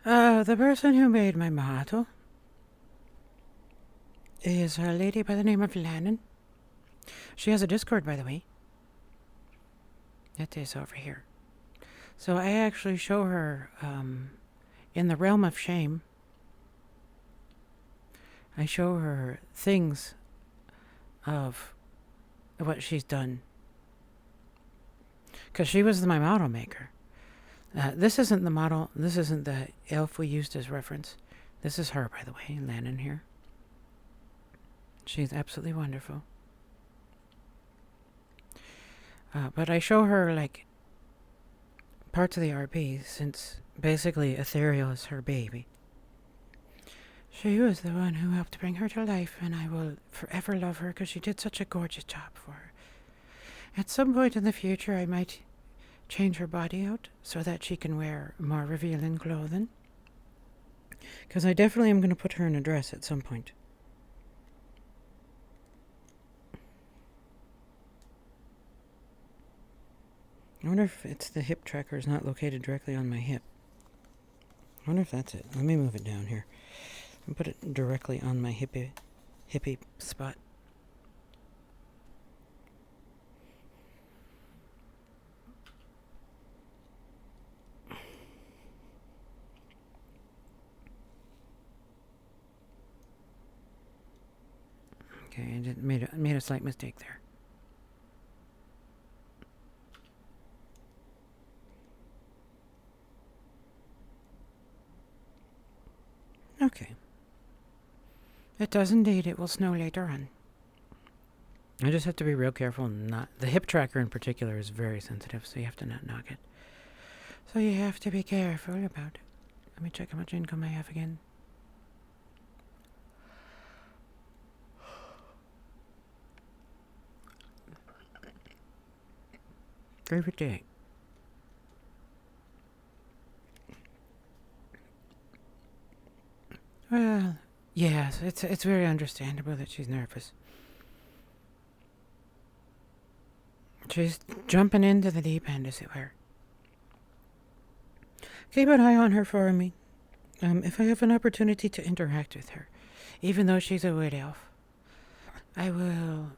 The person who made my motto is a lady by the name of Lannon. She has a Discord, by the way. It is over here. So I actually show her, in the realm of shame, I show her things of what she's done. Because she was my model maker. This isn't the model, this isn't the elf we used as reference. This is her, by the way, Lannon here. She's absolutely wonderful. But I show her, like, parts of the RP, since basically Ethereal is her baby. She was the one who helped bring her to life, and I will forever love her because she did such a gorgeous job for her. At some point in the future, I might change her body out so that she can wear more revealing clothing. Because I definitely am going to put her in a dress at some point. I wonder if it's the hip tracker is not located directly on my hip. I wonder if that's it. Let me move it down here and put it directly on my hippie spot. Okay, I made a slight mistake there. Okay. It does indeed. It will snow later on. I just have to be real careful. The hip tracker in particular is very sensitive, so you have to not knock it. So you have to be careful about it. Let me check how much income I have again. Favorite day. Well, yes, it's very understandable that she's nervous. She's jumping into the deep end, as it were. Keep an eye on her for me. If I have an opportunity to interact with her, even though she's a wood elf, I will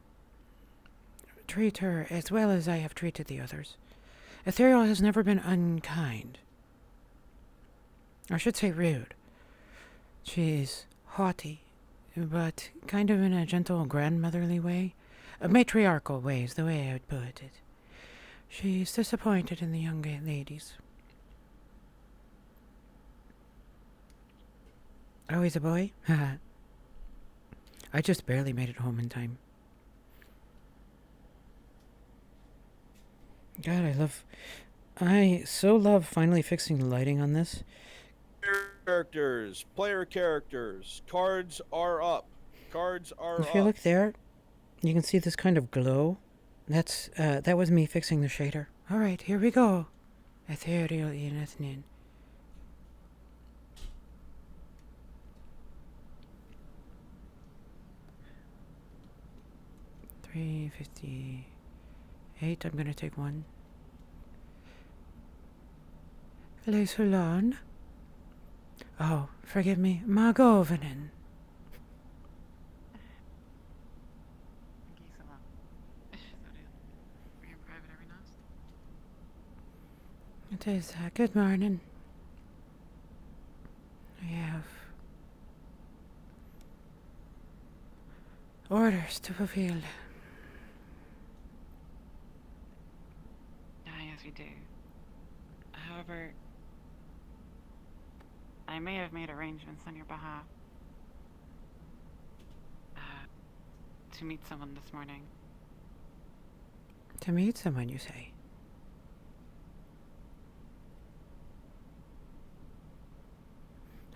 treat her as well as I have treated the others. Ethereal has never been unkind. I should say rude. She's haughty, but kind of in a gentle grandmotherly way. A matriarchal way is the way I would put it. She's disappointed in the young ladies. Oh, he's a boy? Haha. I just barely made it home in time. God, I so love finally fixing the lighting on this. Player characters, cards are up. If you look there, you can see this kind of glow. That was me fixing the shader. Alright, here we go. Ethereal Inethnin. $3.58. I'm gonna take one. Les Hulan. Oh, forgive me, Margovinen. It is, good morning. I have orders to fulfill. Yes, we do. However, I may have made arrangements on your behalf to meet someone this morning. To meet someone, you say?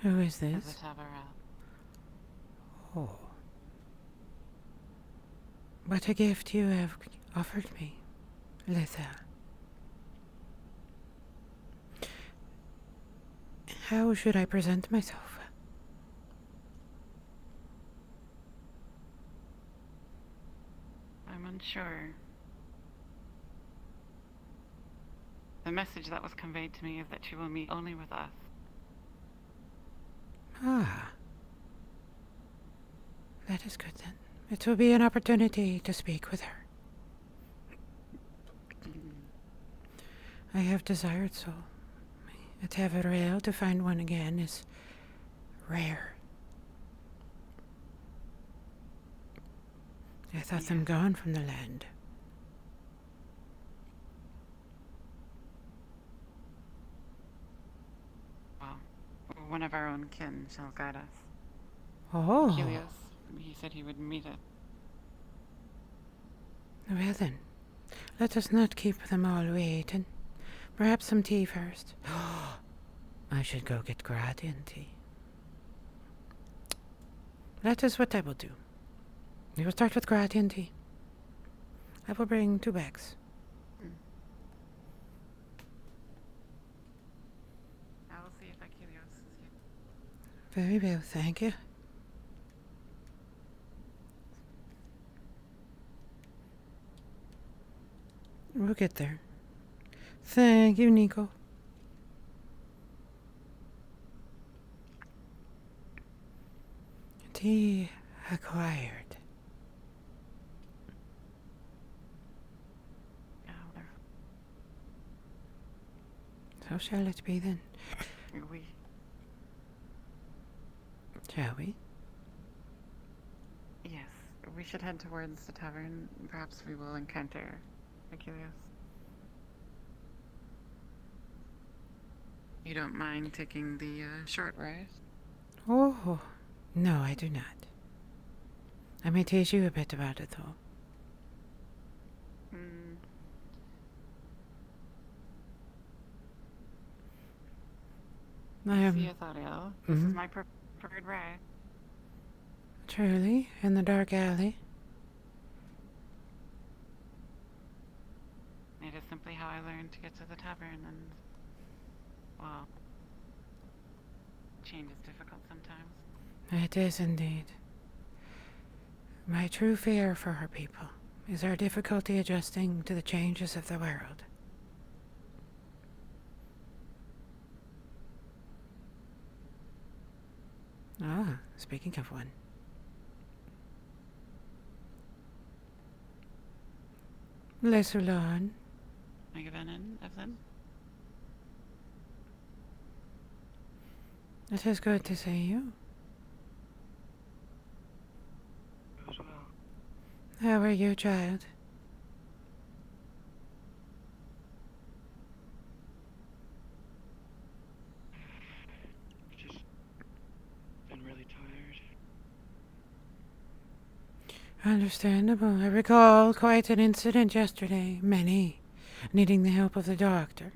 Who is this? As a Tabarat. Oh. What a gift you have offered me, Litha. How should I present myself? I'm unsure. The message that was conveyed to me is that you will meet only with us. Ah. That is good then. It will be an opportunity to speak with her. I have desired so. At Taverrail, to find one again is rare. I thought them gone from the land. Well, one of our own kin shall guide us. Oh. Helios, he said he would meet it. Well then, let us not keep them all waiting. Perhaps some tea first. I should go get Gradian tea. That is what I will do. We will start with Gradian tea. I will bring 2 bags. I will see if Achilles is here. Very well, thank you. We'll get there. Thank you, Nico. Tea acquired. So shall it be then? Shall we? Yes, we should head towards the tavern. Perhaps we will encounter Achilles. You don't mind taking the short ride? Oh, no, I do not. I may tease you a bit about it, though. I am... See, Athariel, this is my preferred ride. Truly, in the dark alley. It is simply how I learned to get to the tavern, and, well, change is difficult sometimes. It is indeed. My true fear for our people is our difficulty adjusting to the changes of the world. Ah, speaking of one. Lesulan. Megavenin, Evelyn? It is good to see you. As well. How are you, child? Just been really tired. Understandable. I recall quite an incident yesterday. Many. Needing the help of the doctor.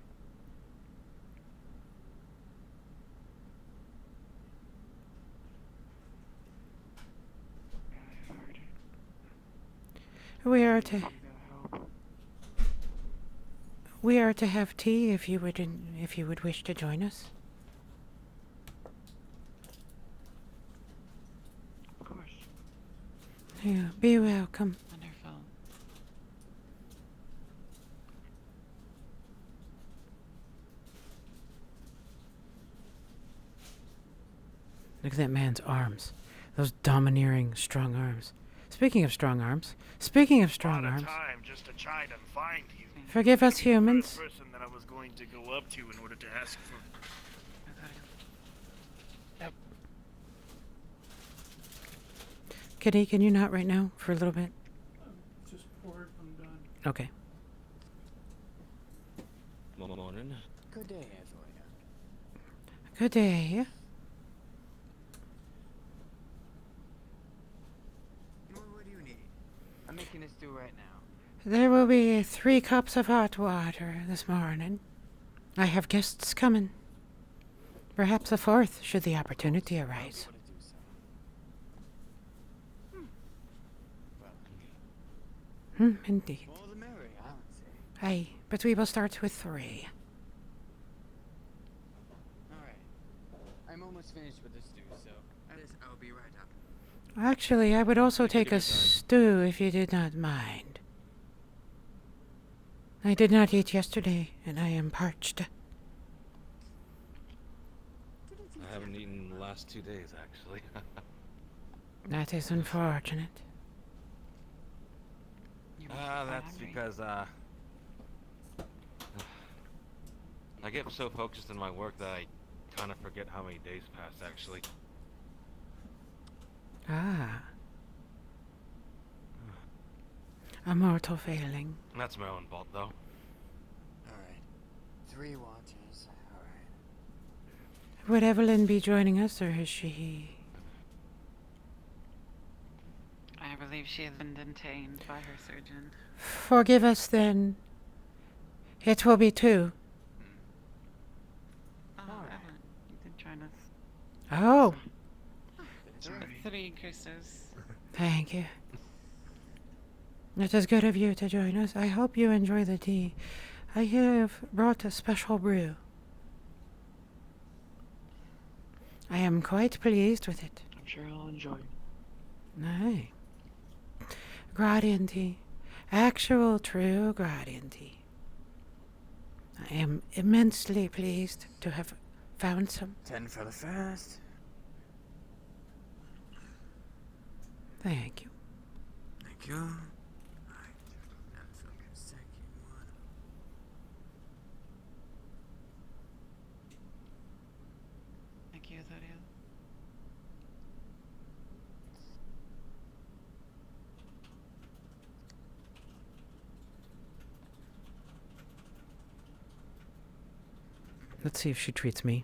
I heard. We are Need to that help. have tea if you would wish to join us. Of course. Yeah, be welcome. Wonderful. Look at that man's arms. Those domineering, strong arms. Speaking of strong arms. Lot of time just to try to find you. Forgive us You're the humans. first person that I was going to go up to in order to ask for. Kitty, can you not right now for a little bit? Just poured. I'm done. Okay. Morning. Good day, Evelyn. Good day. What do you need? I'm making this stew right now. There will be 3 cups of hot water this morning. I have guests coming. Perhaps a 4th, should the opportunity arise. Indeed. All the merry, I would say. Aye, but we will start with 3. Alright. I'm almost finished with the stew, so I'll be right up. Actually, I would also take a it, darling. stew if you did not mind. I did not eat yesterday, and I am parched. Didn't I haven't eaten in the last 2 days, actually. That is unfortunate. You must be quite That's hungry. because, I get so focused in my work that I kind of forget how many days pass, actually. Ah. A mortal failing. That's my own fault, though. Alright. 3 watches. Alright. Would Evelyn be joining us, or is she... I believe she has been detained by her surgeon. Forgive us, then. It will be 2. Oh, Alright. Evan, you did join us. Oh, 3 Christos. thank you. It is good of you to join us. I hope you enjoy the tea. I have brought a special brew. I am quite pleased with it. I'm sure I'll enjoy. Aye. Gradian tea. Actual true Gradian tea. I am immensely pleased to have found some. 10 for the first. Thank you. Thank you. Alright. That's the second one. Thank you, Zodiel. Let's see if she treats me.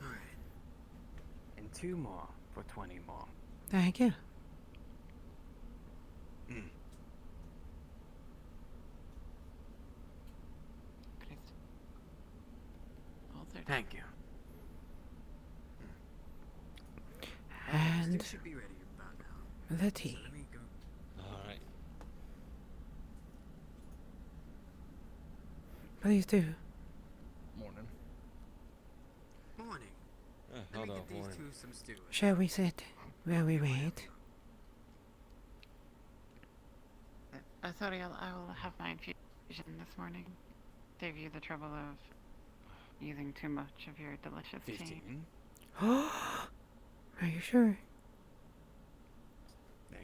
Alright. And 2 more for 20 more. Thank you. Christ. All 30. Thank you. And Stew should be ready about now. the tea. Let me go. Alright. Please do. Morning. Morning. Let Hold me on, get these morning. 2 some stew. Shall we sit while we wait? Zodiel, I will have my infusion this morning. Save you the trouble of using too much of your delicious tea. 15. Are you sure?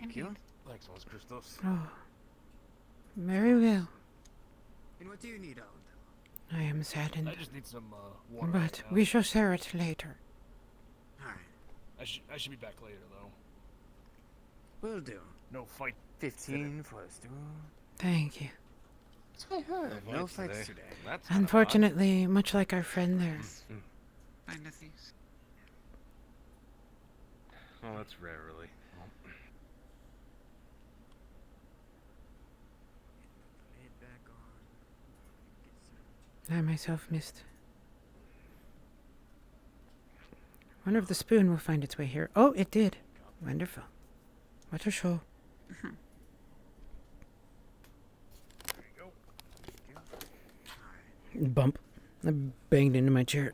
Thank you. Indeed. Thanks, Los Christos. Oh, very well. And what do you need, Aldo? I am saddened, I just need some water. but right now. we shall share it later. Alright. I should be back later though. Will do. No fight. 15 for a stew. Thank you. I heard. No fights fights today. That's kinda Unfortunately, much like our friend there. Find a thief. odd. Oh, that's rare, really. Lid back on. I myself missed. Wonder if the spoon will find its way here. Oh, it did. Wonderful. What a show. There you go. Alright. Bump. I banged into my chair.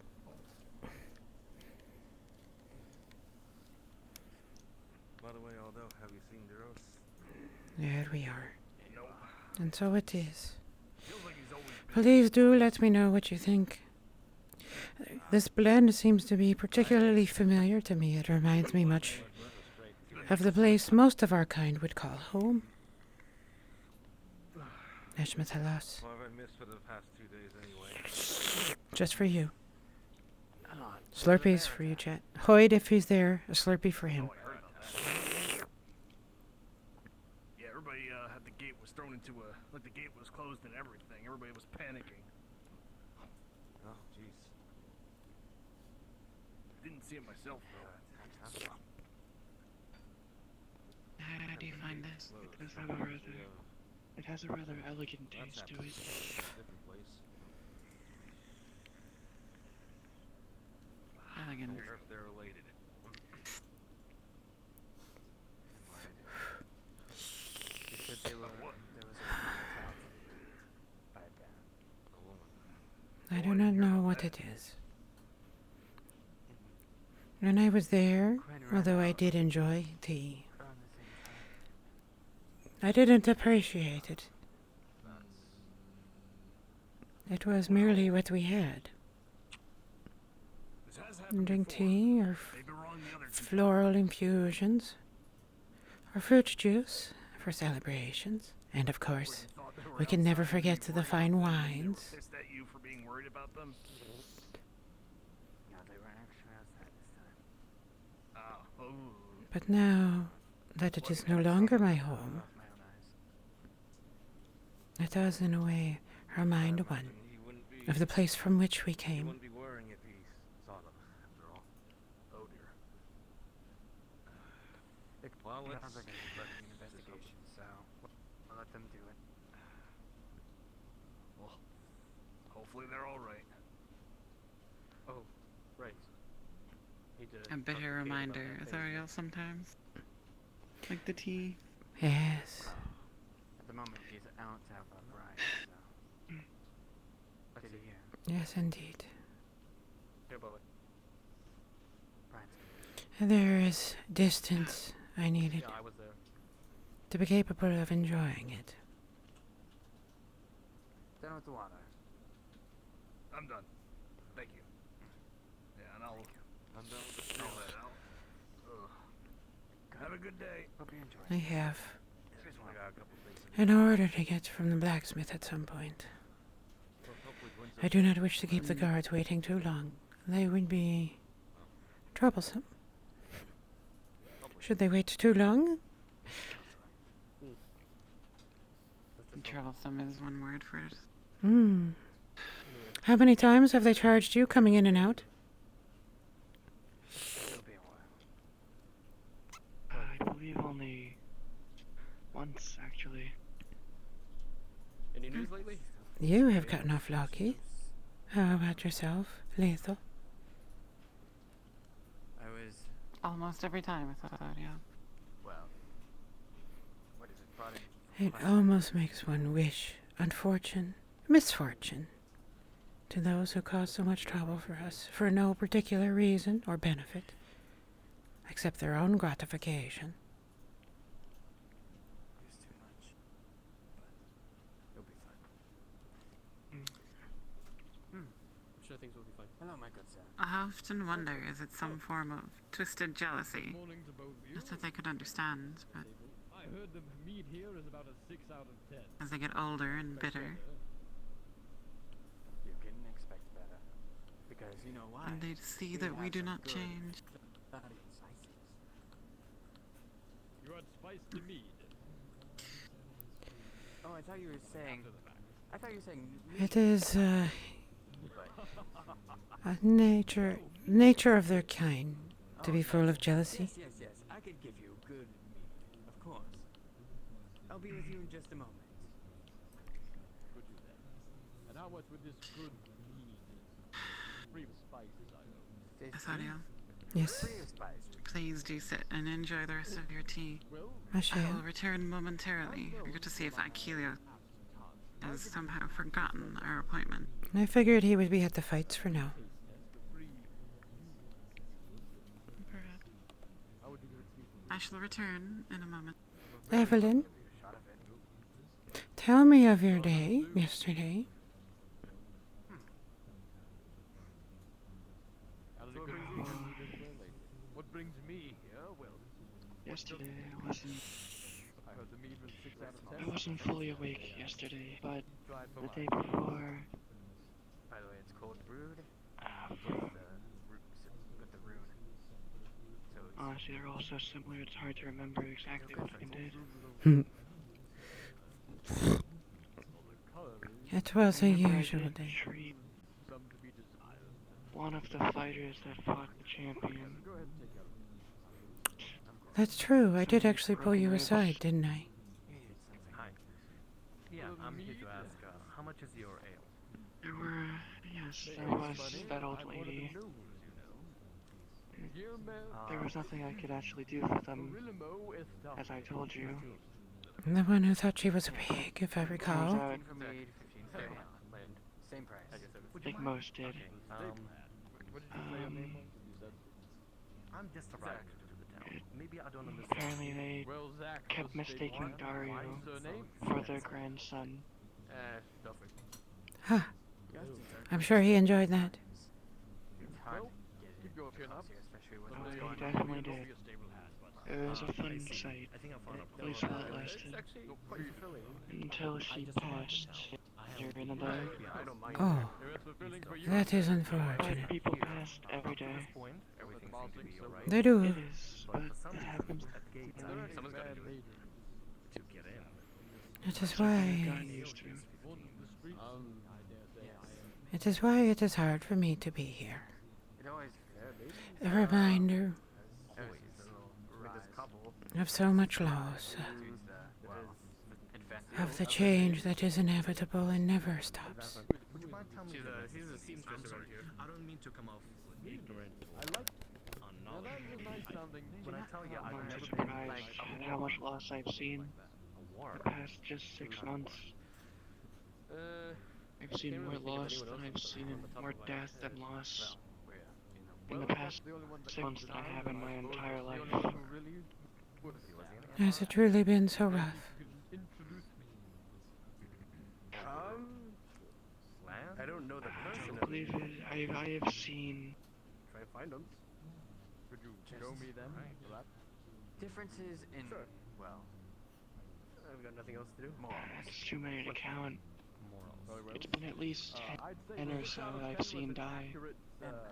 By the way, Aldo, have you seen Duros? There we are. Nope. And so it is. Feels like he's always been. Please do let me know what you think. This blend seems to be particularly familiar to me. It reminds me much of the place most of our kind would call home. Neshmatalas. What have I missed for the past 2 days anyway? Just for you. Oh, Slurpees for you, chat. Hoyd, if he's there, a Slurpee for him. Oh, I heard that. Yeah, everybody had the gate was thrown into a like the gate was closed and everything. Everybody was panicking. Oh, jeez. Didn't see it myself though. How do you find this? It has a rather elegant That's taste to happened it. in a different place. I Elegant. wonder if they're related. They said there was a A woman. I do not know what it is. When I was there, Quinn ran although I out did enjoy tea, around the same time. I didn't appreciate it. It was merely what we had. This has happened Drink before. tea or Maybe we're wrong the other two. floral infusions or fruit juice for celebrations. And of course, Thought they were we can never outside and forget being the worried fine about them, and they were wines. pissed at you for being worried about them. No, they weren't actually outside this time. Oh. But now that it is no longer my home, Off my own eyes. it does in a way remind one of the place from which we He came. wouldn't be worrying if he saw them, after all. Oh dear. Well, It let's... sounds like a an investigation, so I'll let them do it. Well, hopefully they're all right. Oh, right. Need to A talk to bitter Kate about reminder, that is thing. Ariel sometimes. Like the tea. Yes, At the moment, she's out to have a bride, so. Good to hear. yes indeed. Here, Bubba. Brian's There is distance I needed Yeah, I was there. to be capable of enjoying it. done with the water. I'm done. Thank you. Yeah, and I'll throw that out. Have a good day. Hope you enjoy. I have, Here's one. I got a couple things in order to get from the blacksmith at some point. I do not wish to keep the guards waiting too long. They would be troublesome. Should they wait too long? Troublesome is one word for it. Hmm. How many times have they charged you coming in and out? It'll be a while. I believe only once, actually. Any news lately? You have gotten off lucky. How about yourself, Lethal? I was, Almost every time I thought, yeah. well, what is it, brought in? It almost makes one wish misfortune, to those who cause so much trouble for us, for no particular reason or benefit, except their own gratification. It's too much. But you'll be fine. I'm sure things will be fine. Hello, my good sir. I often wonder, is it some form of twisted jealousy? Not that they could understand, but I heard the mead here is about a 6 out of 10. as they get older and bitter, You can expect better. Because you know why? and they see that we have do some not good change. body spices. You had spiced the mead. Oh, I thought you were saying. After the fact. I thought you were saying. It is, a nature of their kind, to be full of jealousy. Yes. I could give you good meat, of course. I'll be with you in just a moment. Could you then? And how much would this good mead? Free with spices, I hope. Asario, Yes, Free of spices. please do sit and enjoy the rest of your tea. Well, I I shall. will return momentarily. We're going to see if Aquilio has somehow forgotten our appointment. I figured he would be at the fights for now. Perhaps. I shall return in a moment. Evelyn, Shot of it. tell me of your day yesterday. how did it go with you? What brings me here? Well, Yesterday, I heard the mead was 6 out of I 10. wasn't fully awake yesterday, but Tried for the mine. day before, By the way, it's cold brewed with the rune. So it's honestly, they're all so similar, it's hard to remember exactly what I did. It was a I remember I usual did day. treat Some to be desired. one of the fighters that fought the champion. Go ahead and take care of it. That's true. I did actually pull you aside, didn't I? you needed something. Hi. Yeah, I'm here to ask, how much is your ale? There were, yes, there was that old lady. Here, man. There was nothing I could actually do for them, Rilimo is down. as I told you. The one who thought she was a pig, if I Turns recall. out, 15 for mead, 15 for ale. Same price. I think most did. What did you say your name was? You said I'm just arrived to the town. Maybe I don't understand. Apparently they Well, Zach kept was state mistaking one. Dario My surname? for their grandson. Stuff it. Huh. I'm sure he enjoyed that. It's hard Well, to get keep in going, chin up. here, especially with Oh, what's he going on. definitely Go did. for your stable hat, but It was a I fun see. sight I think I found a at least while it it's lasted, actually quite fulfilling. until she passed later in the day. Yeah, I don't mind. Oh, If it's fulfilling for you, that is But unfortunate. people passed every day. Point, everything seemed to be alright. They do. It is, but For some it reason, happens. at gates, you know, someone's got to do it lady. to get in. It is something I've why. gotten used to. On the streets, I dare say I am. It is why it is hard for me to be here. It always A reminder Always. With this couple, of so much loss, attitudes that, well, adventure. of the change that is inevitable and never stops. would you mind telling me he's a seamstress around here. I don't mean to come off ignorant I like. Now unknowledge. that's a nice sounding name. When I tell you I've I'm never been surprised at how much loss I've seen a war, the past just 6 months. I've seen more loss than I've seen in more death than loss in the past 6 months that I have in my entire life. Has it truly been so rough? land? I don't know the I person. don't believe it. I have seen Try to find him. Could you show me them? For that? Differences in, Sure. well, I've got nothing else to do. it's too many to count. Very well. It's been at least I'd say 10 or the so town I've canvas seen is die. accurate,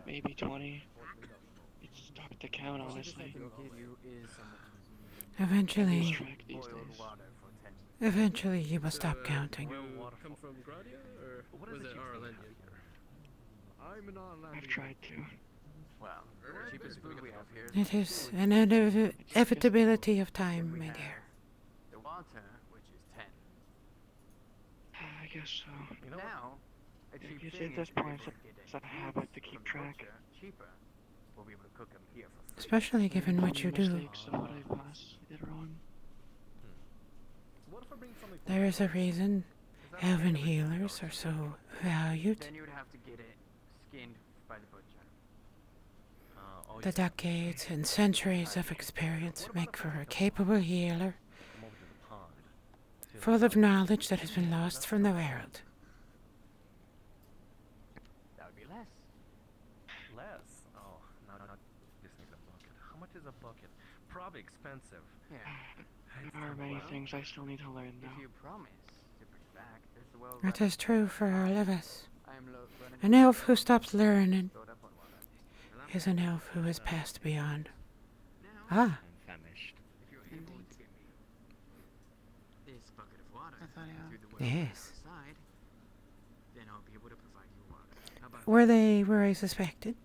Maybe 20. unfortunately not. It's hard to count, the cheapest I honestly. can give you is some I lose Eventually, track these boiled days. water for 10. eventually you will stop counting. Come from Gradia, or was it Arlandian? I'm an I've tried to. Well, the cheapest food we have here It is an inevitability of time, my dear. the water, which is 10. I guess so. You know what? Now, a cheap It's thing at this is you're point, able to get it's a habit to keep track. butcher cheaper. We'll be able to cook them here for free. Especially given what you do. Mistakes of what I possibly did wrong. What if I bring something? There is a reason elven healers are so valued. Then you would have to get it skinned by the butcher. The decades and centuries of experience make for a capable healer, full of knowledge that has been lost from the world. That would be less. Less. Oh, no. This needs a bucket. How much is a bucket? Probably expensive. Yeah. There are many things I still need to learn, If though. you promise to bring back this well It is true for all of us. I am running An elf who stops learning stored up on water. is an elf who has passed beyond. Now, Ah, I'm famished. if you're able to get me this bucket of water I thought, yeah. through the well yes. outside, then I'll be able to provide you water. How about Were they where I suspected?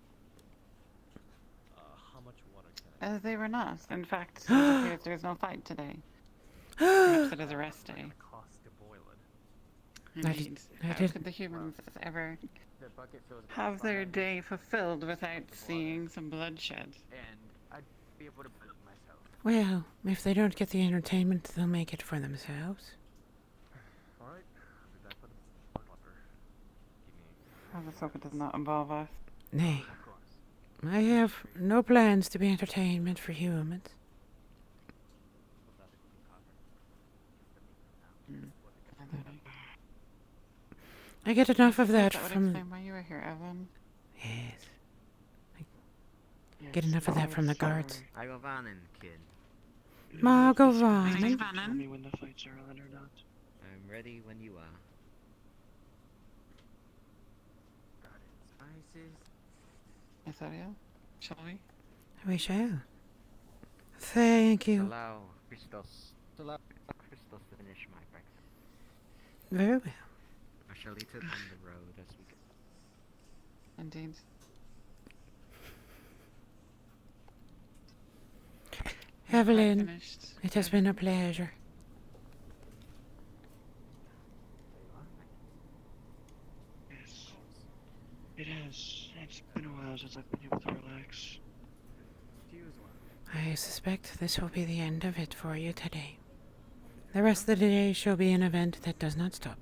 How much water can I? They were not. In fact, it appears there's no fight today. Perhaps it is a rest day. Cost to boil it. I did- Indeed. I How did- could the humans ever the bucket fills about have their 5, day fulfilled without seeing some bloodshed? and I'd be able to put it myself. Well, if they don't get the entertainment, they'll make it for themselves. Alright. Did I put the water? Give me. I just hope it does not involve us. Nay, Of course. I have no plans to be entertainment for humans. I get enough of that That would from. explain why you were here, Evan. Yes. Yes, Get enough of that from the fights are- guards. I go Vannon, kid. You don't have to Margot specifically Vannon. tell me when the fights are on or not. I'm ready when you are. Garden spices. Etheria, shall we? We shall. Thank you. Allow Christos to finish my breakfast. Very well. I shall eat it on the road as we go. Indeed. Evelyn, Finished. it has been a pleasure. Yes. It has. It's been a while since I've been able to relax. Excuse one. I suspect this will be the end of it for you today. The rest of the day shall be an event that does not stop.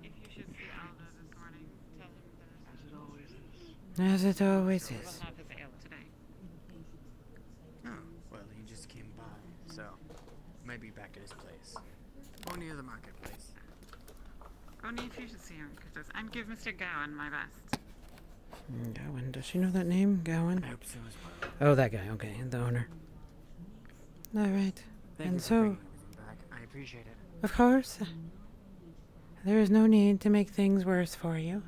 If you should see Aldo this morning, tell him that As it always is. As it always he will is. have his ale today. might be back at his place. Or near the marketplace. Go need fusion and give Mr. Gowan my best. Gowan. Does she know that name? Gowan? I hope so as well. Oh, that guy. Okay, the owner. All right. Thank And you for so, bringing everything back. I appreciate it. of course, there is no need to make things worse for you.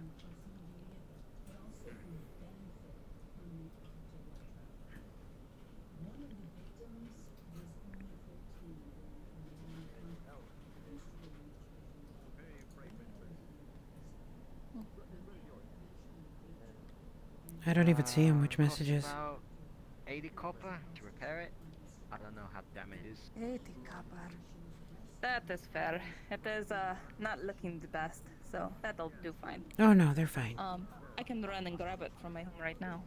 I don't even see him. Which Costs messages? about 80 copper to repair it. I don't know how damaged it is. 80 copper. That is fair. It is not looking the best, so that'll do fine. Oh no, they're fine. I can run and grab it from my home right now.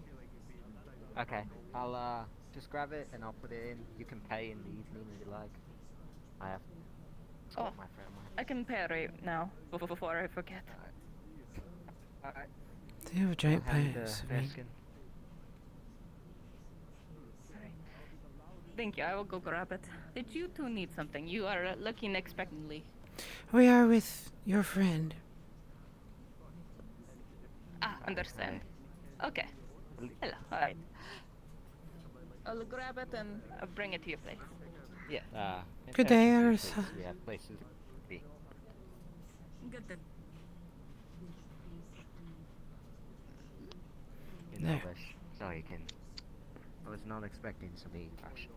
Okay, I'll just grab it and I'll put it in. You can pay in the evening if you like. I have Oh, my friend. I can pay right now before I forget. Alright. They have a giant I'll hand pies. the napkin. Alright. Thank you. I will go grab it. Did you two need something? You are looking expectantly. We are with your friend. Understand. Okay. Hello. Alright. I'll grab it and bring it to your place. Yeah. Good day, Iris. We have places to be. Good day. You know There. this, so you can. I was not expecting to be action.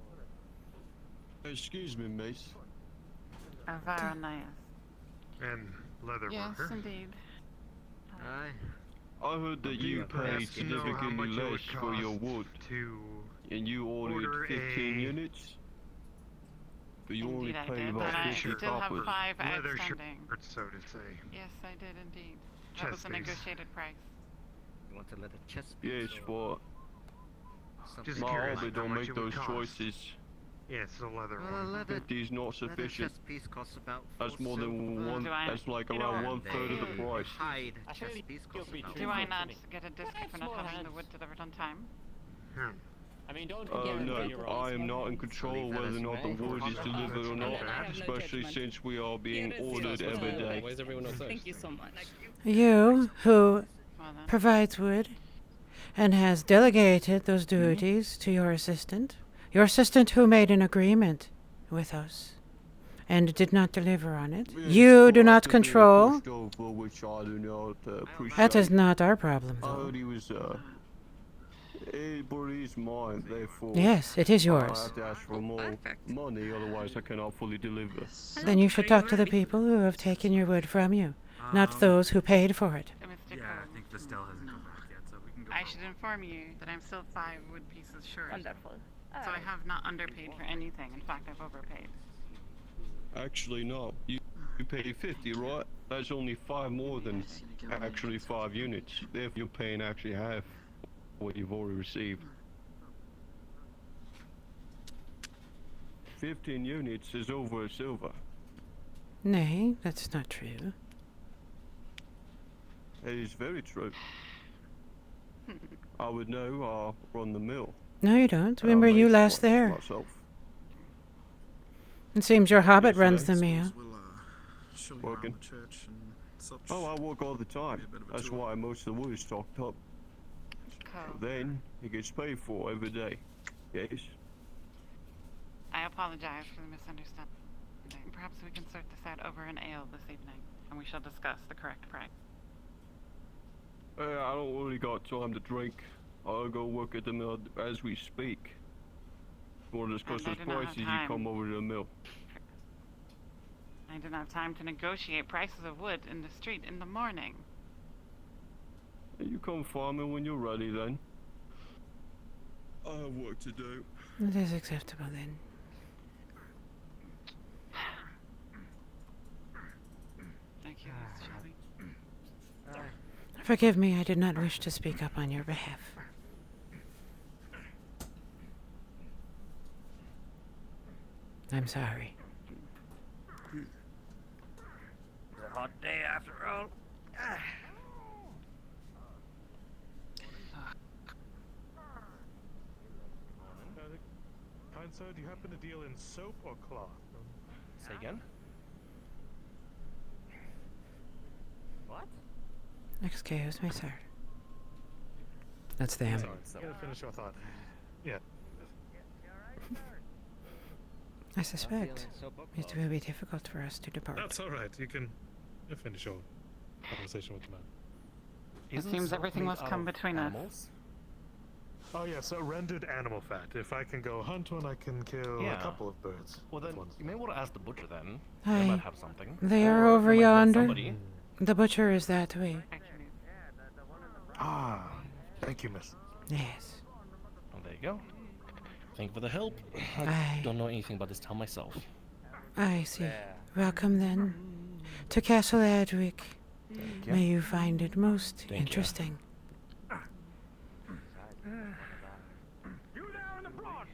Excuse me, miss. Varonias. And leather Yes, worker. indeed. Aye. I heard that you paid To know how significantly much it would less for your cost wood, to and you ordered order 15 a- units. But you only Indeed I paid did, about but I 50 still have coppers. 5 leather outstanding. shirt, so to say. Yes, I did indeed. That was Chest a piece. negotiated price. You want to let a chest piece Yes, or but something? Just my curious hobby how don't much make it would those cost. choices. Yeah, it's a leather Well, a one. leather, 50 is not leather sufficient. chest piece costs about That's 4 more than silver. one. Do I- That's like You around know, one third of the A price. hide I chest think piece you'll costs be about Do I not me. get a discount have for not small having the hands. wood delivered on time? I mean, don't No, guarantee you're right. I am not in control leave that whether as or not the may. wood is delivered or And not, then I have no especially judgment. since we are being Here is ordered your, every day. Why is everyone else Thank you so much. You, who Well then. provides wood and has delegated those duties to your assistant who made an agreement with us and did not deliver on it. Yes, You but do not after being control. pushed over, which I do not appreciate. That is not our problem, I though. heard he was but he's mine, therefore. Yes, it is I yours. have to ask for more Perfect. money, otherwise I cannot fully deliver. Then you should talk to the people who have taken your wood from you, not those who paid for it. Mr. Yeah, Cole, I think Vestel hasn't come back yet, so we can go. I should inform you that I'm still 5 wood pieces short. Wonderful. So I have not underpaid for anything. In fact, I've overpaid. Actually, no. You pay 50, right? That's only 5 more than actually 5 units. Therefore, you're paying actually half what you've already received. 15 units is over a silver. Nay, that's not true. It is very true. I would know, I'll run the mill. No, you don't. and When I'll were you make last one there? Myself. It seems your hobbit runs the Yesterday. meal. Working. Oh, I work all the time. That's why most of the wood is stocked up. Cole, Then, it gets paid for every day. Yes? I apologize for the misunderstanding. Perhaps we can sort this out over an ale this evening, and we shall discuss the correct price. I don't really got time to drink. I'll go work at the mill as we speak. If you want to discuss And I those do not have prices, you time. come over to the mill. I didn't have time to negotiate prices of wood in the street in the morning. You come find me when you're ready then. I have work to do. It is acceptable then. Thank you, Miss Shelby. Forgive me, I did not wish to speak up on your behalf. I'm sorry. It's a hot day after all. Hi gentlemen, sir, do you happen to deal in soap or cloth? Say again? What? Excuse me, sir. That's them. Sorry, finish your thought. Yeah. I suspect it will be difficult for us to depart. That's alright, you can finish your conversation with the man. It seems everything must come between us. Oh yeah, so rendered animal fat. If I can go hunt one, I can kill a couple of birds. Well then, you may want to ask the butcher then. Aye. They might have something. They are Or over you might know yonder. somebody. The butcher is that way. Ah, thank you, miss. Yes. Well, there you go. Thank you for the help. I Aye. don't know anything about this town myself. I see. Welcome then to Castle Adwick. you. May you find it most Thank you. interesting. You there in the broad?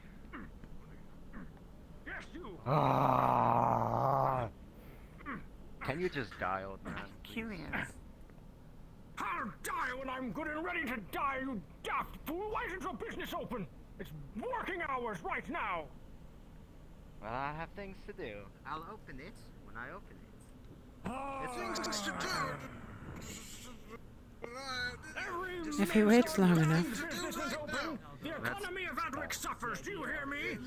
Yes, you. Ah. Can you just die, old man? Curious. I'll die when I'm good and ready to die, you daft fool. Why isn't your business open? It's working hours right now. Well, I have things to do. I'll open it when I open it. Things to do. If he waits long enough. The economy of Adwick suffers. Do you hear me?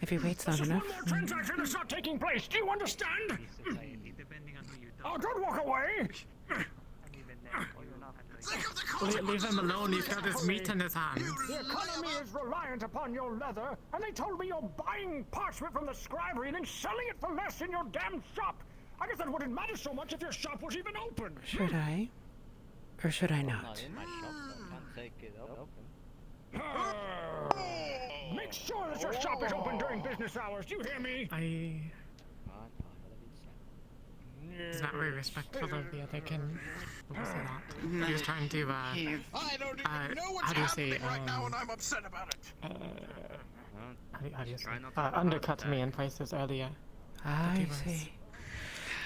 If he waits long Just enough. one more transaction is not taking place. Do you understand? Oh, don't walk away. Leave him alone, he's got his meat in his hand. The economy is reliant upon your leather, and they told me you're buying parchment from the scribery and then selling it for less in your damn shop. I guess that wouldn't matter so much if your shop was even open. Should I? Or should I not? Not in my shop, so I can't take it open. Make sure that your shop is open during business hours. Do you hear me? He's not very respectful of the other kin. What was that? He was trying to, I don't even know what's how do you say, happening right now, and I'm upset about it. how do you say? Undercut me in prices earlier. I see.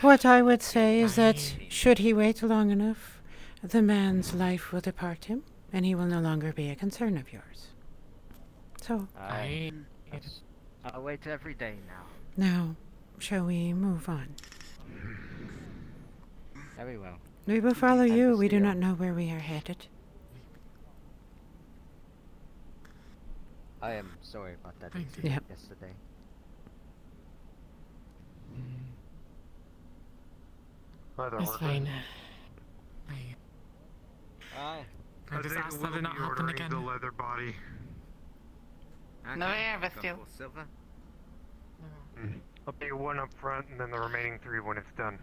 What I would say is that should he wait long enough, the man's life will depart him, and he will no longer be a concern of yours. So, I'll wait every day now. now, shall we move on? Very well. We will follow you. We do not know where we are headed. I am sorry about that Thank incident Yep. yesterday. It's fine. Aye. I just asked that it not happen again. the leather body. No, yeah, Bastille. Silver. I'll pay one up front and then the remaining 3 when it's done.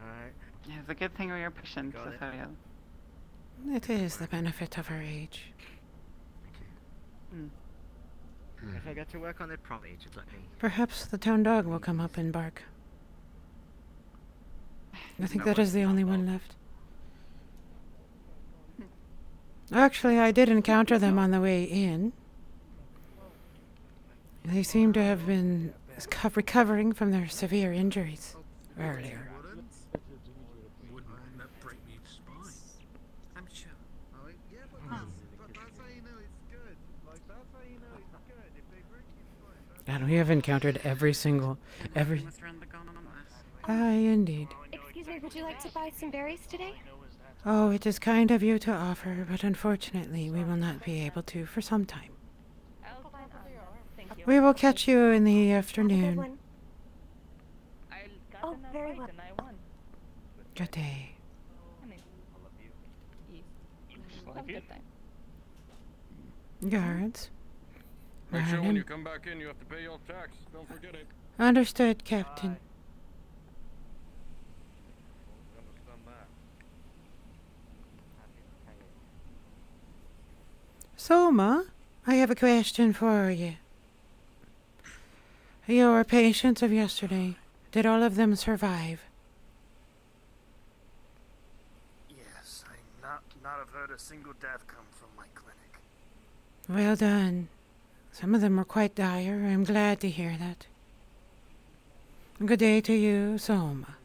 Alright. Yeah, it's a good thing we are pushing, Got it. Cesario. It is the benefit of our age. If I get to work on it properly, just let me. Perhaps the town dog will come up and bark. I think that is the only one left. Actually, I did encounter them on the way in. They seem to have been recovering from their severe injuries earlier. Wouldn't that break me spine? I'm sure. Yeah, but that's how you know it's good. Like, that's how you know it's good. If they break your spine, And we have encountered every. Aye, indeed. Excuse me, would you like to buy some berries today? Oh, it is kind of you to offer, but unfortunately we will not be able to for some time. Thank you. We will catch you in the Have a good afternoon. one. Oh, very well. And I won. Good day. Have a good time. Guards. Make sure when Ryan. you come back in, you have to pay your tax. Don't forget it. Understood, Captain. Understand that. Soma, I have a question for you. Your patients of yesterday, did all of them survive? Yes, I not have heard a single death come from my clinic. Well done. Some of them were quite dire. I'm glad to hear that. Good day to you, Soma.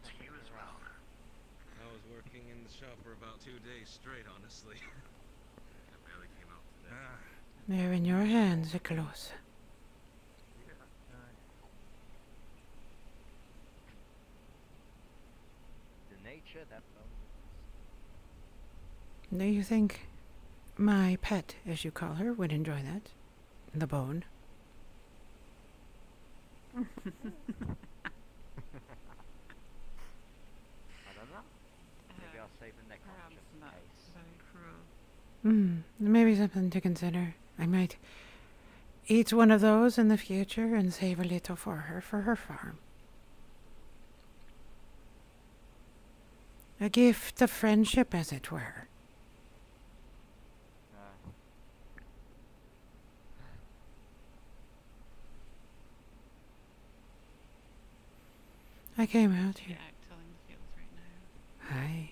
To you as well. I was working in the shop for about 2 days straight, honestly. I barely came out today. They're in your hands, Icarus. The nature that Do you think my pet, as you call her, would enjoy that? The bone. I don't know. Maybe I'll save the neck one just in case. Very cruel. Maybe something to consider. I might eat one of those in the future and save a little for her farm. A gift of friendship, as it were. I came out here. Telling the fields right now. Hi.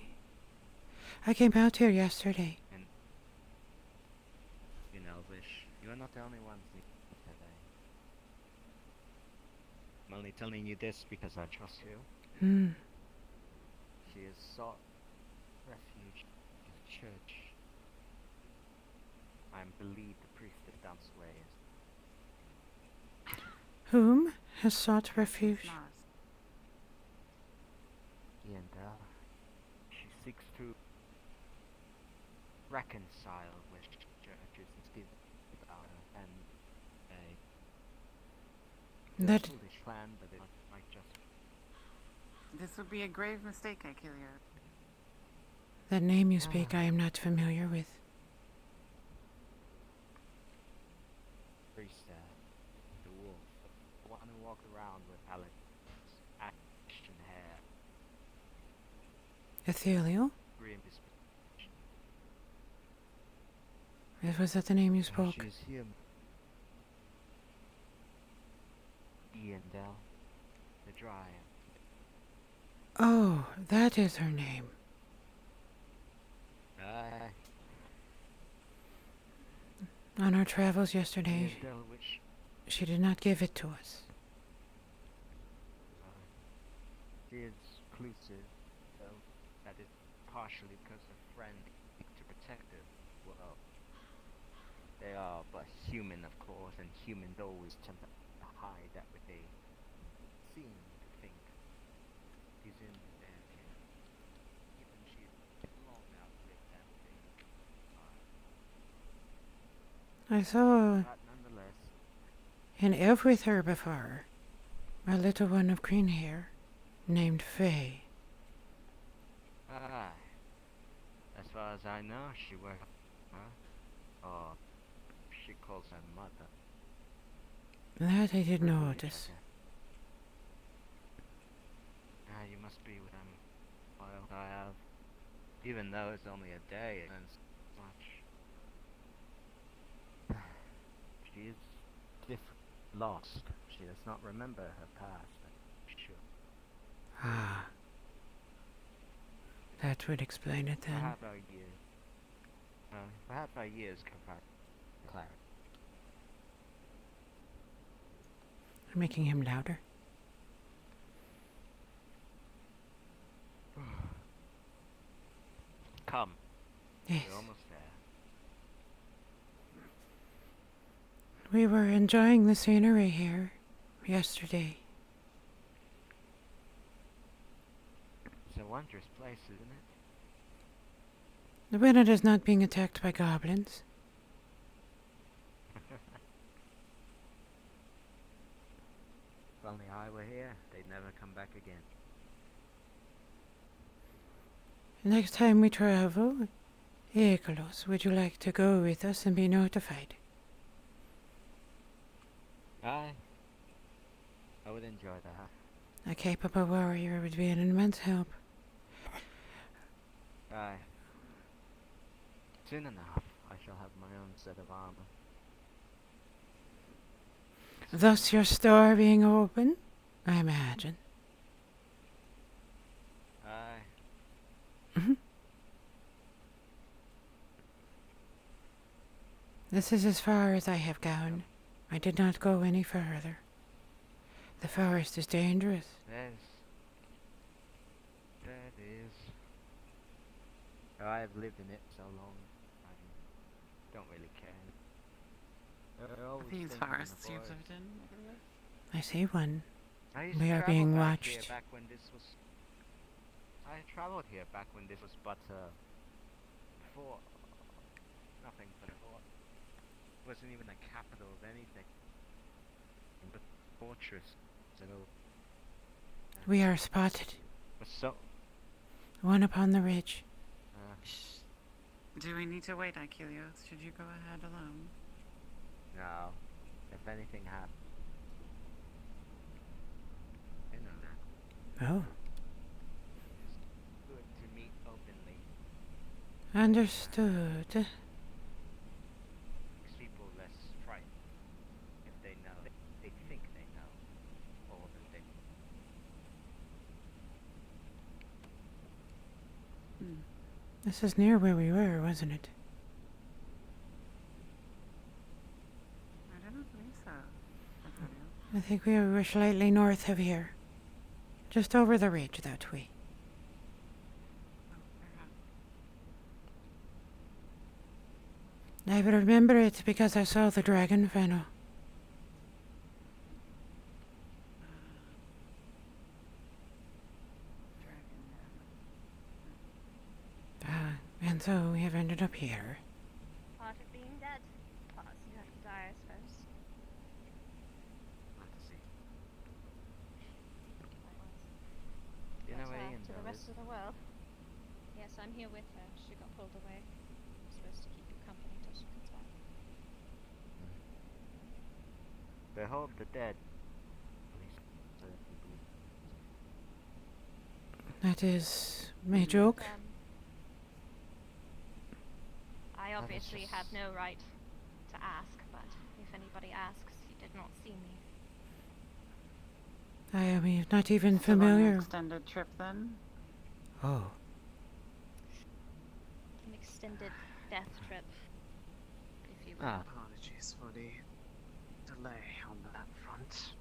I came out here yesterday. And in Elvish, you are not the only ones today. I'm only telling you this because I trust you. She has sought refuge in the church. I believe the priest of Downsway is. Whom has sought refuge? And she seeks to reconcile with churches and give and That foolish plan, but it might just. This would be a grave mistake, Achilles. That name you speak, I am not familiar with. Priest, the wolf, the one who walked around with Alex ashen hair. Ethereal? Grim Was that the name you spoke? She's here. Iandel, the Dryad. Oh, that is her name. On our travels yesterday, she did not give it to us. She is exclusive, though that is partially because her friend needs to protect her. Well, they are but human, of course, and humans always tend to hide that what they seem to think is in their care. Even she's long outlived that thing. I saw But nonetheless, an elf with her before. A little one of green hair, named Faye. as far as I know, she works, or she calls her mother. That I did notice. You must be with them while I have. Even though it's only a day, it means much. She is lost. She does not remember her past, I'm sure. Ah. That would explain it then. Perhaps our years. Perhaps our years can provide clarity. I'm making him louder. Come. Yes. We're almost there. We were enjoying the scenery here yesterday. It's a wondrous place, isn't it? When it is not being attacked by goblins. If only I were here, they'd never come back again. Next time we travel, Icarus, would you like to go with us and be notified? I would enjoy that. A capable warrior would be an immense help. Aye. Soon enough, I shall have my own set of armor. Thus your store being open, I imagine. Aye. This is as far as I have gone. I did not go any further. The forest is dangerous. That is. I have lived in it so long, I don't really care. These forests you've lived in? I see one. I used We to are travel being back here watched. back when this was. I traveled here back when this was but before nothing but it wasn't even a capital of anything. But fortress, so. We are spotted. So. One upon the ridge. Do we need to wait, Achilles? Should you go ahead alone? No. If anything happens. I know that. Oh. It's good to meet openly. Understood. Makes people less frightened if they know. They think they know all that they. This is near where we were, wasn't it? I didn't believe so. I think we were slightly north of here. Just over the ridge, that way. I remember it because I saw the dragon fennel. And so we have ended up here. Part of being dead. Part you have to die, I suppose. Let's see. You know where Ian to the is? rest of the world. Yes, I'm here with her. She got pulled away. I'm supposed to keep you company till she comes back. Behold the dead. That is my joke. I obviously had no right to ask, but if anybody asks, you did not see me. I am not even Still on an familiar. extended trip then? Oh. An extended death trip, if you will. Apologies for the delay on that front.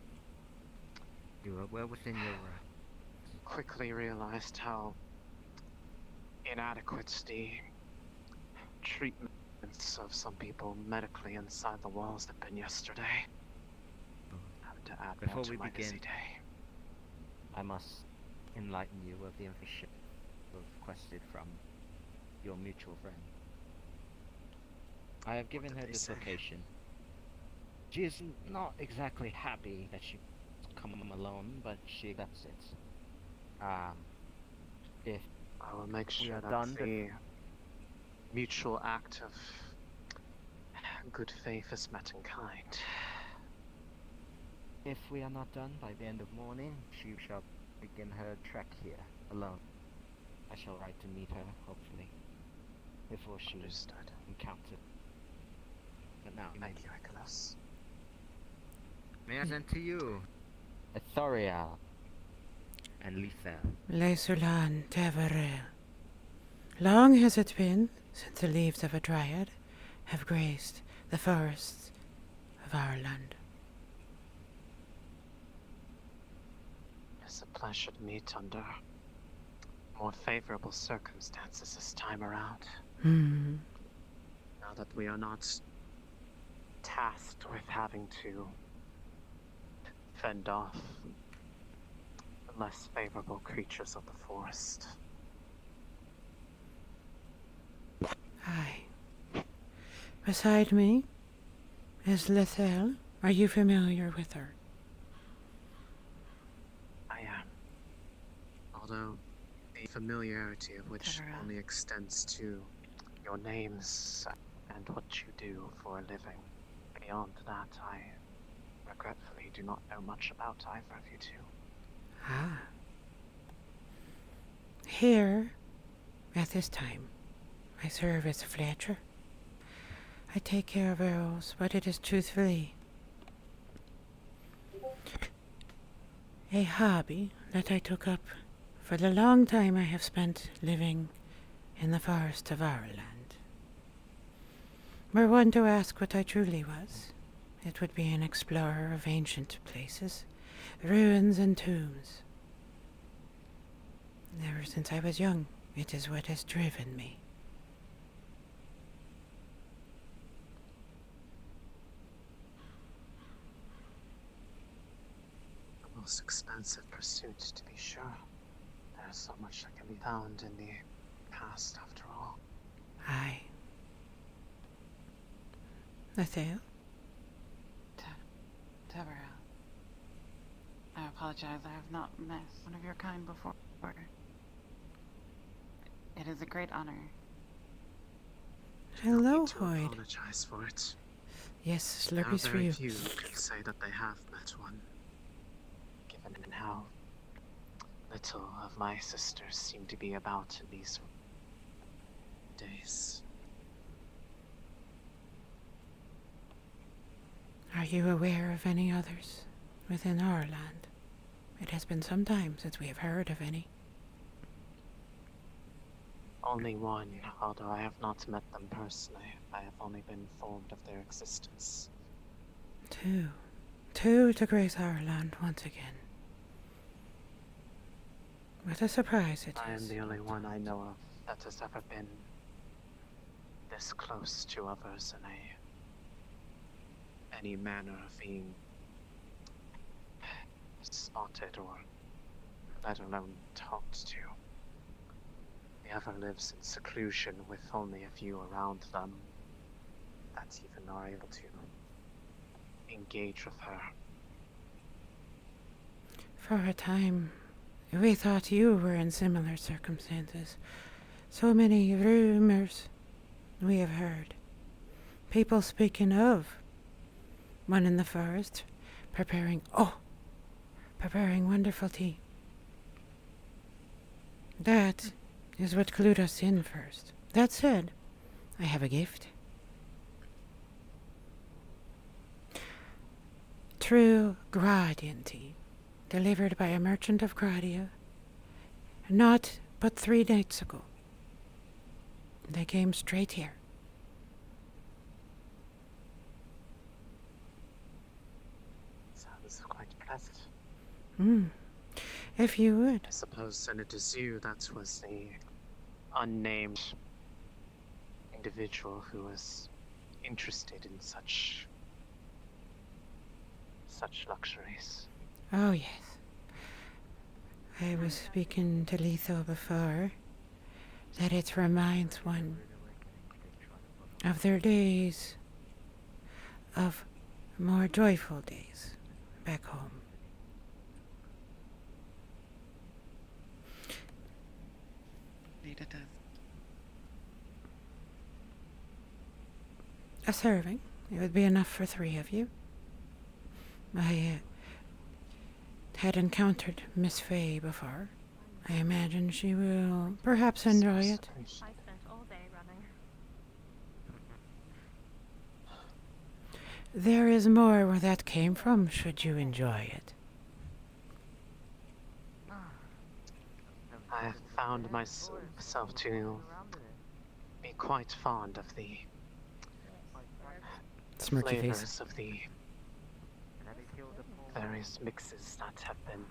You are well within your Quickly realized how inadequate the treatments of some people medically inside the walls have been yesterday. Having to add Before more to we my begin, busy day. I must enlighten you of the information requested from your mutual friend. I have given her this location. She is not exactly happy that she come alone, but she accepts it. If I will make we sure are that done, the mutual act of good faith is met in kind. If we are not done by the end of morning, she shall begin her trek here, alone. I shall write to meet her, hopefully, before she is encountered. But now, Thank you, Nicholas. may I send to you Ethoriel and Lethal. Leisulan Teverel. Long has it been since the leaves of a dryad have graced the forests of our land. It's a pleasure to meet under more favorable circumstances this time around. Now that we are not tasked with having to fend off the less favorable creatures of the forest. Aye. Beside me is Lethal. Are you familiar with her? I am. Although the familiarity of which only extends to your names and what you do for a living. Beyond that, I regretfully do not know much about either of you two. Ah. Here, at this time, I serve as a Fletcher. I take care of arrows, but it is truthfully a hobby that I took up for the long time I have spent living in the forest of our land. Were one to ask what I truly was, it would be an explorer of ancient places, ruins and tombs. Ever since I was young, it is what has driven me. most expensive pursuit, to be sure. There's so much that can be found in the past, after all. Aye. Nathaniel? Deborah. I apologize, I have not met one of your kind before. It is a great honor. Hello, to Hoyd. Apologize for it. Yes, Now Slurpees for very you. few could say that they have met one, given how little of my sisters seem to be about in these days. Are you aware of any others within our land? It has been some time since we have heard of any. Only one, although I have not met them personally. I have only been informed of their existence. Two. Two to grace our land once again. What a surprise it I am is. the only one I know of that has ever been this close to others in any manner of being spotted or let alone talked to. The other lives in seclusion with only a few around them that even are able to engage with her. For a time, we thought you were in similar circumstances. So many rumors we have heard. People speaking of one in the forest preparing wonderful tea. That is what clued us in first. That said, I have a gift. True Gradian tea, delivered by a merchant of Gradia, not but 3 nights ago. They came straight here. Sounds quite pleasant. If you would. I suppose then it is you that was the unnamed individual who was interested in such luxuries. Oh, yes. I was speaking to Letho before, that it reminds one of their days, of more joyful days back home. Nita does. A serving. It would be enough for 3 of you. I had encountered Miss Fay before. I imagine she will perhaps enjoy it. I spent all day running. There is more where that came from, should you enjoy it. I have found myself to be quite fond of the Smirky flavors face. of the various mixes that have been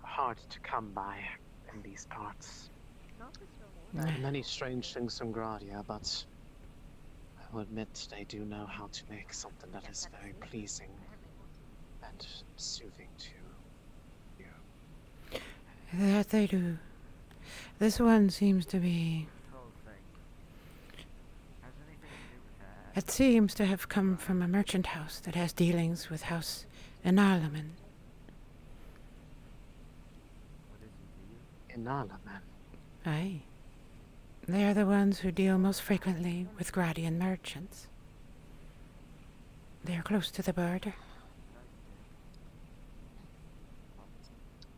hard to come by in these parts. There are many strange things from Gradia, but I will admit they do know how to make something that is very pleasing and soothing to you. That they do. This one seems to be... It seems to have come from a merchant house that has dealings with House Enalaman. Enalaman? Aye. They are the ones who deal most frequently with Gradian merchants. They are close to the border.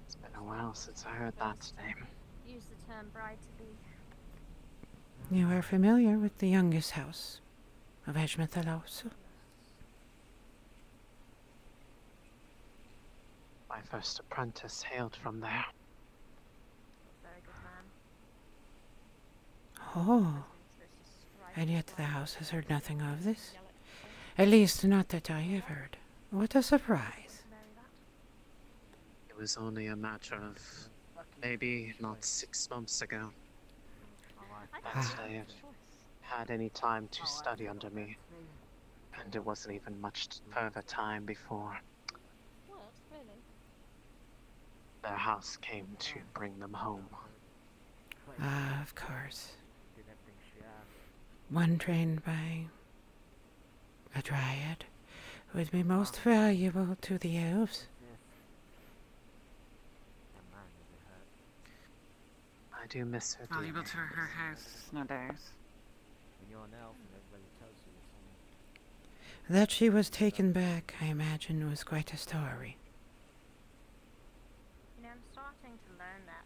It's been a while since I heard that name. Use the term bride to be. You are familiar with the youngest house of Eshmethalausu? My first apprentice hailed from there. Very good man. Oh. And yet the house has heard nothing of this? At least not that I have heard. What a surprise. It was only a matter of maybe not 6 months ago that they had any time to study under me, and it wasn't even much further time before their house came to bring them home. Ah, of course. Did everything she asked. One trained by a dryad would be most valuable to the elves. I do miss her Valuable dearly. to her house, no doubt. When you're an elf and everybody tells you it's That she was taken back, I imagine, was quite a story. You know, I'm starting to learn that.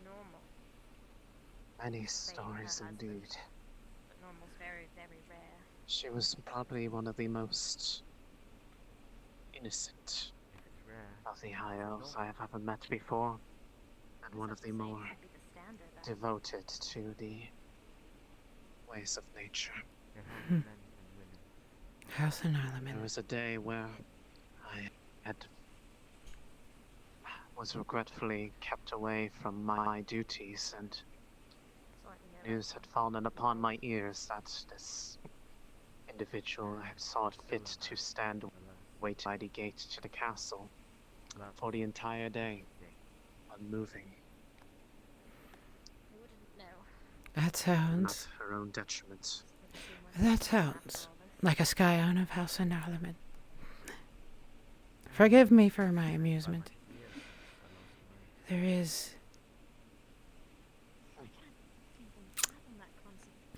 Normal. Many Staying with her stories husband. indeed. But normal's very, very rare. She was probably one of the most innocent of the high elves I have ever met before, and one of the more devoted to the ways of nature. House and Alaman. There was a day where I was regretfully kept away from my duties, and news had fallen upon my ears that this individual had thought fit to stand wait by the gate to the castle for the entire day, unmoving. That Not sounds her own detriment. like a scion of House and Alaman. Forgive me for my amusement. There is...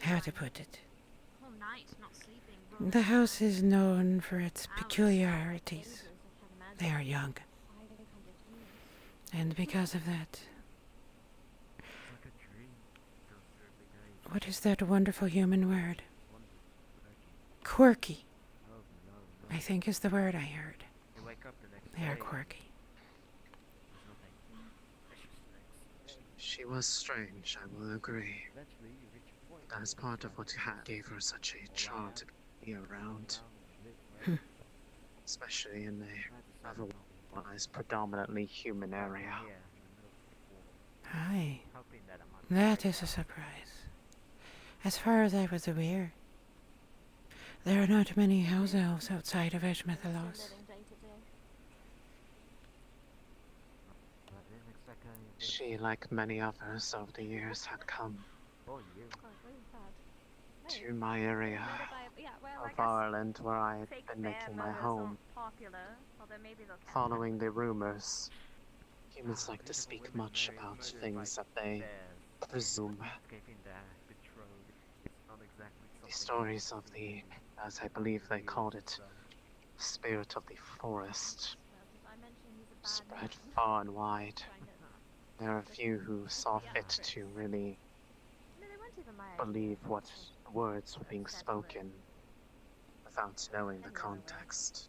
how to put it? The house is known for its peculiarities. They are young. And because of that... what is that wonderful human word? Quirky, I think is the word I heard. They are quirky. She was strange, I will agree. That is part of what gave her such a charm to be around. Especially in a otherwise predominantly human area. Aye, that is a surprise. As far as I was aware, there are not many house elves outside of Edgemethalos. She, like many others over the years, had come to my area of Ireland where I had been making my home. Following the rumors, humans like to speak much about things that they presume. The stories of the, as I believe they called it, spirit of the forest, spread far and wide. There are a few who saw fit to really believe what words were being spoken without knowing the context.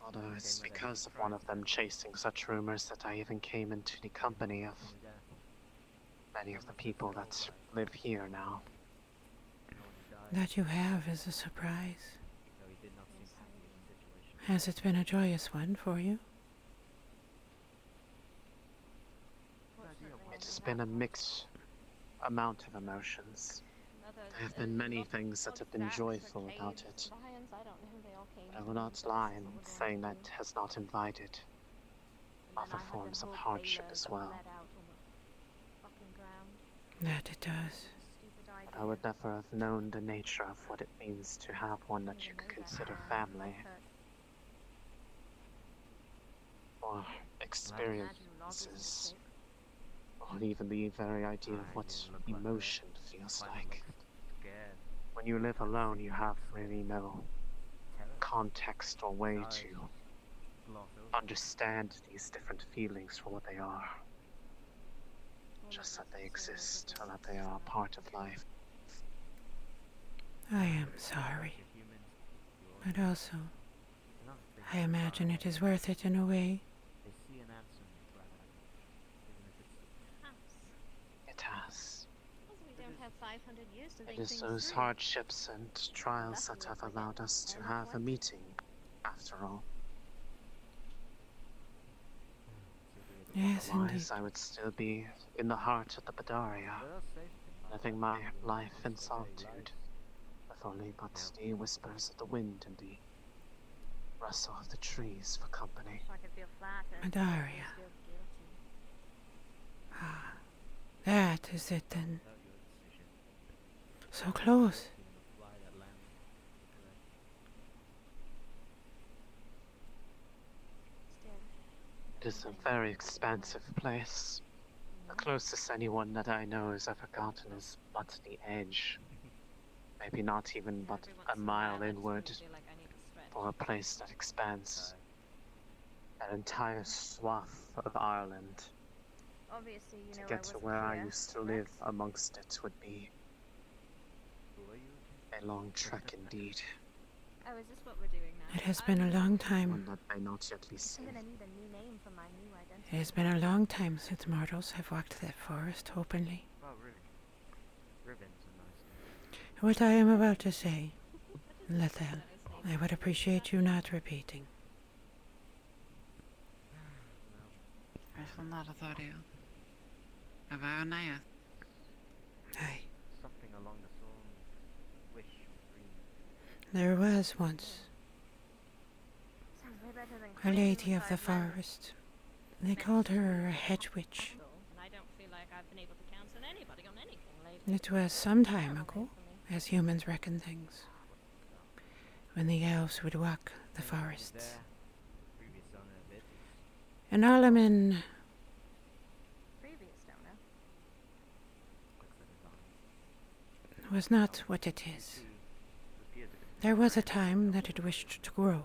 Although it's because of one of them chasing such rumors that I even came into the company of many of the people that live here now. That you have is a surprise. Has it been a joyous one for you? It's been a mixed amount of emotions. There have been many things that have been joyful about it. But I will not lie in saying that has not invited other forms of hardship as well. That it does. I would never have known the nature of what it means to have one that you could consider family. Or experiences. Or even the very idea of what emotion feels like. When you live alone, you have really no context or way to understand these different feelings for what they are. Just that they exist, or that they are a part of life. I am sorry. But also, I imagine it is worth it in a way. It has. It is those hardships and trials that have allowed us to have a meeting, after all. Yes, Otherwise, indeed. I would still be in the heart of the Badaria, living my life in solitude, with only but the whispers of the wind and the rustle of the trees for company. I could feel flattered. Madaria. Feel guilty. Ah, that is it then. So close. It is a very expansive place. The closest anyone that I know has ever gotten is but the edge. Maybe not even but a mile inward for a place that expands an entire swath of Ireland. Obviously, you To know, get I to wasn't where I here, used to live amongst it would be a long trek indeed. Oh, is this what we're doing now? It has been a long One time. that may not yet be I'm seen. gonna need a new name for my new identity. It has been a long time since mortals have walked that forest openly. Oh, really? Ribbons are nice. What I am about to say, Lethal, I would appreciate you not repeating. Rifle Audio. About Naya. Aye. Something along the song Wish Dream. There was once Sounds way better than a Queen lady of the Five Men. forest. They called her a hedge witch. And I don't feel like I've been able to counsel anybody on anything lately. It was some time ago, as humans reckon things, when the elves would walk the forests. And Alamin Previous donor. was not what it is. There was a time that it wished to grow.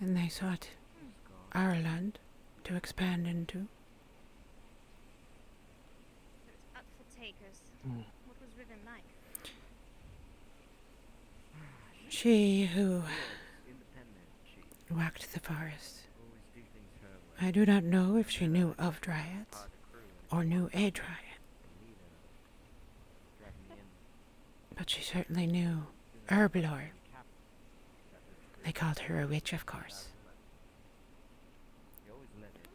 And they sought our land to expand into. So it's up for takers. What was Riven like? She who walked the forest. I do not know if she knew of dryads or knew a dryad. But she certainly knew herblore. They called her a witch, of course.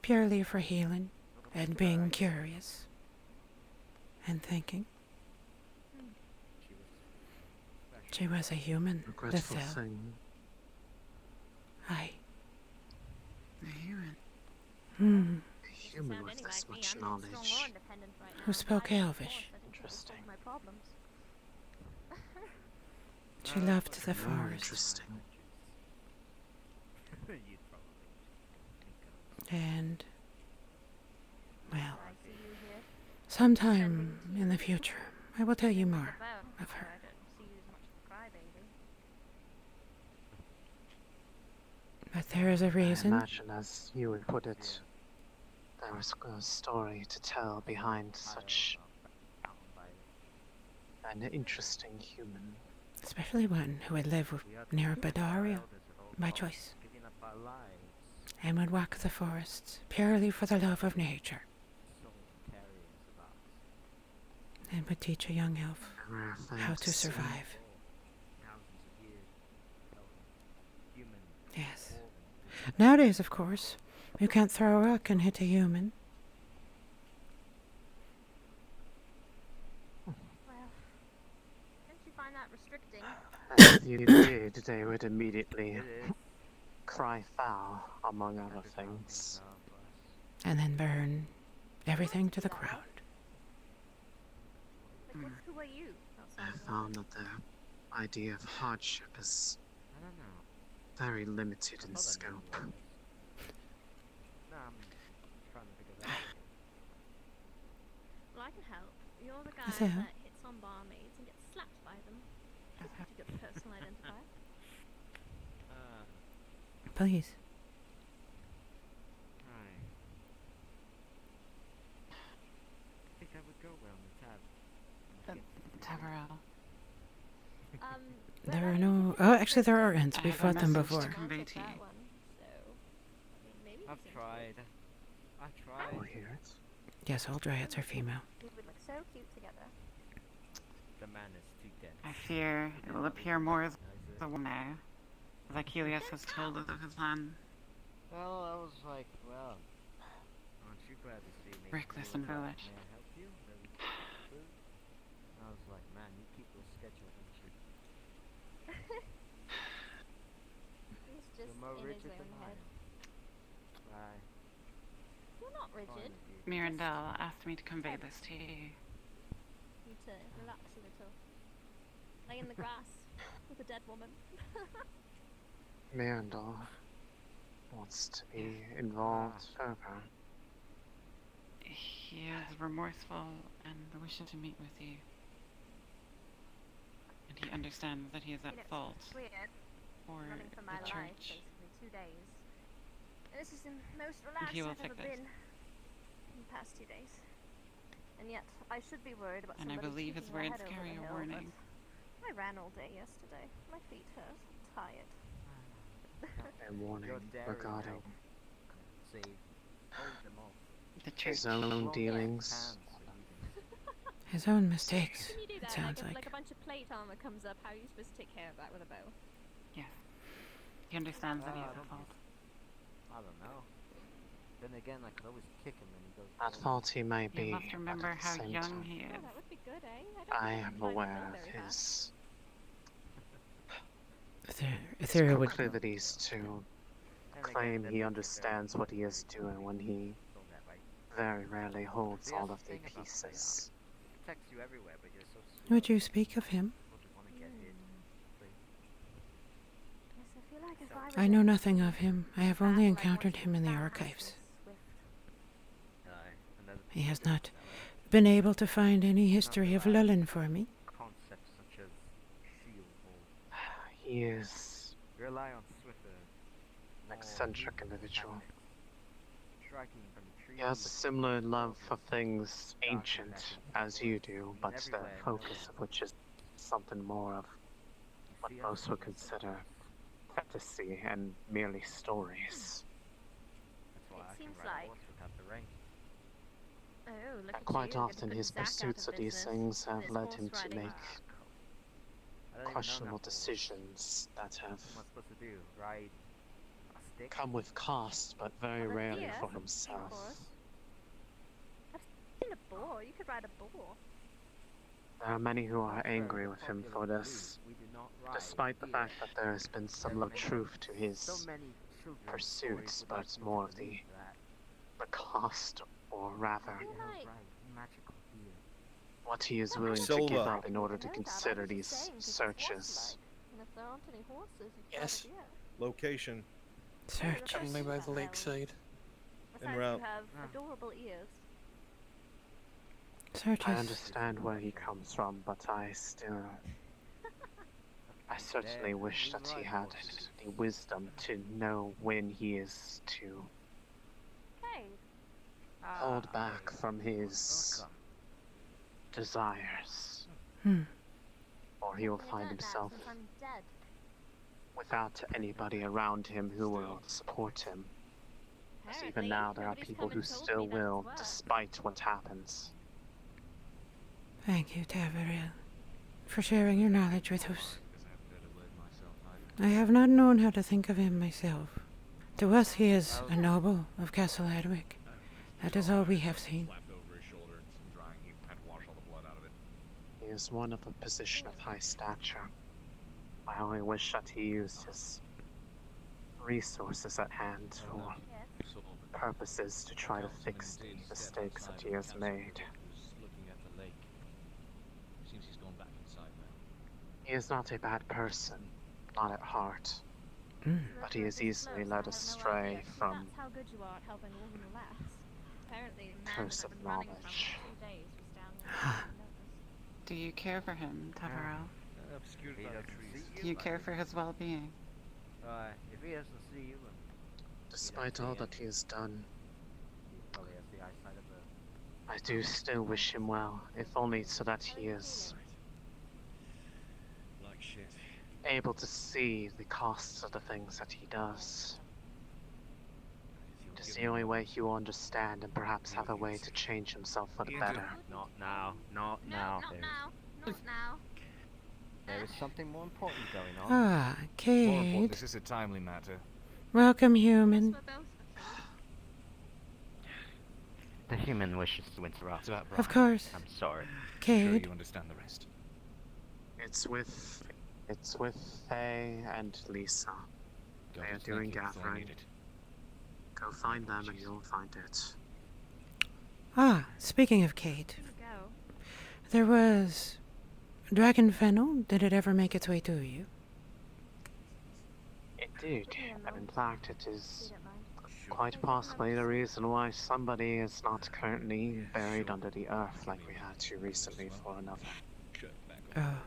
Purely for healing and being curious and thinking. She was a human, Regretful Lethal. thing. Aye. A human. A human with this much I'm not strong or knowledge. independent right now. Who spoke I was Elvish. forced, I didn't Interesting. solve my problems. She loved the Very forest. interesting. And, well, I see you here. sometime in the future, I will tell you more About, of her. I don't see you as much of a crybaby. But there is a I reason. imagine, as you would put it, there is a story to tell behind such an interesting human. Especially one who would live near Badaria by choice, and would walk the forests purely for the love of nature, and would teach a young elf A rare thing how to see. survive. Yes. Nowadays, of course, you can't throw a rock and hit a human. Well, don't you find that restricting? If you did, they would immediately cry foul, among other things. And then burn everything to the ground. Like, who are you? I Outside of found that the idea of hardship is I don't know. very limited in scope. No, I'm trying to figure that out. Well, I can help. You're the guy So? that hits on barmaids and gets slapped by them. Pretty good personal identifier. Please. Right. I think that would go well in the tab. Tabarel. There are no... Oh, actually there are ends. I We have a fought them message to before. convey to you. That one, so I mean, maybe I've tried. I tried. We'll hear it. Yes, all dryads are female. we would look so cute together. The man is too dead. I fear it will appear more as the one now, as Achilles has told us of his plan. Well, I was like, well, aren't you glad to see me? Reckless and foolish. May I help you? May we cook food? I was like, man, you keep your schedule, don't you? just more in his rigid than own I head. am. Right. You're not rigid. Mirandel asked me to convey this to you. Need to relax a little. Lay in the grass with a dead woman. Mirandel wants to be involved further. He is remorseful and wishes to meet with you. And he understands that he is at fault Weird. for Running for my the life, church. basically 2 days. And this is the most And relaxed he will I've ever fix it. been in the past 2 days. And yet, I should be worried about And I somebody believe his keeping my words head over carry the a hill, warning. but I ran all day yesterday. My feet hurt. I'm tired. A warning regarding The church. his own dealings. His own mistakes, Can you do it that? sounds Like like. a bunch of plate armor comes up, how are you supposed to take care of that with a bow? Yes. He understands that he is at fault. I don't know. Then again, I could always kick him and he goes. At fault he may be, You must remember but at the how same young time, he is. Oh, that would be good, eh? I don't am think he can climb aware the of hill very fast. his Ethereal would. proclivities to claim he understands what he is doing when he very rarely holds all of the pieces. Protects you everywhere, but you're so slow. Would you speak of him? Don't you want to get hit? Yes, I feel like if I I know nothing of him. I have only encountered him in the archives. He has not been able to find any history of Lullen for me. Concepts such as shield wall. He is Rely on swifter, an eccentric individual. striking from the tree. He has a similar love for things ancient as you do, but the focus of which is something more of what most would consider fantasy and merely stories. That's why It I can seems ride a like- horse without the ring. Oh, look And at quite you, you're often putting his Zack out pursuits of of these business things with have his led horse him to riding. make I don't even know questionable that horse. decisions that have What am I supposed to do? Ride a stick? come with cost, but very Well, a rarely deer, for of himself. course. I've seen a boar. You could ride a boar. There are many who are Not for angry the with him popular for this, belief, we do not ride despite the deer. fact that there has been some There's many- truth to so his many children's pursuits, stories would but like me more to of the believe that. cost, or rather, feel Yeah, like- right. Magical deer. what he is No, I willing to don't give know up in order that. to I consider was just these saying 'cause it's searches. horse-like. And if there aren't any horses, you could Yes. ride a deer. Location. Search. Only by the lakeside. Besides, route. you have adorable ears. I Searches. understand where he comes from, but I certainly wish that he had the wisdom to know when he is to Hey, hold back from his desires, Hmm. or he will I've find learned that himself since I'm dead. without anybody around him who will support him. As even Apparently, now, there are nobody's people come who and told still me that as will, well. despite what happens. Thank you, Tavariel, for sharing your knowledge with us. I have not known how to think of him myself. To us, he is a noble of Castle Adwick. That is all we have seen. He is one of a position of high stature. I only wish that he used his resources at hand for purposes to try to fix the mistakes that he has made. He is not a bad person, not at heart, but he is easily led astray from That's how good you are at helping a woman relax. Apparently, the man curse that of I've been running from knowledge. for 2 days was down here. and noticed. Do you care for him, Tavarel? Obscured He by the doesn't trees. see Do you care for his well-being? If he doesn't see you, and Despite all that he has done, he probably has the eyesight of a. I do still wish him well, if only so that he is Like shit. able to see the costs of the things that he does. It is the only way he will understand and perhaps have a way to change himself for the better. Not now. Not No, now. not There is- now. Not now. There is something more important going on. Ah, Cade. This is a timely matter. Welcome, human. We're both The human wishes to interrupt. Of course. I'm sorry. Sure Cade. you understand the rest. It's with Faye and Lisa. They are Thank doing you, so I need gathering. it. Go find them and you'll find it. Ah, speaking of Kate, Here we go. there was dragon fennel. Did it ever make its way to you? It did, and in fact it is quite possibly the reason why somebody is not currently buried under the earth like we had to recently for another. Oh,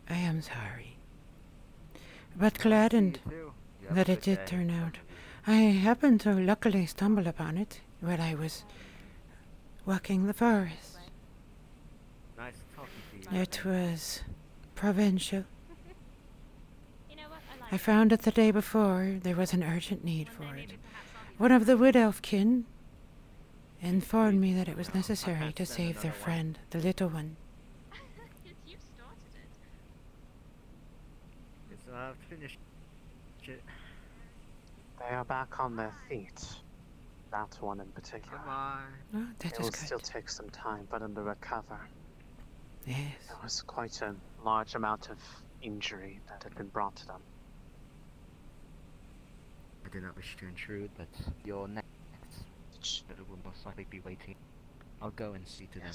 I am sorry. But gladdened that it did turn out. I happened to luckily stumble upon it while I was walking the forest. Nice talking to you. It was provincial. You know what? I like I found it the day before. There was an urgent need for it. One of the wood elfkin informed me that it was necessary to save their friend, the little one. You started it. Yes, I've finished it. They are back on their feet. That one in particular. Oh, that It is will good. still take some time, but in the recover, Yes. there was quite a large amount of injury that had been brought to them. I do not wish to intrude, but your next visitor will most likely be waiting. I'll go and see to them.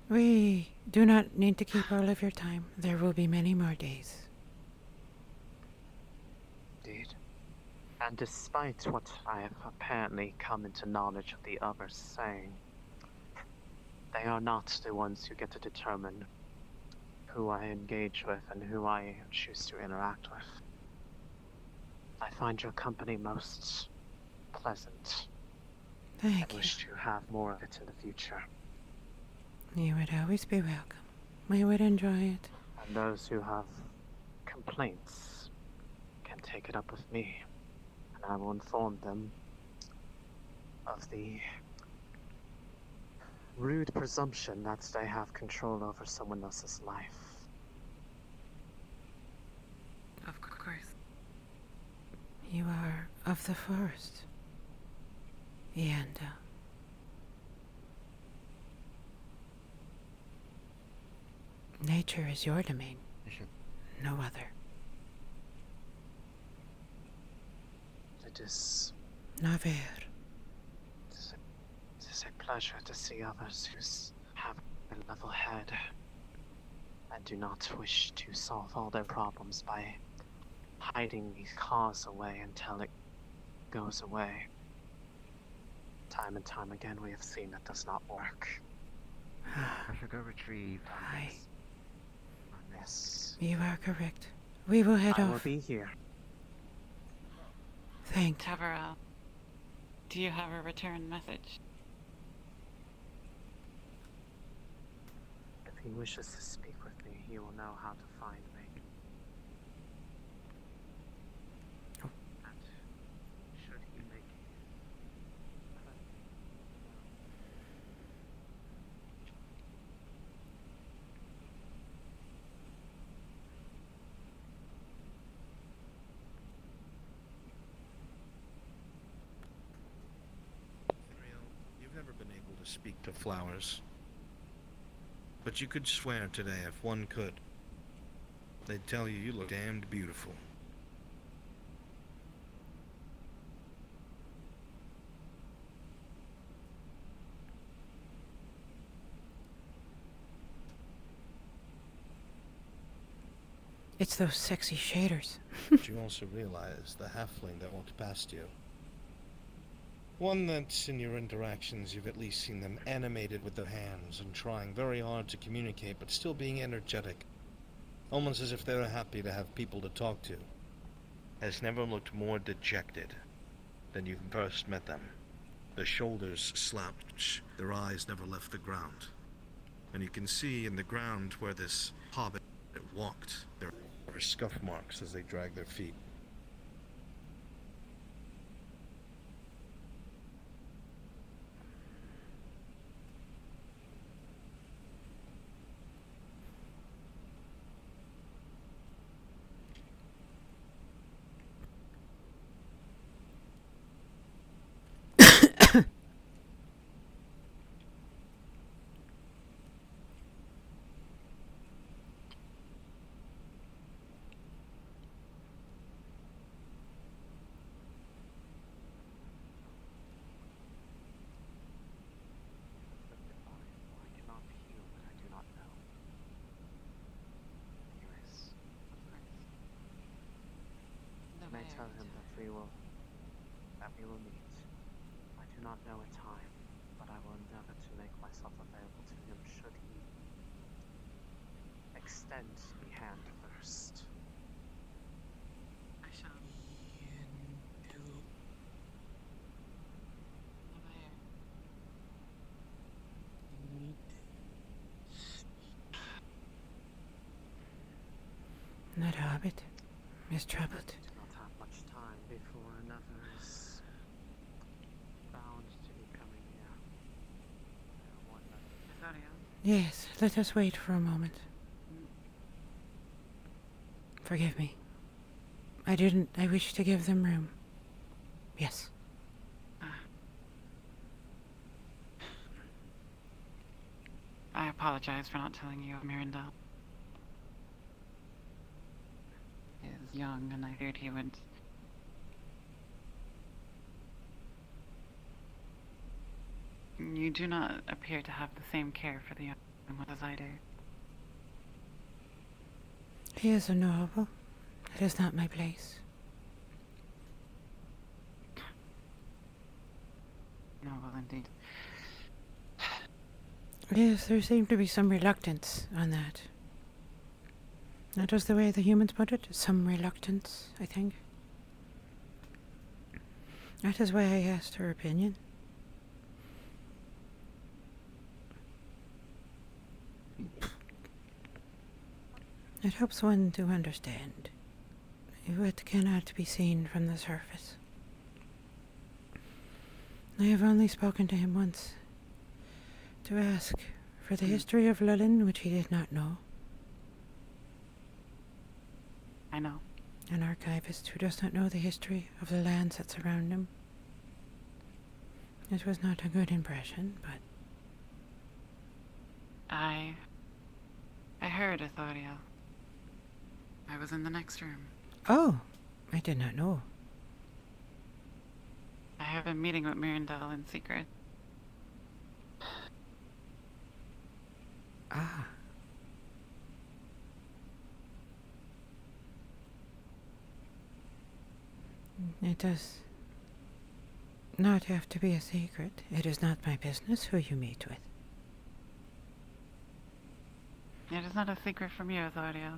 We do not need to keep all of your time. There will be many more days. Indeed. And despite what I have apparently come into knowledge of the others saying, they are not the ones who get to determine who I engage with and who I choose to interact with. I find your company most pleasant. Thank I wish to have more of it in the future. You would always be welcome. We would enjoy it. And those who have complaints can take it up with me, and I will inform them of the rude presumption that they have control over someone else's life. Of course. You are of the forest. And, nature is your domain. No other. It is Naver. It is a pleasure to see others who have a level head and do not wish to solve all their problems by hiding the cause away until it goes away. Time and time again we have seen that does not work. I should go retrieve. Yes. You are correct. We will head I off. will be here. Thank you. Tavarel, do you have a return message? If he wishes to speak with me, he will know how to find me. And should he make You've never been able to speak to flowers. But you could swear today if one could. They'd tell you you look damned beautiful. It's those sexy shaders. But you also realize the halfling that walked past you. One that, in your interactions, you've at least seen them animated with their hands and trying very hard to communicate, but still being energetic. Almost as if they were happy to have people to talk to. Has never looked more dejected than you first met them. Their shoulders slouched, their eyes never left the ground. And you can see in the ground where this hobbit walked, there are scuff marks as they drag their feet. tell him that we will meet. I do not know a time, but I will endeavor to make myself available to him should he extend the hand first. I shall. That hobbit is troubled. We do not have much time before another is bound to be coming here. Yes, let us wait for a moment. Forgive me. I wish to give them room. Yes. I apologize for not telling you of Miranda. He is young, and I feared he would... You do not appear to have the same care for the young one as I do. He is a noble. It is not my place. Noble indeed. Yes, there seemed to be some reluctance on that. That was the way the humans put it. Some reluctance, I think. That is why I asked her opinion. It helps one to understand what cannot be seen from the surface. I have only spoken to him once to ask for the history of Lulin, which he did not know. I know. An archivist who does not know the history of the lands that surround him. It was not a good impression, but... I heard, Authorial. I was in the next room. Oh, I did not know. I have been meeting with Mirandel in secret. Ah. It does not have to be a secret. It is not my business who you meet with. It is not a secret from you, Authorial.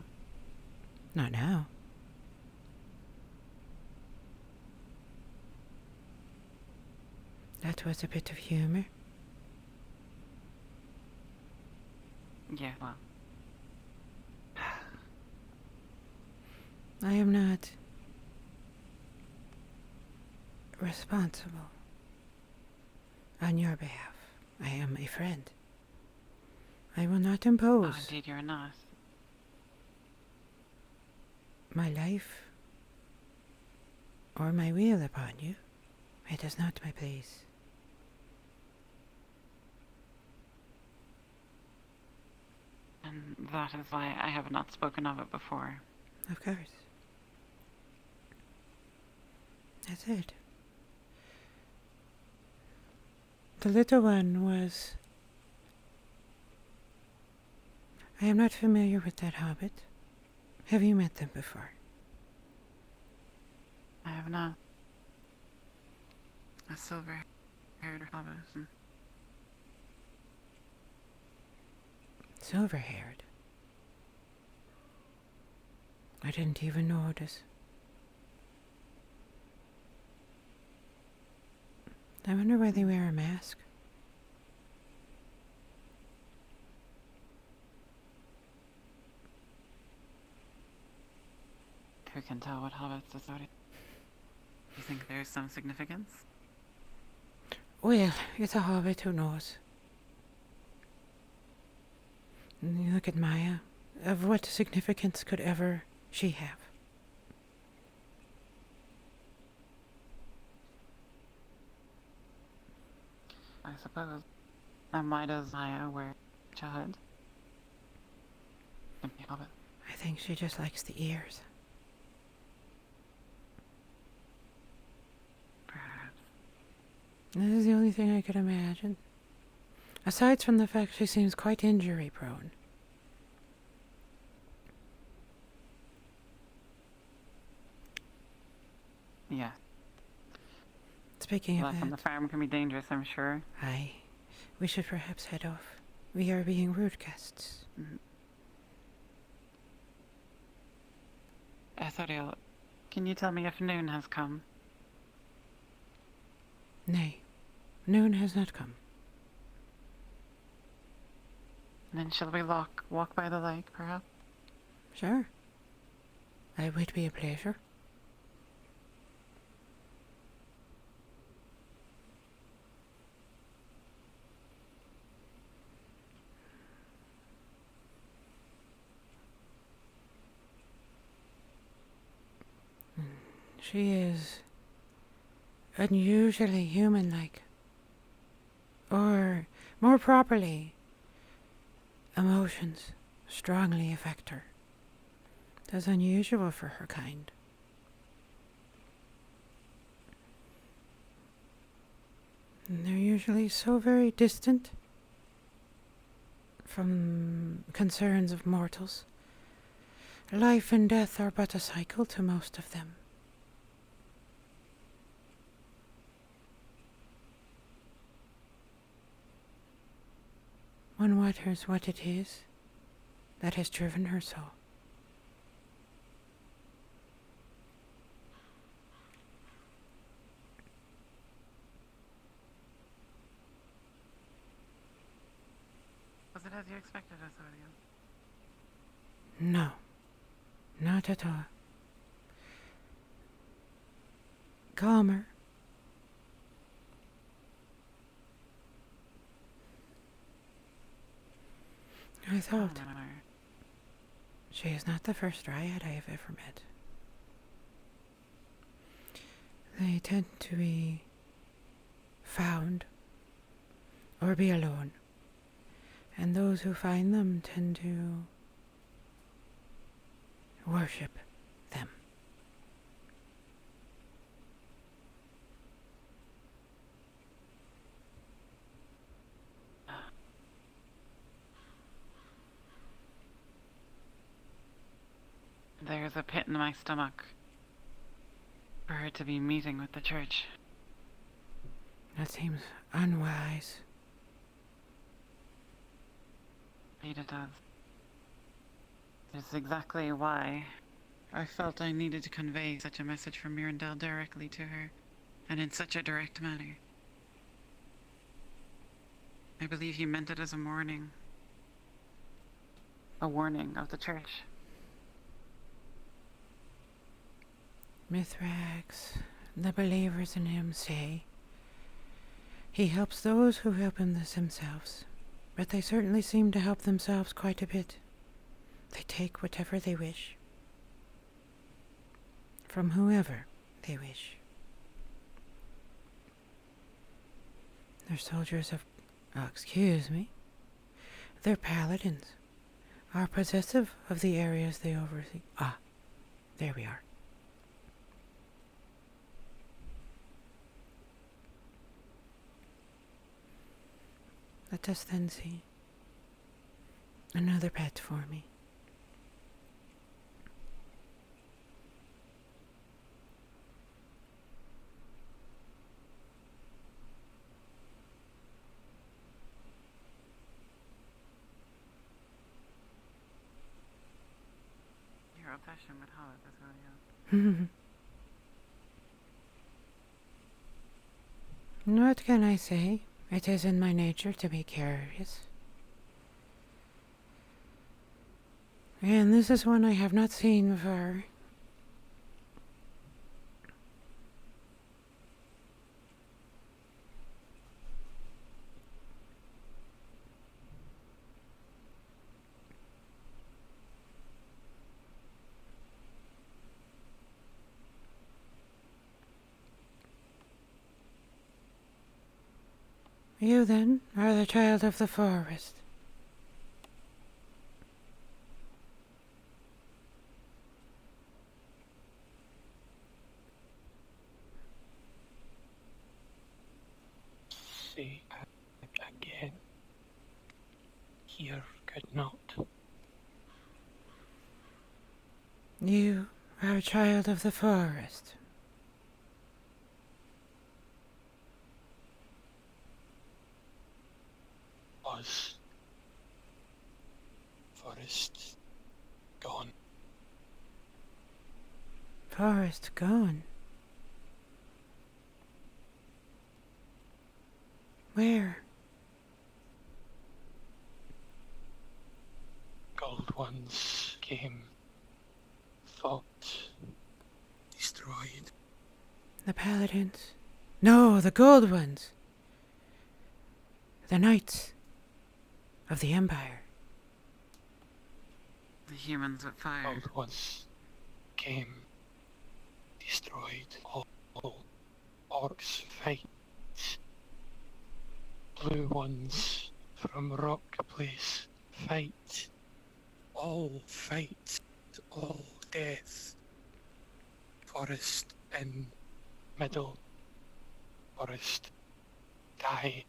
Not now. That was a bit of humor. Yeah, well. I am not responsible on your behalf. I am a friend. I will not impose. Oh, indeed you're not. My life or my will upon you. It is not my place. And that is why I have not spoken of it before. Of course. That's it. The little one was... I am not familiar with that hobbit. Have you met them before? I have not. A silver-haired hobbit. Silver-haired? I didn't even notice. I wonder why they wear a mask. Who can tell what hobbits are? You think there's some significance? Well, it's a hobbit, who knows? And you look at Maya. Of what significance could ever she have? I suppose. And why does Maya wear a hood? Simply hobbit. I think she just likes the ears. This is the only thing I could imagine. Aside from the fact she seems quite injury prone. Yeah. Speaking of Life on the that, farm can be dangerous, I'm sure. aye, we should perhaps head off. We are being rude guests. Ethoriel, can you tell me if noon has come? Nay, noon has not come. Then shall we walk by the lake, perhaps? Sure. It would be a pleasure. She is unusually human-like. Or, more properly, emotions strongly affect her. That's unusual for her kind. And they're usually so very distant from concerns of mortals. Life and death are but a cycle to most of them. One wonders what it is that has driven her so. Was it as you expected, Ethoriel? No, not at all. Calmer. I thought, she is not the first dryad I have ever met. They tend to be found or be alone, and those who find them tend to worship them. There's a pit in my stomach for her to be meeting with the church. That seems unwise. Indeed it does. It's exactly why I felt I needed to convey such a message from Mirandel directly to her, and in such a direct manner. I believe he meant it as a warning. A warning of the church. Mithrax, the believers in him say, he helps those who help him themselves, but they certainly seem to help themselves quite a bit. They take whatever they wish, from whoever they wish. They're soldiers of, they're paladins, are possessive of the areas they oversee. Ah, there we are. Let us then see another pet for me. Your obsession with Hollis is really up. What can I say? It is in my nature to be curious. And this is one I have not seen before. You, then, are the child of the forest. See, again. Here could not. You are a child of the forest. was Forest gone. Forest gone. Where? Gold ones came, fought, destroyed. The paladins? No, the gold ones. The knights of the Empire. The humans with fire. Gold ones came, destroyed. All orcs fight. Blue ones from Rock Place fight. All fight. All death. Forest in middle. Forest die.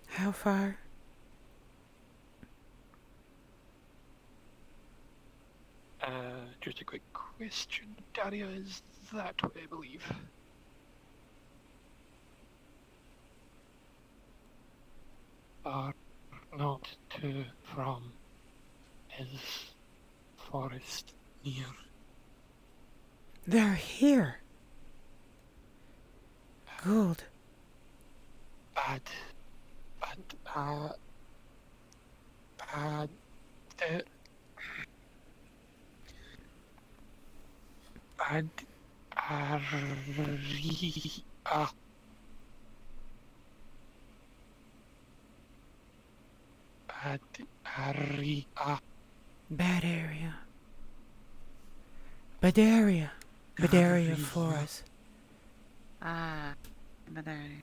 How far? Just a quick question, Daria, is that what I believe? Far not too from is forest near. They're here. Gold. Bad, bad, Bad area. Badaria. Badaria Forest. Ah, Badaria.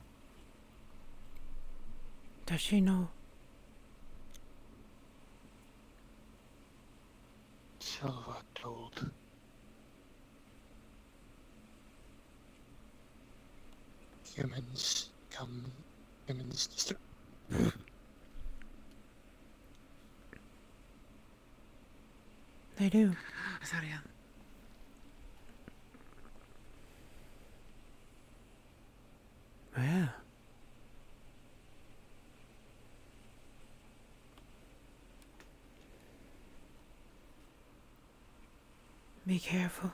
Does she know? Silva told. Humans come, humans destroy. They do. Sorry. Well. Be careful.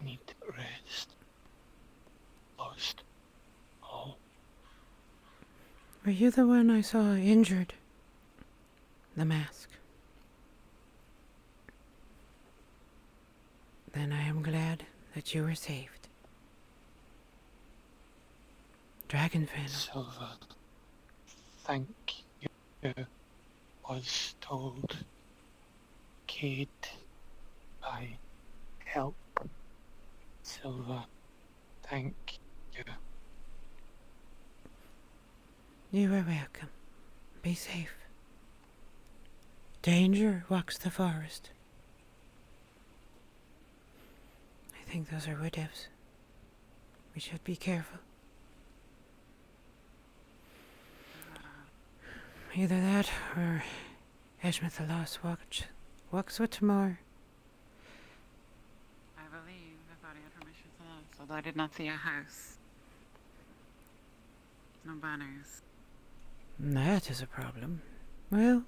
Need rest. Lost all. Were you the one I saw injured? The mask. Then I am glad that you were saved. Dragon Fan. Silva, thank you. Was told. Kate, by help. Silva, thank you. You are welcome. Be safe. Danger walks the forest. I think those are wood elves. We should be careful. Either that or Eshmith the Lost walks with more. I believe the body information for that, although I did not see a house. No banners. That is a problem. Well,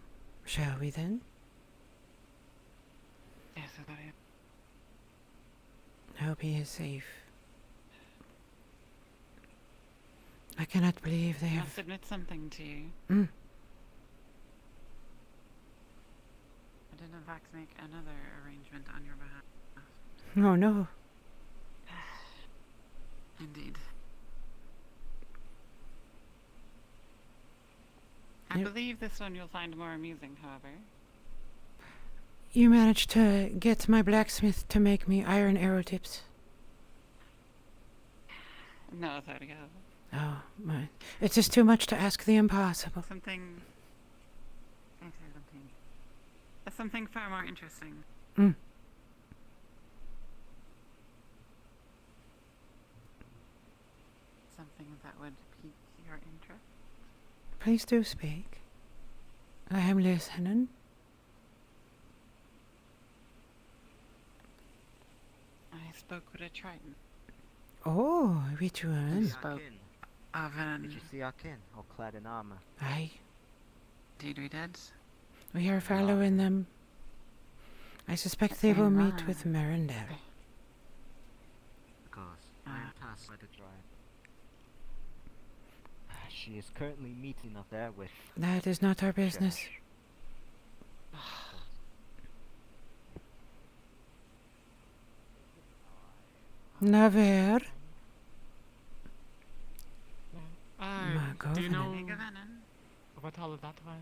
shall we then? Yes, I believe. Hope he is safe. I cannot believe they I have... must admit something to you. Mm. I did in fact make another arrangement on your behalf. Oh no. Indeed. I believe this one you'll find more amusing, however. You managed to get my blacksmith to make me iron arrow tips. No, there we go. Oh, my. It's just too much to ask the impossible. Something far more interesting. Mm. Something that would pique your interest. Please do speak. I am listening. I spoke with a Triton. Oh, which one? Spoke of an... Did you see our kin, all clad in armor? Aye. Indeed we did. We are following them. I suspect they will meet with Mirandel. Of course. I am tasked by the tribe. She is currently meeting up there with... That is not our business. Naver. Do you know what all of that was?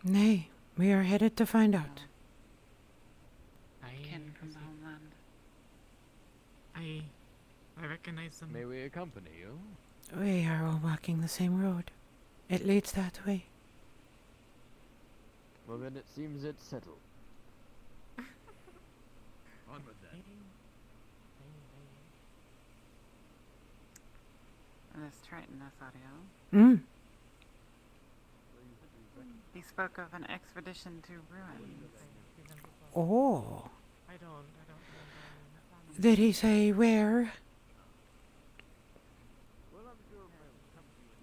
Nay, we are headed to find out. Kin from the homeland. I recognize them. May we accompany you? We are all walking the same road. It leads that way. Well, then it seems it's settled. On with that. This Triton, Athario. Hmm. He spoke of an expedition to ruins. Oh. Did he say where?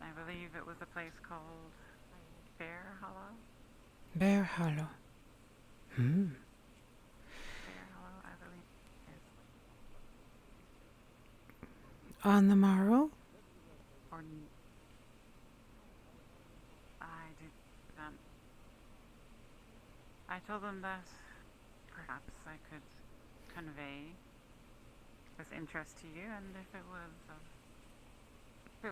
I believe it was a place called Bear Hollow. Bear Hollow. Hmm. Bear Hollow, I believe. On the morrow? Or I did not. I told them that perhaps I could convey this interest to you, and if it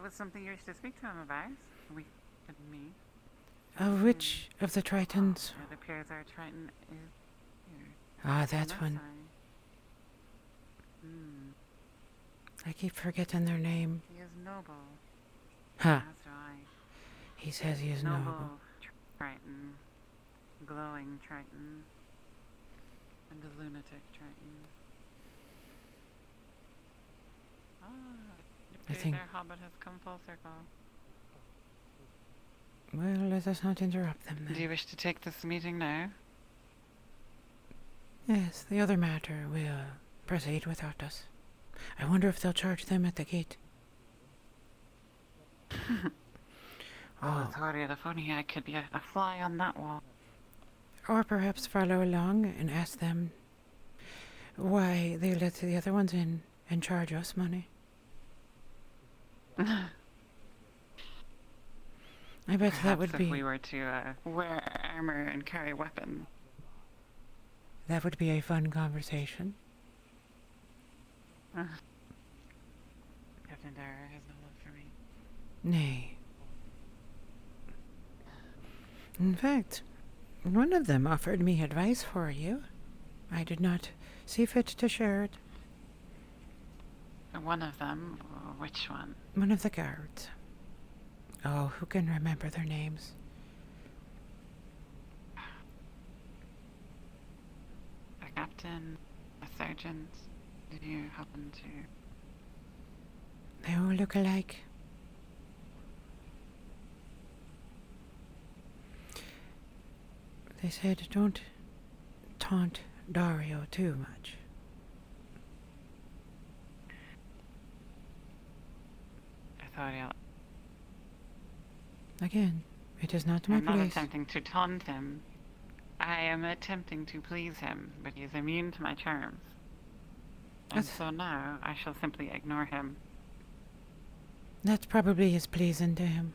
was something you wished to speak to him about, we could meet. Of which of the Tritons? It appears our Triton is here. Ah, that one. I keep forgetting their name. He is noble. Huh. As do I. He says he is noble. Triton, glowing Triton, and a lunatic Triton. I think... Their hobbit has come full circle. Well, let us not interrupt them then. Do you wish to take this meeting now? Yes, the other matter will proceed without us. I wonder if they'll charge them at the gate. Oh, Athario, if only I could be a fly on that wall. Or perhaps follow along and ask them why they let the other ones in and charge us money. I bet that would be... if we were to wear armor and carry weapons. That would be a fun conversation. Captain Dara has no love for me. Nay. In fact, one of them offered me advice for you. I did not see fit to share it. One of them? Which one? One of the guards. Oh, who can remember their names? A captain? A sergeant? Did you happen to... They all look alike. They said don't taunt Dario too much. Athario. Again, it is not my I'm not place. attempting to taunt him. I am attempting to please him, but he is immune to my charms. And so now I shall simply ignore him. That probably is pleasing to him.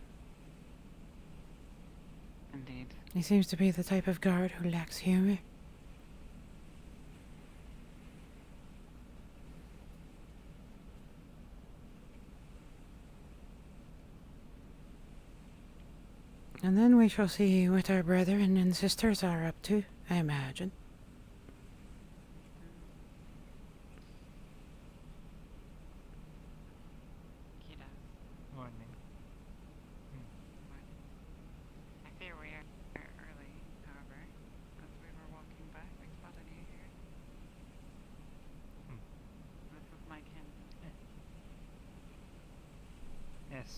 Indeed. He seems to be the type of guard who lacks humor. And then we shall see what our brethren and sisters are up to, I imagine. Morning. I fear we are early, however. As we were walking back, we spotted you here. This is my kin. Yes.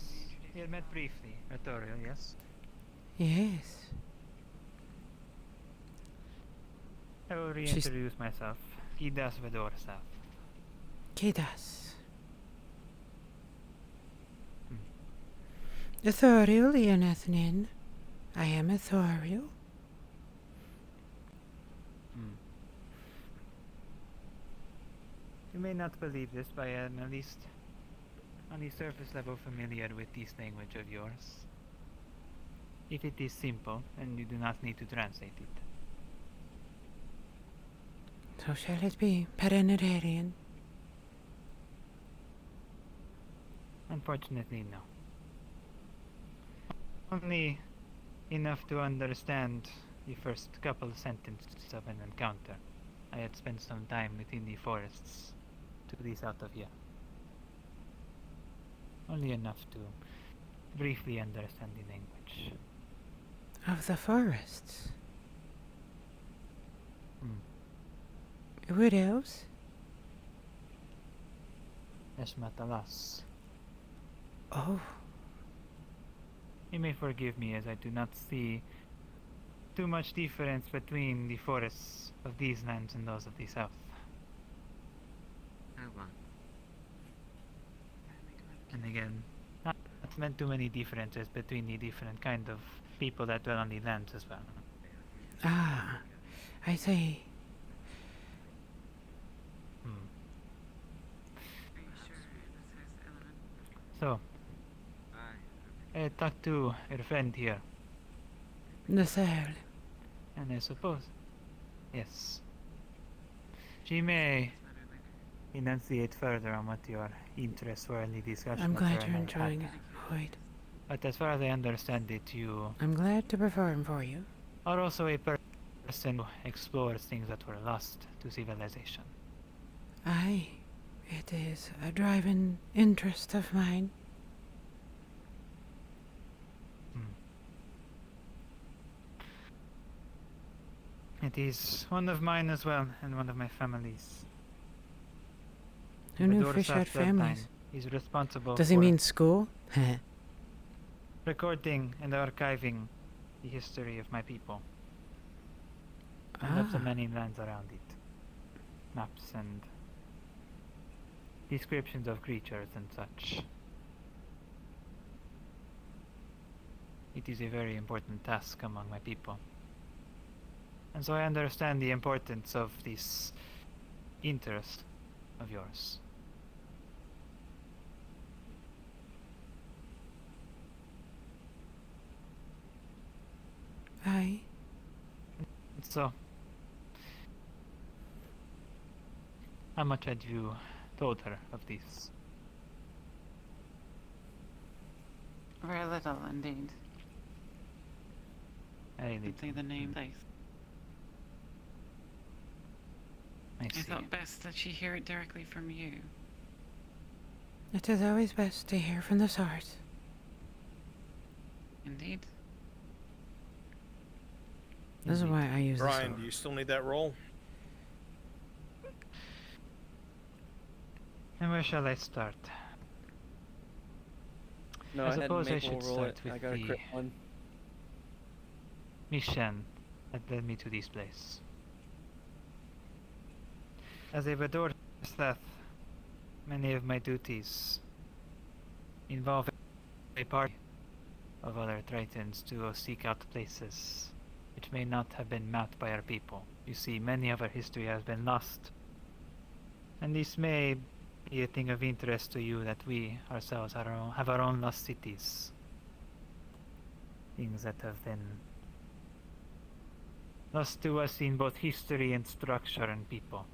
We had met briefly, Arturo, yes? Yes. I will reintroduce myself. Kidas Vedorsa. Kidas. Ethereal, Leonathnin. I am ethereal. You may not believe this, but I am at least on the surface level familiar with this language of yours. If it is simple, and you do not need to translate it. So shall it be, Perenarian. Unfortunately, no. Only enough to understand the first couple sentences of an encounter. I had spent some time within the forests to the south of here. Only enough to briefly understand the language. Of the forests. Wood elves? Esmatalas. Oh. You may forgive me as I do not see too much difference between the forests of these lands and those of the south. And again, not meant too many differences between the different kind of people that dwell on the lands as well. Ah, I see. So, I talked to your friend here. Nasel. And I suppose, yes, she may enunciate further on what your interests were in the discussion. I'm glad that you're had. enjoying it, Hoyt. But as far as I understand it, you I'm glad to perform for you. are also a person who explores things that were lost to civilization. Aye, it is a driving interest of mine. It is one of mine as well, and one of my family's. Who knew Bador fish had Safdar families? is responsible Does he for mean school? recording and archiving the history of my people. And of the many lands around it. Maps and descriptions of creatures and such. It is a very important task among my people. And so I understand the importance of this interest of yours. Aye. So, how much had you told her of this? Very little, indeed. I didn't say the name place. I I thought best that she hear it directly from you. It is always best to hear from the source. Indeed. This is why I use this. Brian, do you still need that roll? And where shall I start? No, I suppose I should start with I got a the crit one. mission that led me to this place. As a Bador Seth, many of my duties involve a party of other Tritons to go seek out places which may not have been mapped by our people. You see, many of our history has been lost, and this may be a thing of interest to you that we ourselves have our own lost cities. Things that have been lost to us in both history and structure and people.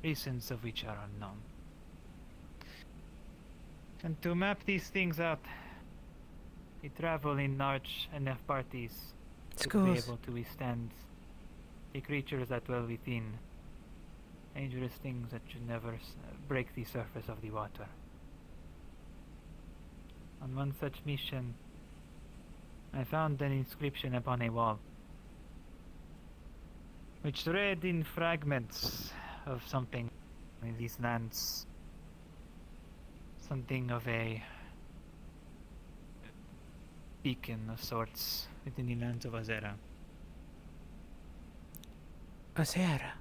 Reasons of which are unknown. And to map these things out, we travel in large enough parties to be able to withstand the creatures that dwell within, dangerous things that should never break the surface of the water. On one such mission, I found an inscription upon a wall, which read in fragments of something in these lands, something of a beacon of sorts within the lands of Azera. Azera?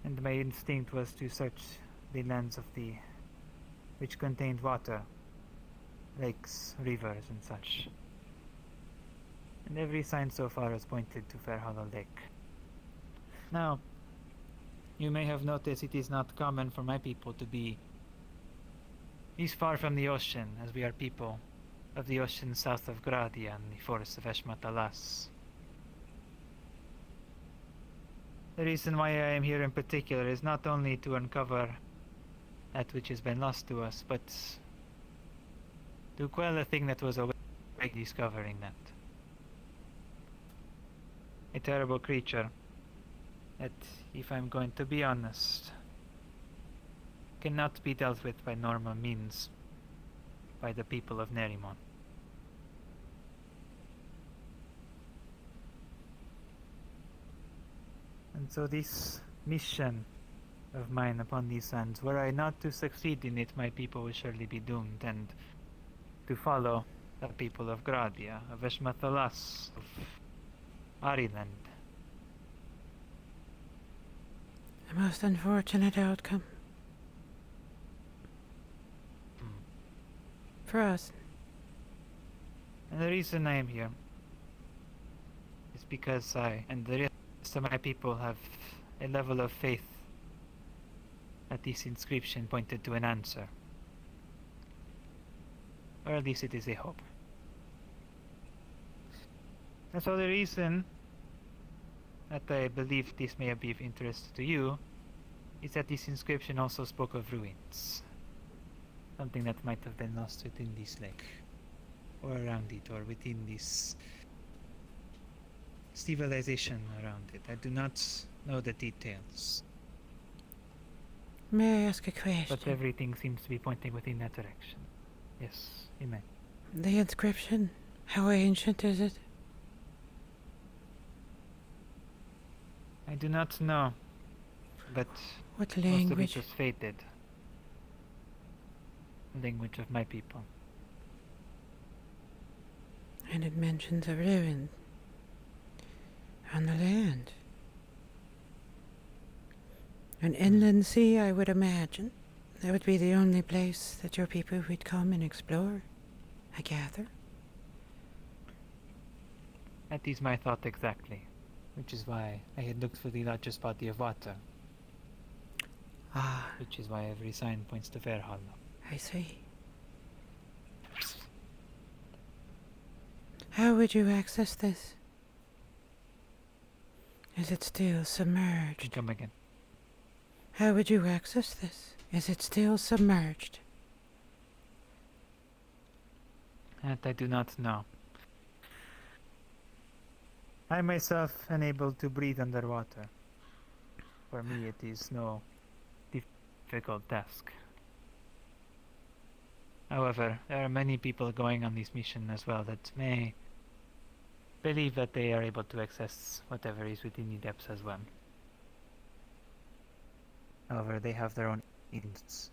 and my instinct was to search the lands of the which contained water, lakes, rivers, and such. And every sign so far has pointed to Fair Hollow Lake. Now, you may have noticed it is not common for my people to be this far from the ocean, as we are people of the ocean south of Gradia and the forests of Eshmatalas. The reason why I am here in particular is not only to uncover that which has been lost to us, but to quell a thing that was awake discovering that. A terrible creature that, if I'm going to be honest, cannot be dealt with by normal means by the people of Nerimon. And so this mission of mine upon these lands, were I not to succeed in it, my people will surely be doomed, and to follow the people of Gradia, of Eshmathalas, of Ariland. A most unfortunate outcome. For us. And the reason I am here is because I and the rest of my people have a level of faith that this inscription pointed to an answer. Or at least it is a hope. And so the reason that I believe this may be of interest to you is that this inscription also spoke of ruins. Something that might have been lost within this lake, or around it, or within this civilization around it. I do not know the details. May I ask a question? But everything seems to be pointing within that direction. Yes, you may. The inscription, how ancient is it? I do not know, but what most language? of it is faded. Language of my people. And it mentions a ruin on the land. An inland sea, I would imagine. That would be the only place that your people would come and explore, I gather. That is my thought exactly, which is why I had looked for the largest body of water. Ah. Which is why every sign points to Fair Hollow. I see. How would you access this? Is it still submerged? Come again. How would you access this? Is it still submerged? That I do not know. I myself am able to breathe underwater. For me it is no difficult task. However, there are many people going on this mission as well that may believe that they are able to access whatever is within the depths as well. However, they have their own needs.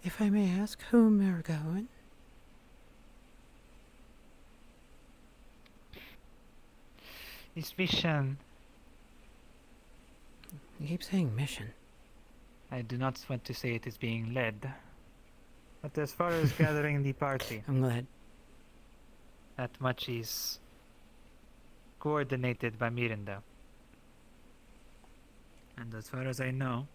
If I may ask, whom are going? This mission... You keep saying mission. I do not want to say it is being led. But as far as gathering the party... I'm glad. That much is coordinated by Miranda. And as far as I know,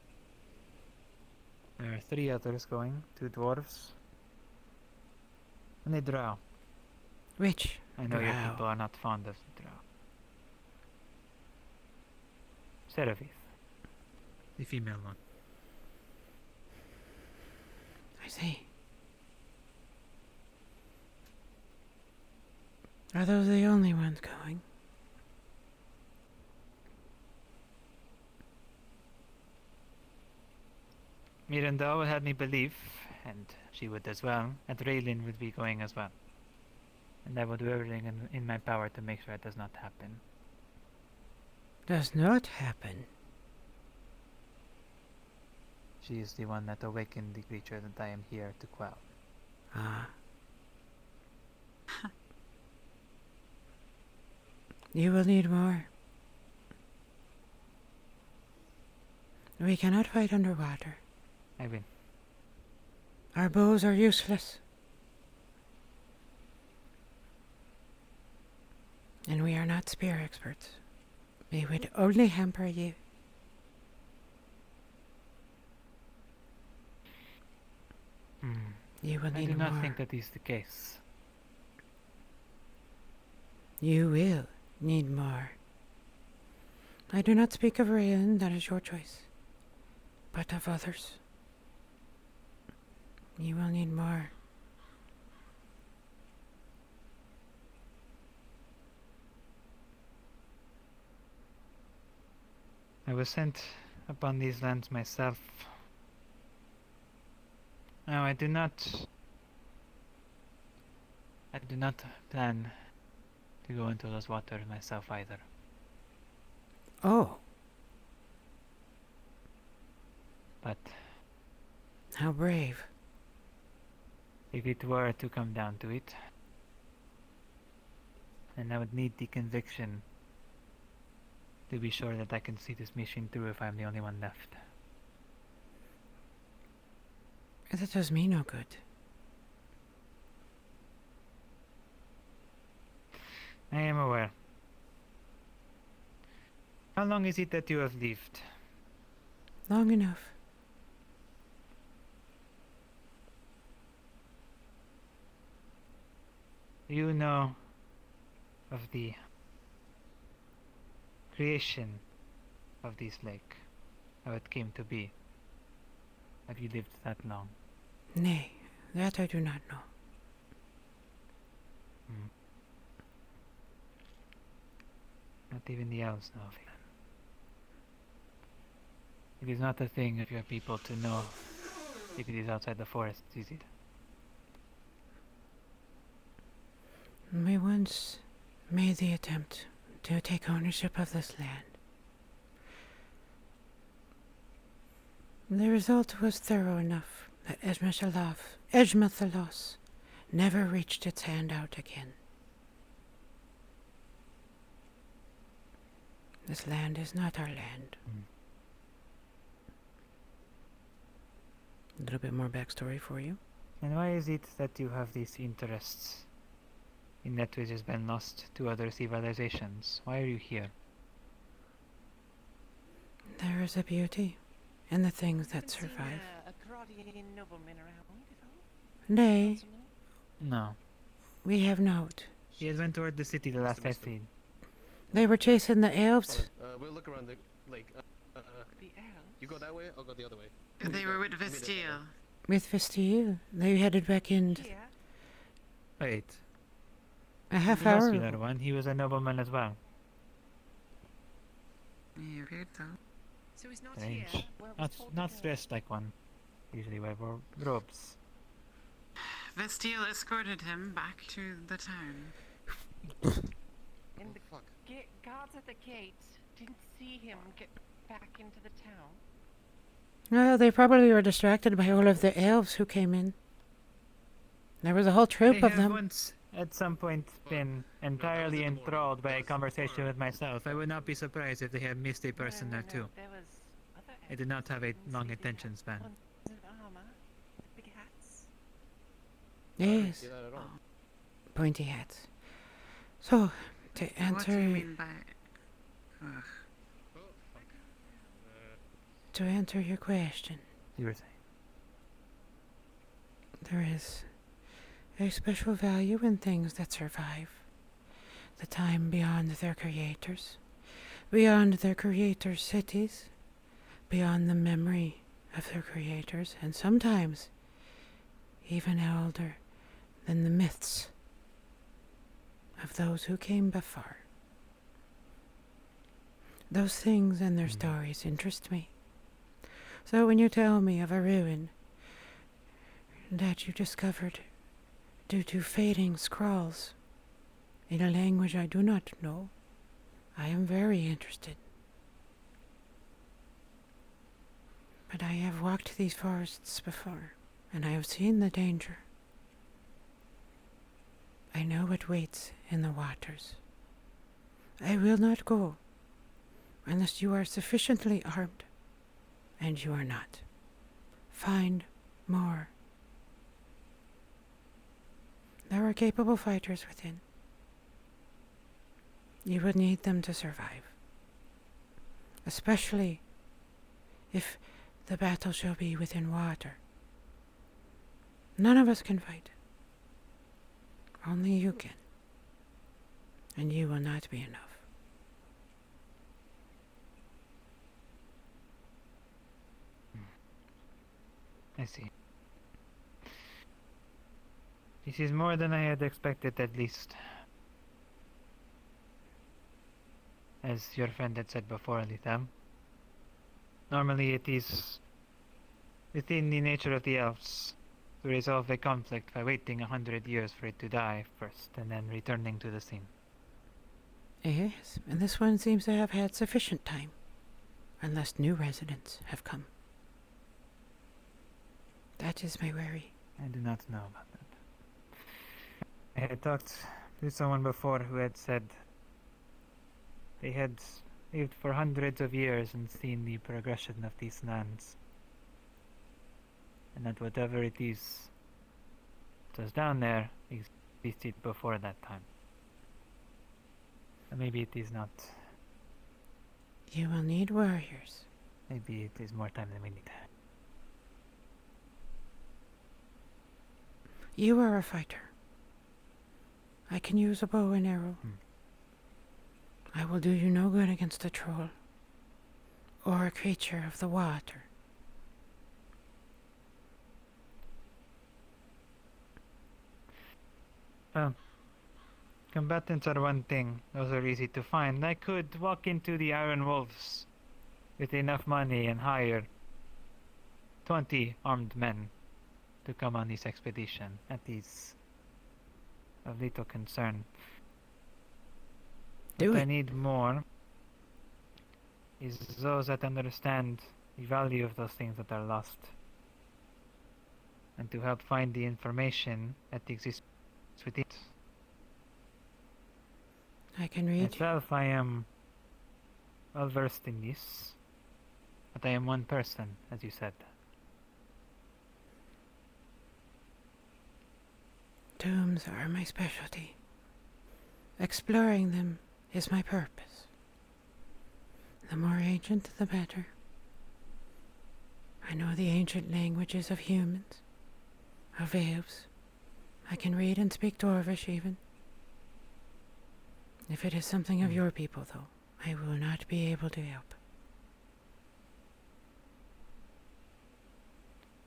there are 3 others going, 2 dwarves, and a drow. Which I know drow? your people are not fond of the drow. Serapith, the female one. I see. Are those the only ones going? Miranda would have me believe, and she would as well, that Raylin would be going as well. And I will do everything in my power to make sure it does not happen. Does not happen. She is the one that awakened the creature that I am here to quell. Ah. You will need more. We cannot fight underwater. I win. Our bows are useless. And we are not spear experts. We would only hamper you. You will need more. I do not think that is the case. You will need more. I do not speak of Rayan, that is your choice, but of others. You will need more. I was sent upon these lands myself. Now I do not plan to go into those waters myself either. Oh. But how brave. If it were to come down to it, then I would need the conviction to be sure that I can see this mission through if I'm the only one left. That does me no good. I am aware. How long is it that you have lived? Long enough. You know of the creation of this lake, how it came to be. Have you lived that long? Nay, that I do not know. Not even the elves know of it. It is not a thing of your people to know if it is outside the forest, is it? We once made the attempt to take ownership of this land. The result was thorough enough that Ejmathalos never reached its hand out again. This land is not our land. A little bit more backstory for you. And why is it that you have these interests in that which has been lost to other civilizations? Why are you here? There is a beauty in the things that survive. Nay. No. We have not. He had went toward the city the last I seen. They were chasing the elves. We'll look around the lake. You go that way, I'll go the other way. They were with Vestiel. With Vestiel. They headed back in. Wait. A half The hour. muscular one, he was a nobleman as well. Yeah, weird though. So he's not Strange. here. Not dressed like one. Usually wear robes. Vestiel escorted him back to the town. And the guards at the gate didn't see him get back into the town. Well, they probably were distracted by all of the elves who came in. There was a whole troop I of have them. once, at some point, been entirely enthralled by a conversation with myself. I would not be surprised if they had missed a person or two. There was other I did not have a long attention span. ones in armor, big hats. Yes. Pointy hats. So, to What do answer you mean by... Ugh. to answer your question, You were saying? there is a special value in things that survive. The time beyond their creators, beyond their creators' cities, beyond the memory of their creators, and sometimes even older than the myths of those who came before. Those things and their stories interest me. So when you tell me of a ruin that you discovered due to fading scrawls in a language I do not know, I am very interested. But I have walked these forests before, and I have seen the danger. I know what waits in the waters. I will not go unless you are sufficiently armed and you are not. Find more. There are capable fighters within. You would need them to survive. Especially if the battle shall be within water. None of us can fight. Only you can. And you will not be enough. I see. This is more than I had expected, at least. As your friend had said before, Litham. Normally it is within the nature of the elves to resolve a conflict by waiting 100 years for it to die first, and then returning to the scene. Yes, and this one seems to have had sufficient time, unless new residents have come. That is my worry. I do not know about that. I had talked to someone before who had said they had lived for hundreds of years and seen the progression of these lands. And that whatever it is that was down there existed before that time. And maybe it is not. You will need warriors. Maybe it is more time than we need. You are a fighter. I can use a bow and arrow. I will do you no good against a troll or a creature of the water. Well, combatants are one thing. Those are easy to find. I could walk into the Iron Wolves with enough money and hire 20 armed men to come on this expedition. That is of little concern. What I need more is those that understand the value of those things that are lost, and to help find the information that exists within it. I can read. Myself, I am well versed in this, but I am one person, as you said. Tombs are my specialty. Exploring them is my purpose. The more ancient, the better. I know the ancient languages of humans, of elves. I can read and speak Dwarvish even. If it is something of your people, though, I will not be able to help.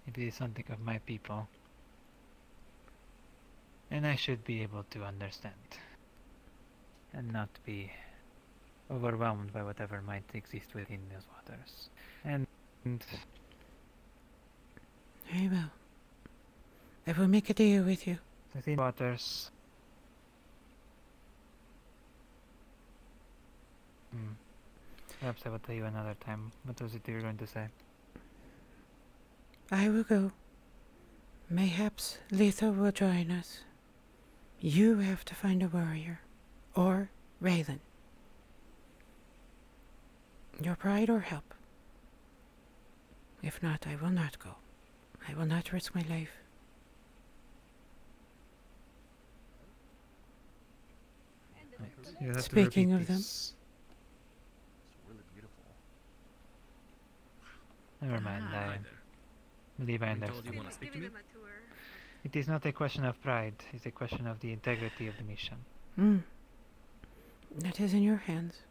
If it is something of my people, and I should be able to understand and not be overwhelmed by whatever might exist within those waters. And Very well. I will make a deal with you. within waters. Perhaps I will tell you another time. What was it you were going to say? I will go. Mayhaps Letha will join us. You have to find a warrior. Or Raylan. Your pride or help. If not, I will not go. I will not risk my life. You have to Speaking repeat of them, this. Never mind, I believe I understand. It is not a question of pride, it's a question of the integrity of the mission. That is in your hands.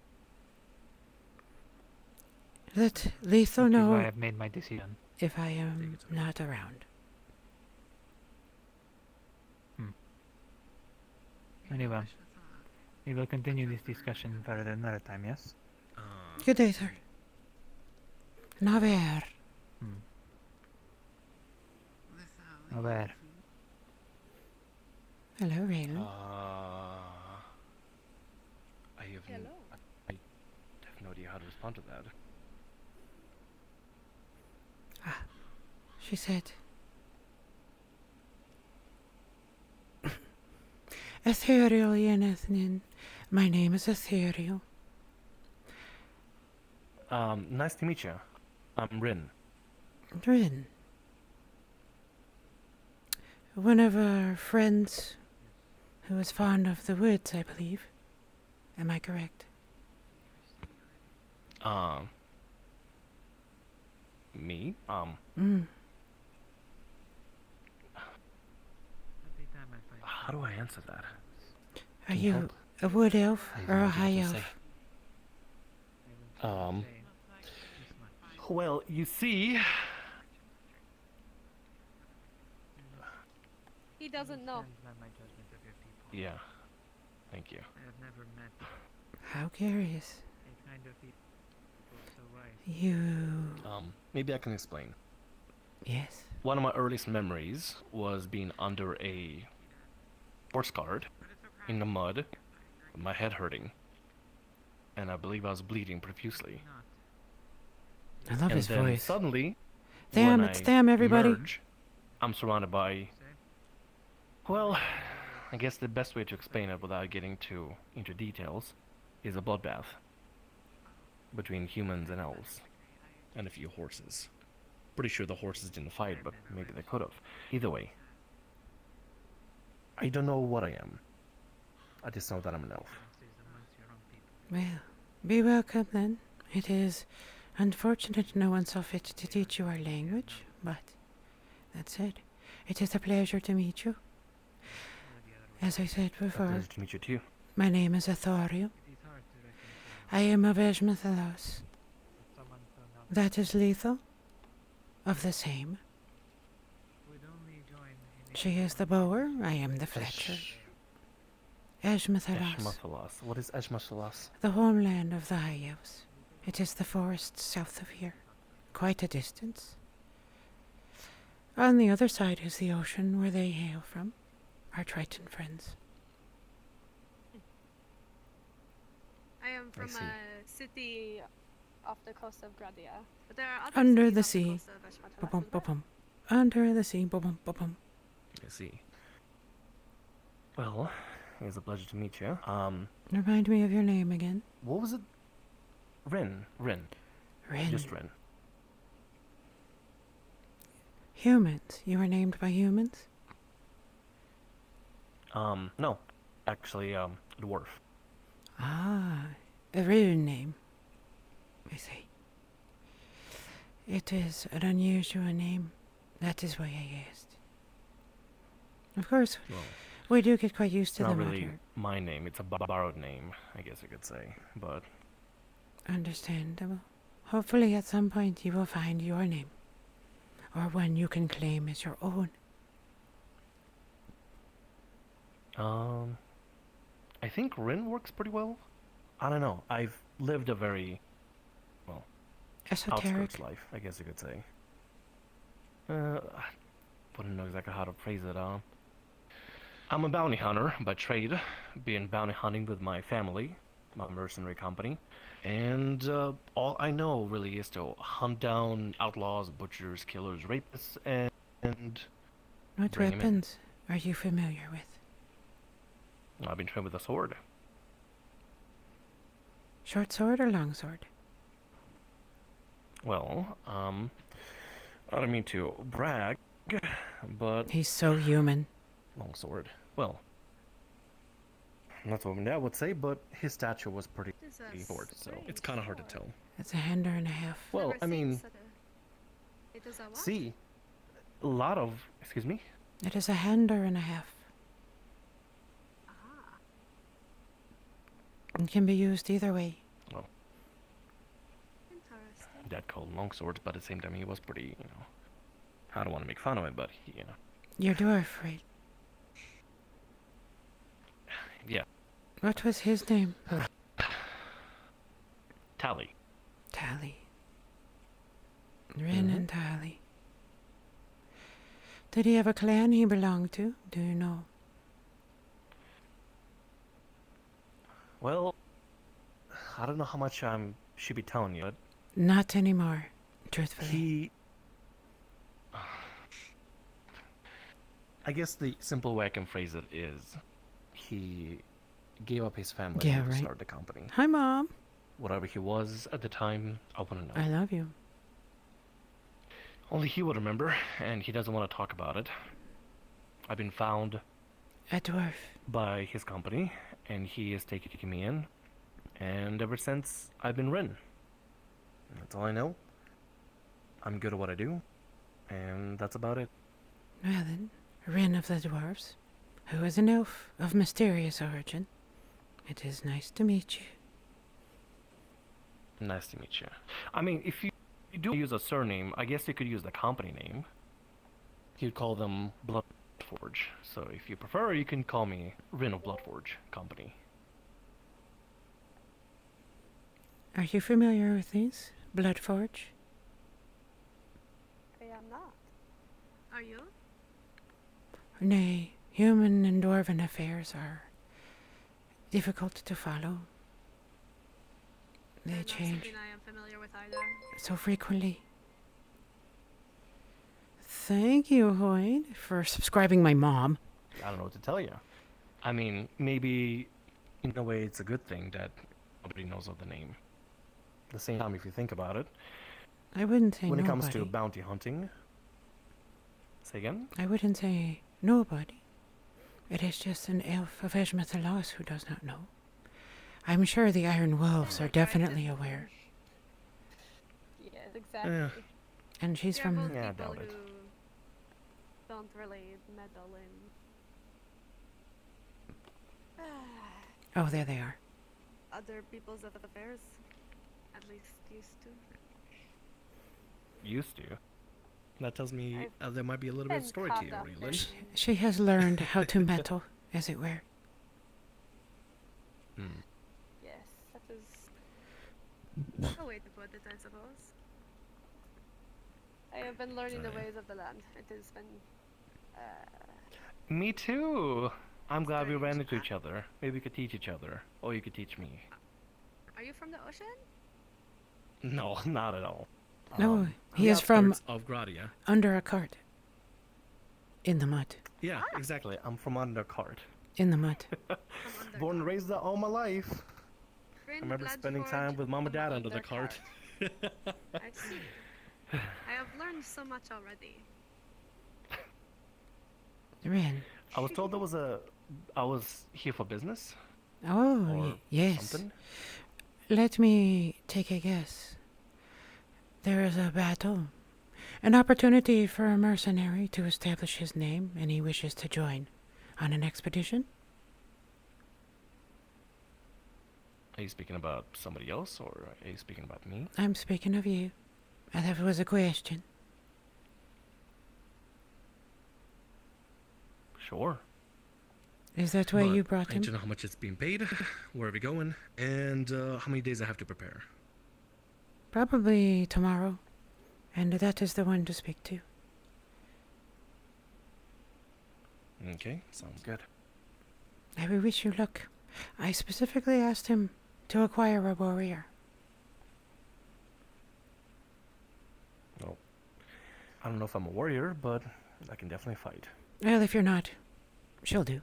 Let Letha Which is know why I have made my decision. if I am not around. Anyway, we will continue this discussion further another time, yes? Good day, sir. Naver. Where? Hello, Raylan. I have no idea how to respond to that. She said, Ethereal Yenethnin. My name is Ethereal. Nice to meet you. I'm Rin. Rin. One of our friends who is fond of the woods, I believe. Am I correct? Me? How do I answer that? Are you a wood elf or a high elf? Well, you see... He doesn't know. Yeah. Thank you. I have never met How curious. a kind of people so wise. You... Maybe I can explain. Yes? One of my earliest memories was being under a horse cart in the mud, with my head hurting, and I believe I was bleeding profusely. I love his then voice. Suddenly, Damn, when it's I damn everybody. emerge, I'm surrounded by... Well, I guess the best way to explain it without getting into details is a bloodbath between humans and elves, and a few horses. Pretty sure the horses didn't fight, but maybe they could have. Either way, I don't know what I am. I just know that I'm an elf. Well, be welcome then. It is unfortunate no one saw fit to teach you our language, but that said, it is a pleasure to meet you. As I said before, Pleasure to meet you too. my name is Athoriel. I am of Esmethalos. That is lethal. Of the same. She is the bower, I am the fletcher. Esmethalos. Esmathalos. What is Esmathalos? The homeland of the High Elves. It is the forest south of here. Quite a distance. On the other side is the ocean where they hail from. Our Triton friends. I am from a city off the coast of Gradia. But there are other Under the cities sea. off the coast of Ba-bum, Eshmatala. ba-bum. Under the sea. Ba-bum, ba-bum. I see. Well, it was a pleasure to meet you. Remind me of your name again. What was it? Rin. Rin. Just Rin. Humans. You were named by humans? No. Actually, dwarf. Ah, a rune name. I see. It is an unusual name. That is why I asked. Of course, Well, we do get quite used to it's them not out really here. my name. It's a borrowed name, I guess you could say. But Understandable. Hopefully at some point you will find your name. Or one you can claim as your own. I think Rin works pretty well. I don't know. I've lived a very, well, Esoteric. outskirts life, I guess you could say. Wouldn't know exactly how to phrase it. I'm a bounty hunter by trade, been bounty hunting with my family, my mercenary company, and all I know really is to hunt down outlaws, butchers, killers, rapists, and What bring 'em in. weapons are you familiar with? I've been trained with a sword. Short sword or long sword? Well, I don't mean to brag, but He's so human. long sword. Well, that's what my dad would say, but his stature was pretty This is a short, so strange it's kind of hard to tell. It's a hander and a half. Well, Never I mean, seen such a- It is a what? see, a lot of, excuse me? It is a hander and a half. Ah. It can be used either way. Well, Interesting. dad called long swords, but at the same time he was pretty, I don't want to make fun of it, but Your dwarf, right? yeah, What was his name? Tally. Tally. Rin and Tally. Did he have a clan he belonged to? Do you know? Well, I don't know how much I should be telling you, but Not anymore, truthfully. he... I guess the simple way I can phrase it is he gave up his family Yeah, to right. start the company. Hi, Mom. Whatever he was at the time, I wouldn't know. I love you. Only he would remember, and he doesn't want to talk about it. I've been found A dwarf. by his company, and he is taking me in. And ever since, I've been Rin. That's all I know. I'm good at what I do, and that's about it. Well then, Rin of the Dwarves, who is an elf of mysterious origin. It is nice to meet you. Nice to meet you. I mean, if you do use a surname, I guess you could use the company name. You'd call them Bloodforge. So if you prefer, you can call me Rin of Bloodforge Company. Are you familiar with these? Bloodforge? I am not. Are you? Nay, human and dwarven affairs are difficult to follow. They change Something I am familiar with either. so frequently. Thank you, Hoyt, for subscribing my mom. I don't know what to tell you. I mean, maybe in a way it's a good thing that nobody knows of the name. At the same time, if you think about it, I wouldn't say when it nobody. comes to bounty hunting, say again? I wouldn't say nobody. It is just an elf of Eshmethalos who does not know. I'm sure the Iron Wolves are definitely aware. Yes, exactly. Yeah. And she's There are from... both Yeah, I people doubt it. who don't really meddle in Oh, there they are. other people's affairs. At least used to. Used to. That tells me there might be a little bit of been story to caught you, up Reeland. She has learned how to meddle, as it were. Hmm. Yes, that is a way to put it, I suppose. I have been learning the ways of the land. It has been, Me too. I'm glad we ran into each other. Maybe we could teach each other, or you could teach me. Are you from the ocean? No, not at all. No, he the is from outskirts of Gradia. under a cart. In the mud. Yeah, exactly. I'm from under cart. In the mud. Born and raised there all my life. Rin I remember spending time with mom and dad under the cart. I see. I have learned so much already. Rin. I was told I was here for business. Oh, or yes. something. Let me take a guess. There is a battle. An opportunity for a mercenary to establish his name, and he wishes to join on an expedition? Are you speaking about somebody else, or are you speaking about me? I'm speaking of you. That was a question. Sure. Is that why you brought I him? need to know how much it's being paid, where are we going, and how many days I have to prepare. Probably tomorrow. And that is the one to speak to. Okay, sounds good. I will wish you luck. I specifically asked him to acquire a warrior. Well, I don't know if I'm a warrior, but I can definitely fight. Well, if you're not, she'll do.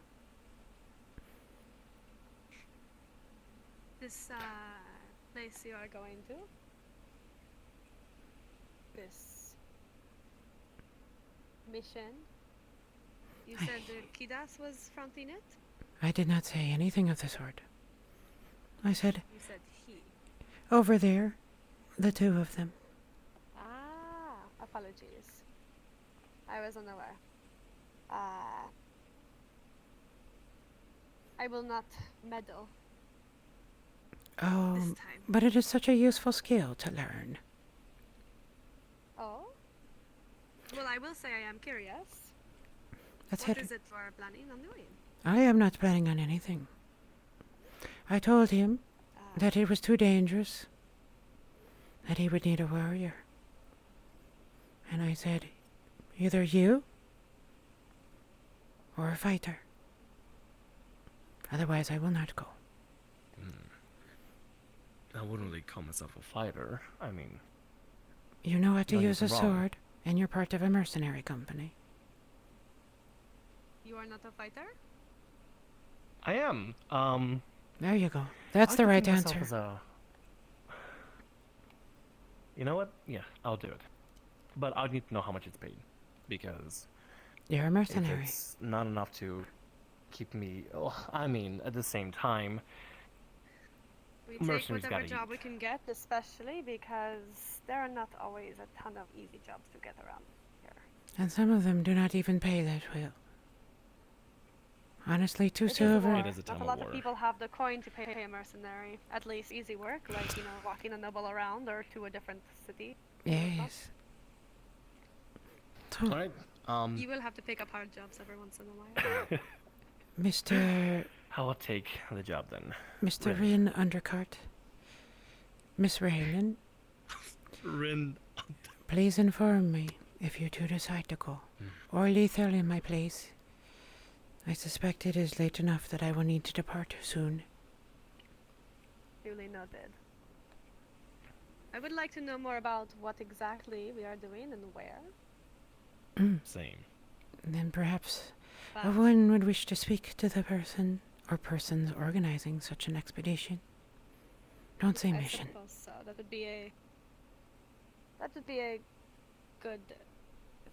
This place you are going to? This mission? You said Kidas was fronting it? I did not say anything of the sort. I said, You said he. over there, the two of them. Ah, apologies. I was unaware. I will not meddle. Oh, This time. but it is such a useful skill to learn. Oh? Well, I will say I am curious. That's What it. is it you are planning on doing? I am not planning on anything. I told him that it was too dangerous, that he would need a warrior. And I said, either you or a fighter. Otherwise, I will not go. I wouldn't really call myself a fighter. I mean... You know how to don't use a get me wrong. sword, and you're part of a mercenary company. You are not a fighter? I am. There you go. That's I the could right think myself answer. as a... You know what? Yeah, I'll do it. but I'd need to know how much it's paid, because You're a if mercenary. it's not enough to keep me, I mean, at the same time, We take mercenaries whatever gotta job eat. we can get, especially because there are not always a ton of easy jobs to get around here. And some of them do not even pay that well. Honestly, 2 It is silver. war. It is a time Not a of lot war. of people have the coin to pay a mercenary. At least easy work, like, you know, walking a noble around or to a different city. Yes. So, Alright, You will have to pick up hard jobs every once in a while. Mr. I'll take the job then. Mr. Rin Undercart. Miss Raylan, Rin. please inform me if you do decide to go, or lethal in my place. I suspect it is late enough that I will need to depart soon. Duly noted. I would like to know more about what exactly we are doing and where. Same. Then perhaps But one would wish to speak to the person or persons organizing such an expedition. Don't say I mission. suppose so. That would be a good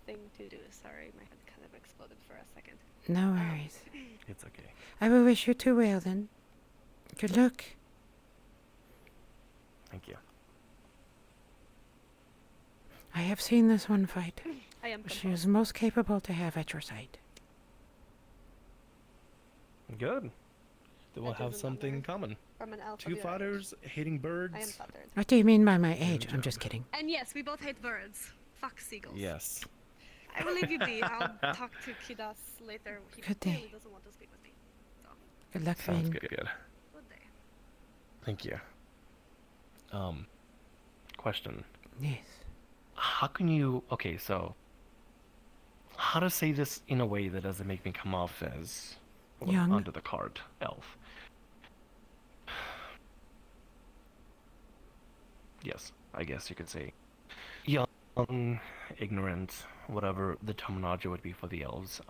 thing to do. Sorry, my head kind of exploded for a second. No worries. It's okay. I will wish you too well then. Good luck. Thank you. I have seen this one fight. I am She is most capable to have at your side. Good. Then we'll That have is an something in honor common. from an elf of Two your age. fighters hating birds. I am flattered. What do you mean by my age? I'm just kidding. And yes, we both hate birds. Fuck seagulls. Yes. I will leave you be. I'll talk to Kidas later. He Good clearly day. doesn't want to speak with me. So, Good luck, Sounds Rin. good. good day. Thank you. Question. Yes. How can you... Okay, so... How to say this in a way that doesn't make me come off as... well, Young. under the card, elf. Yes, I guess you could say. Young, ignorant, whatever the terminology would be for the elves.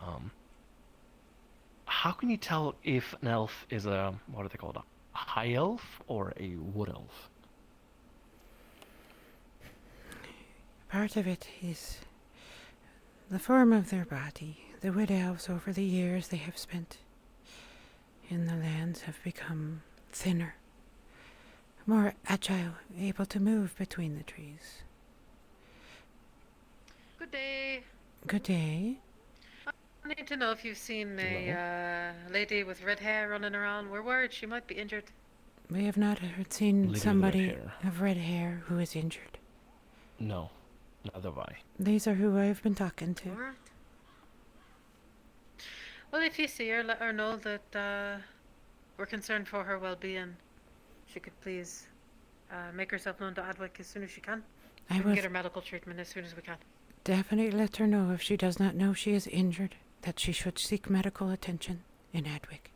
How can you tell if an elf is a... What are they called? A high elf or a wood elf? Part of it is the form of their body. The wood elves, over the years they have spent in the lands, have become thinner, more agile, able to move between the trees. Good day. Good day. I need to know if you've seen a lady with red hair running around. We're worried she might be injured. We have not seen Lady with somebody red hair. of red hair who is injured. No, neither have I. These are who I've been talking to. Alright. Well, if you see her, let her know that we're concerned for her well-being. She could please make herself known to Adwick as soon as she can. I We can will get her medical treatment as soon as we can. definitely let her know, if she does not know she is injured, that she should seek medical attention in Adwick.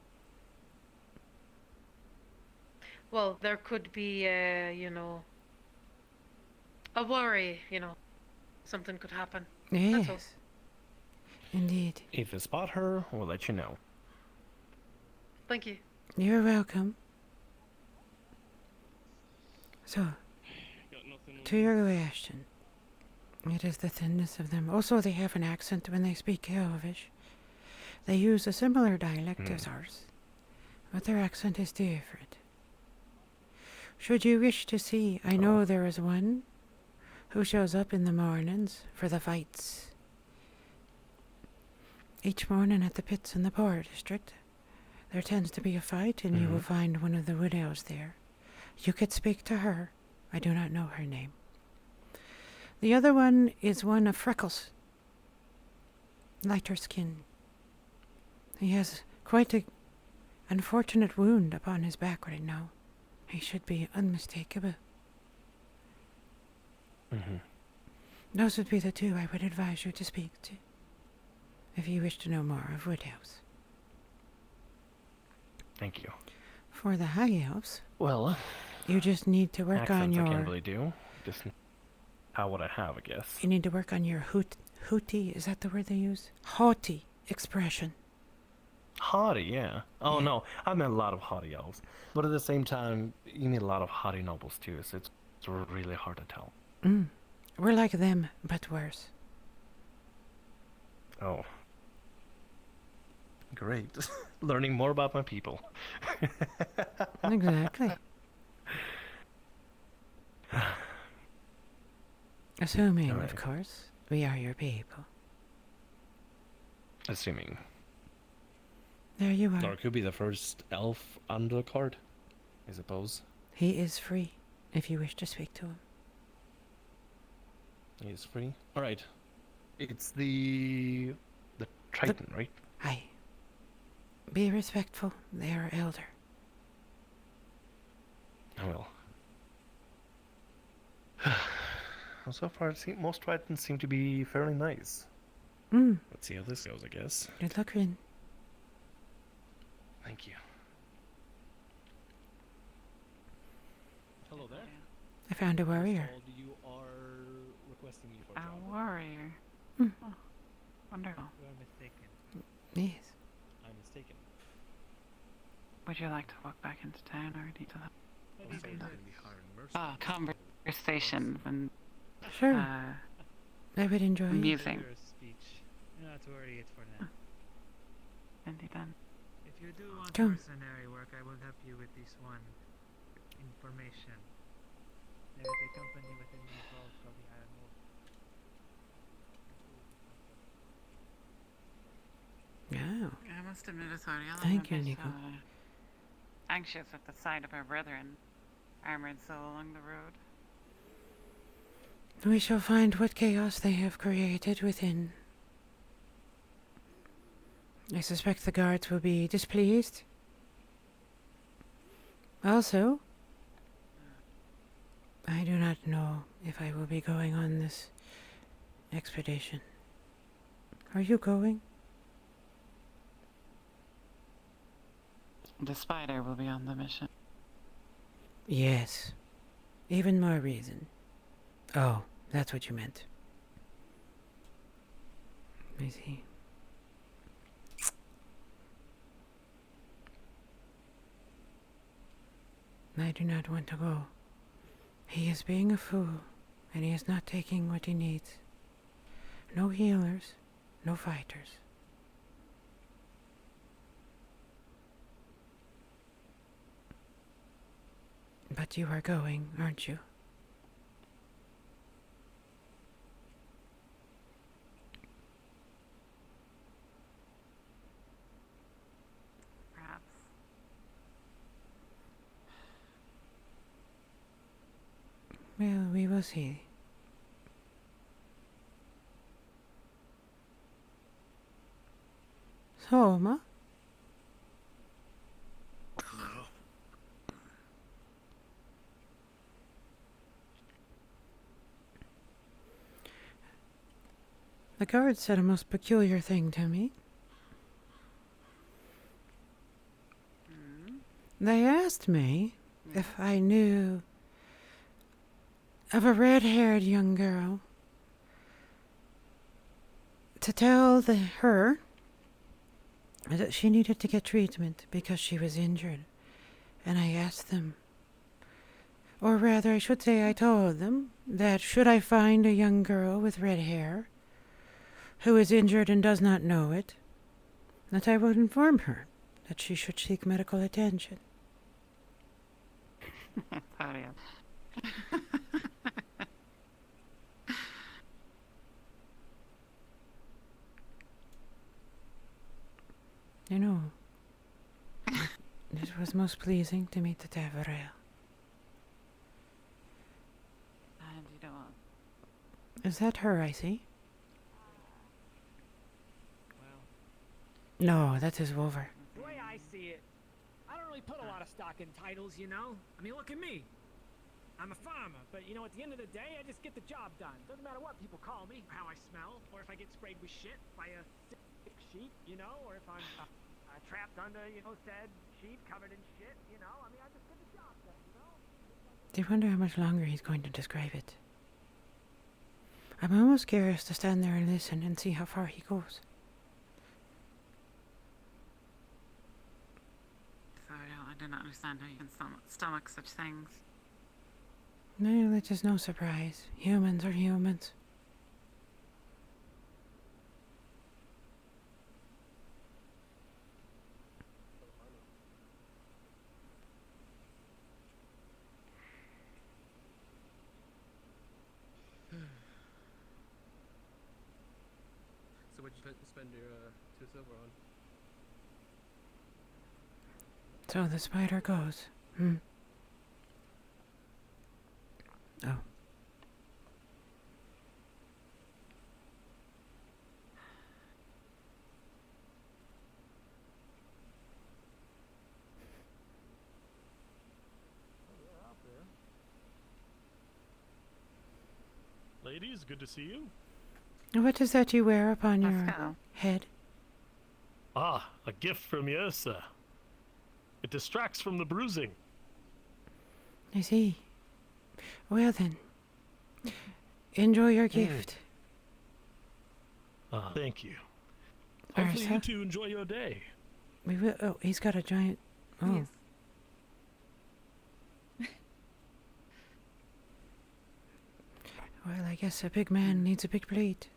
Well, there could be, you know, a worry, you know. Something could happen. That's all. Yes. Indeed. If we spot her, we'll let you know. Thank you. You're welcome. So, to your question, it is the thinness of them. Also, they have an accent when they speak Elvish. They use a similar dialect as ours, but their accent is different. Should you wish to see, I know there is one who shows up in the mornings for the fights. Each morning at the pits in the Power District, there tends to be a fight, and you will find one of the wood elves there. You could speak to her. I do not know her name. The other one is one of Freckles. Lighter skin. He has quite an unfortunate wound upon his back right now. He should be unmistakable. Those would be the two I would advise you to speak to, if you wish to know more of wood elves. Thank you. For the high elves, Well, you just need to work on accents your... I can't really do. Just how would I have, I guess. You need to work on your hooty, is that the word they use? Haughty expression. Haughty, yeah. Oh no, I've met a lot of haughty elves. But at the same time, you meet a lot of haughty nobles too, so it's really hard to tell. We're like them, but worse. Oh. Great. Learning more about my people. Exactly. Assuming, All right. of course, we are your people. Assuming. There you are. Or it could be the first elf undercard, I suppose. He is free, if you wish to speak to him. He is free. Alright. It's the Triton, right? Aye. Be respectful. They are elder. I will. Well, so far, most Tritons seem to be fairly nice. Let's see how this goes, I guess. Good luck, Rin. Thank you. Hello there. I found a warrior. You are requesting me for A a job. warrior. Hmm. Oh, wonderful. You are mistaken. Yes. I'm mistaken. Would you like to walk back into town or need to Ah, conversations and Sure. I would enjoy it. amusing? Speech. Not to worry it for now. Indeed then. If you do want Come. mercenary work, I will help you with this one information. There is a company within the vault called the Iron Wolf. Yeah. I must admit, Asariel, Thank you, I'm a bit, Nico. anxious at the sight of our brethren, armored so along the road. We shall find what chaos they have created within. I suspect the guards will be displeased. Also, I do not know if I will be going on this expedition. Are you going? The spider will be on the mission. Yes. Even more reason. Oh, that's what you meant. I see. I do not want to go. He is being a fool, and he is not taking what he needs. No healers, no fighters. But you are going, aren't you? Perhaps. Well, we will see. Soma? The guard said a most peculiar thing to me. They asked me if I knew of a red-haired young girl to tell her that she needed to get treatment because she was injured. And I asked them, or rather I should say I told them, that should I find a young girl with red hair who is injured and does not know it, that I would inform her that she should seek medical attention. Sorry. You know, it was most pleasing to meet the Taverel. And you don't. Is that her I see? No, that is Wolver. The way I see it, I don't really put a lot of stock in titles, you know? I mean, look at me. I'm a farmer, but you know, at the end of the day, I just get the job done. Doesn't matter what people call me, how I smell, or if I get sprayed with shit by a sick sheep, you know, or if I'm trapped under, you know, said sheep covered in shit, you know? I mean, I just get the job done, you know? Do you wonder how much longer he's going to describe it? I'm almost curious to stand there and listen and see how far he goes. Sorry, I do not understand how you can stomach such things. No, that's just no surprise. Humans are humans. So what'd you spend your 2 silver on? So the spider goes. Hmm. Oh. Ladies, good to see you. What is that you wear upon Let's your go. head? Ah, a gift from Yersa. It distracts from the bruising. I see. Well then, enjoy your gift. Thank you. Or Hopefully so- you two enjoy your day. We will. Oh, he's got a giant. Oh. Yes. Well, I guess a big man needs a big plate.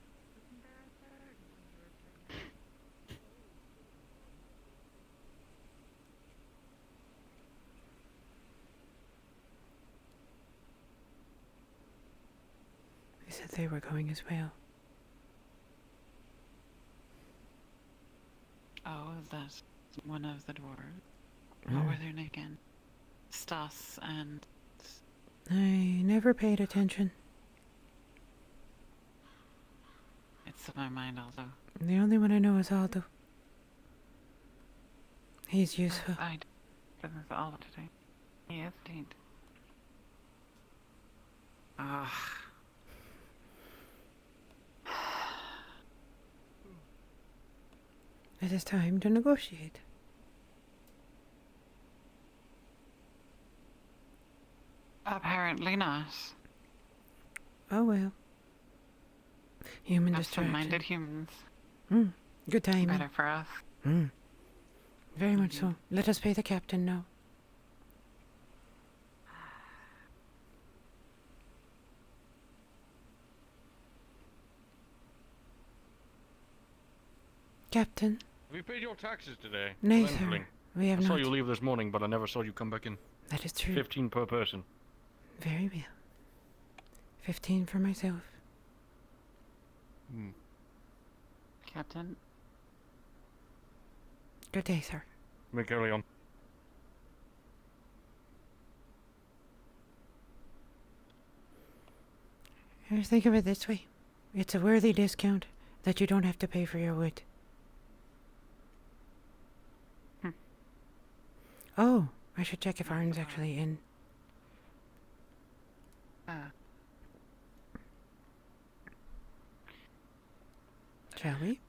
They said they were going as well. Oh, that's one of the dwarves. What were their name again? Stas and... I never paid attention. It's in my mind also. The only one I know is Aldo. He's useful. I didn't all today. Yes, indeed. Ah. It is time to negotiate. Apparently not. Oh well. Human Absent-minded distraction. humans. Good timing. Better for us. Very much so. Let us pay the captain now. Captain? Have you paid your taxes today? Nay, Lendling. sir. We have I saw not. you leave this morning, but I never saw you come back in. That is true. 15 per person. Very well. 15 for myself. Captain? Good day, sir. May carry on. Just think of it this way. It's a worthy discount that you don't have to pay for your wood. Oh, I should check if Arn's actually in. Shall we?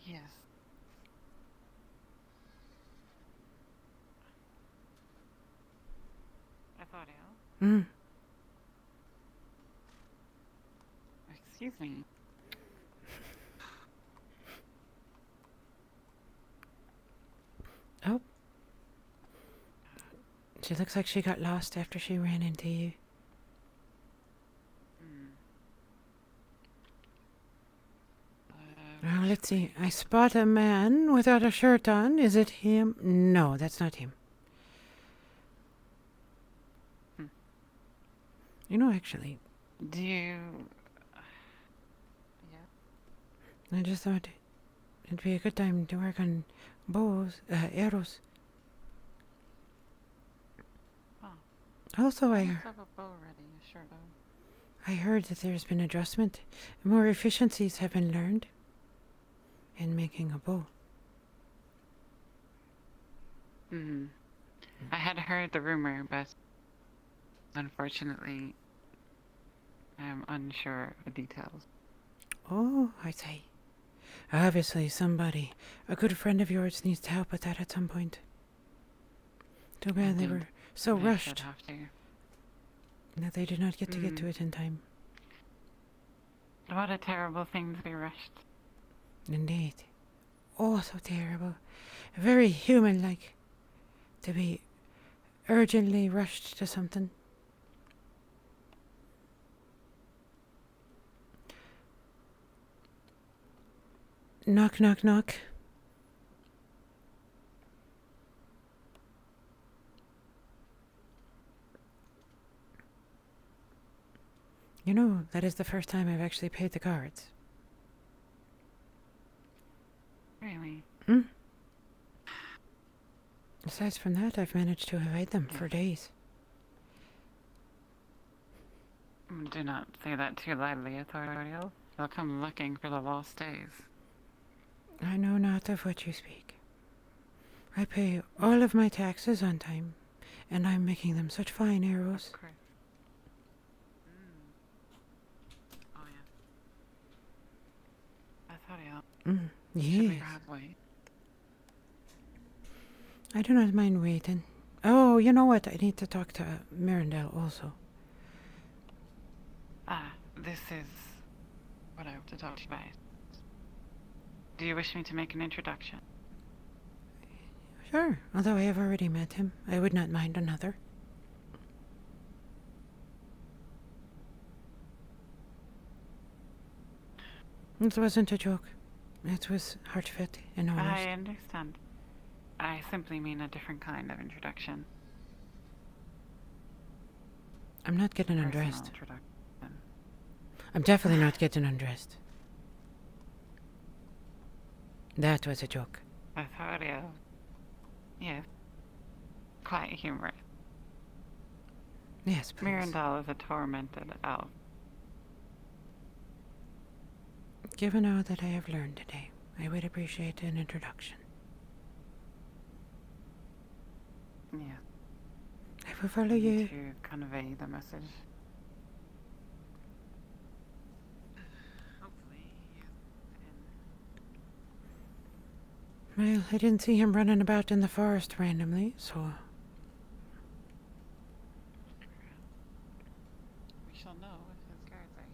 Yes. I thought you. Excuse me. Oh. She looks like she got lost after she ran into you. Now, let's see. I spot a man without a shirt on. Is it him? No, that's not him. You know, actually, Do you... I just thought it'd be a good time to work on bows, arrows. Also, I have a bow ready, a short bow. I heard that there's been adjustment. More efficiencies have been learned in making a bow. I had heard the rumor, but unfortunately, I'm unsure of the details. Oh, I see. Obviously, somebody, a good friend of yours, needs help with that at some point. Too bad they were so They rushed should have to. that they did not get to it in time. What a terrible thing to be rushed. Indeed. Oh, so terrible. Very human-like to be urgently rushed to something. Knock, knock, knock. You know, that is the first time I've actually paid the cards. Really? Hmm? Aside from that, I've managed to evade them for days. Do not say that too lightly, Authorial. They'll come looking for the lost days. I know not of what you speak. I pay all of my taxes on time, and I'm making them such fine arrows. Oh, yeah. Authorial. Should we Yes. perhaps wait? I do not mind waiting. Oh, you know what? I need to talk to Mirandel also. This is what I want to talk to you about. Do you wish me to make an introduction? Sure, although I have already met him, I would not mind another. It wasn't a joke. It was heartfelt and honest. I understand. I simply mean a different kind of introduction. I'm not getting Personal undressed. introduction. I'm definitely not getting undressed. That was a joke. Authorial. Yes. Quite humorous. Yes, please. Mirandal is a tormented elf. Given all that I have learned today, I would appreciate an introduction. Yeah. I will follow You you. need to convey the message. Well, I didn't see him running about in the forest randomly, so... We shall know if his guards are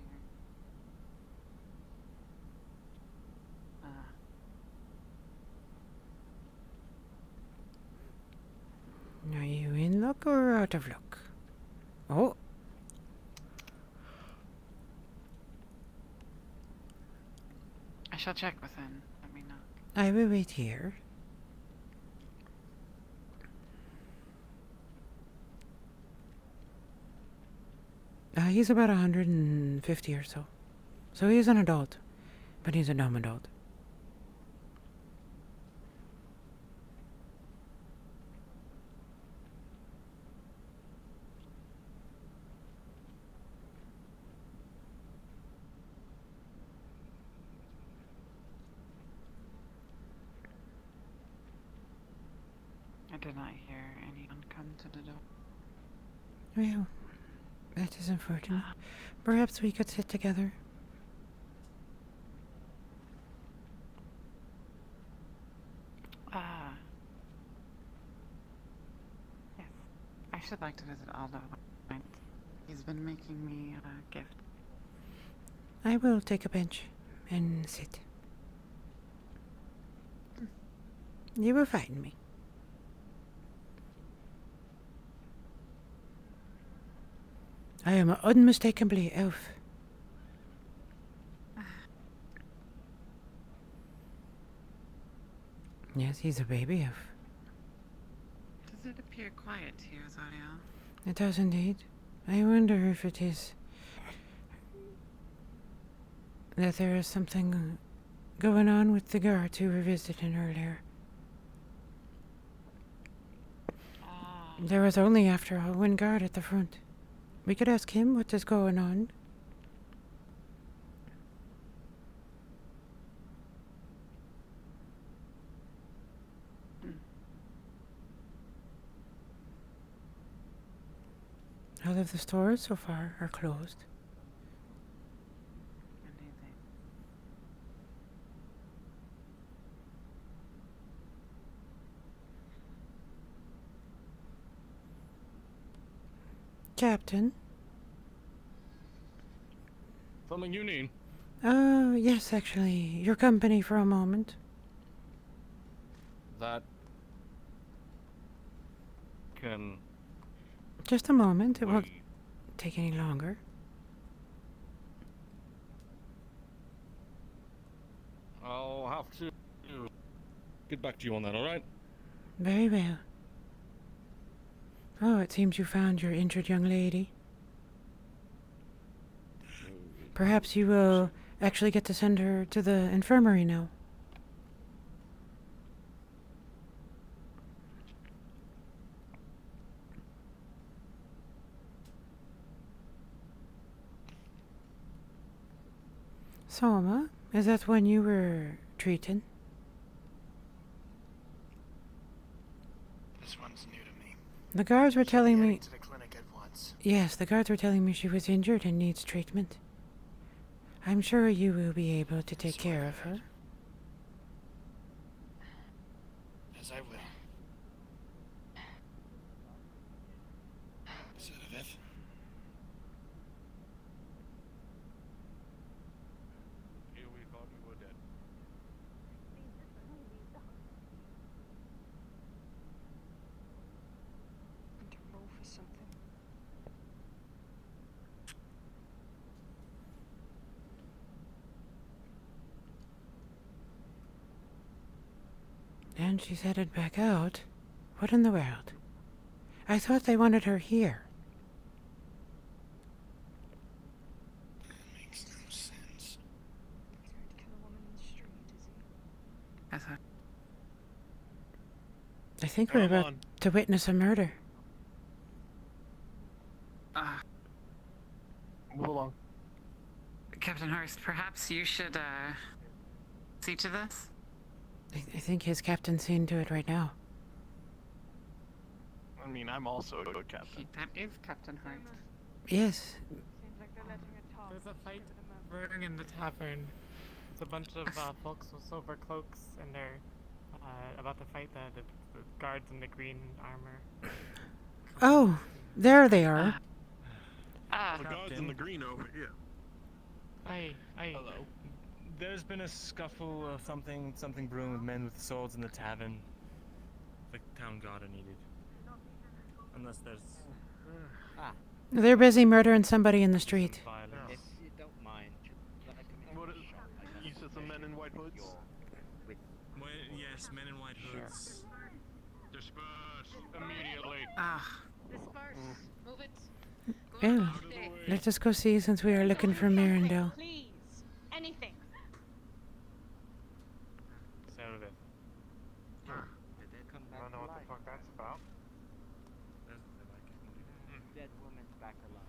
here. Are you in luck or out of luck? Oh. I shall check within. Let me know. I will wait here. He's about 150 or so. So he's an adult, but he's a dumb adult. I did not hear anyone come to the door. Well, that is unfortunate. Perhaps we could sit together. Yes. I should like to visit Aldo. He's been making me a gift. I will take a bench and sit. You will find me. I am unmistakably elf. Yes, he's a baby elf. Does it appear quiet to you, Zariel? It does indeed. I wonder if it is that there is something going on with the guards who were visiting earlier. There was only, after all, one guard at the front. We could ask him what is going on. All of the stores so far are closed. Captain? Something you need? Yes, actually. Your company for a moment. That can Just a moment. It won't take any longer. I'll have to get back to you on that, alright? Very well. Oh, it seems you found your injured young lady. Perhaps you will actually get to send her to the infirmary now. Soma, is that when you were treated? This one's new to me. The guards were telling me... To the clinic at once. Yes, the guards were telling me she was injured and needs treatment. I'm sure you will be able to take care of her. As I will. Sedative. Here we thought you were dead. To roll for something. And she's headed back out. What in the world? I thought they wanted her here. Makes no sense. I think we're about to witness a murder. Move along. Captain Hurst, perhaps you should, see to this? I think his captain's seeing to it right now. I mean, I'm also a captain. That is Captain Hurst. Yes. There's a fight brewing in the tavern. It's a bunch of folks with silver cloaks, and they're about to fight the guards in the green armor. Oh, there they are. The guards in the green over here. Hello. There's been a scuffle of something brewing with men with swords in the tavern. The town guard are needed. Unless there's... They're busy murdering somebody in the street. If you don't mind, What is, you said some men in white hoods? Yes, men in white hoods. Disperse immediately. Disperse. Move it. Well, let us go see since we are looking for Mirandel. Please. Anything. Sedative. I don't know what the fuck that's about. Dead woman's back alive.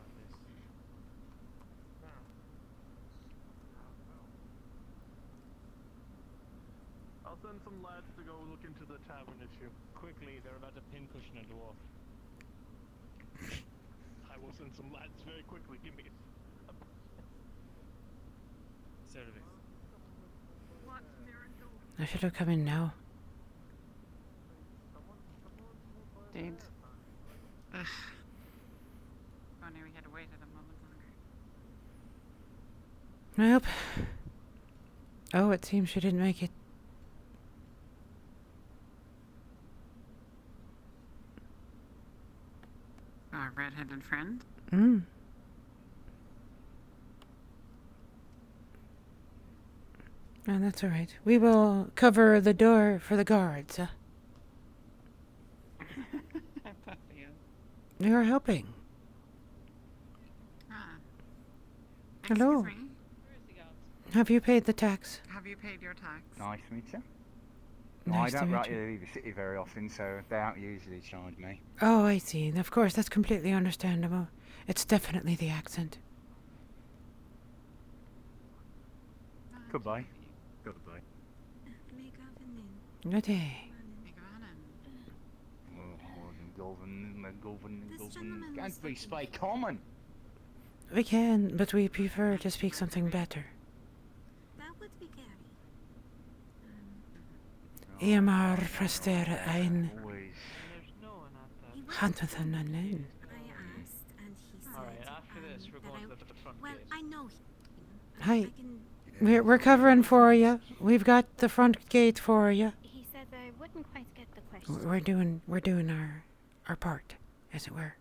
I'll send some lads to go look into the tavern issue. Quickly, they're about to pincushion a dwarf. I will send some lads very quickly. Give me Sedative. I should have come in now. Dude. Ugh. Only we had to wait a moment longer. Nope. Oh, it seems she didn't make it. Our red-headed friend? Mm. Oh, that's all right. We will cover the door for the guards. You are helping. Hello. Excuse me. Have you paid the tax? Have you paid your tax? Nice to meet you. Nice I to don't meet you. leave the city very often, so they don't usually charge me. Oh, I see. Of course, that's completely understandable. It's definitely the accent. Goodbye. Goodbye. Good day. Can't we speak common? We can, but we prefer to speak something better. That would be Gary. EMR Prester ein Hantathan unknown. I asked, and he said Alright, after this, we're going to the front well, gate. I know him. Hi. We're covering for you. We've got the front gate for you. He said I wouldn't quite get the question. We're doing our part, as it were.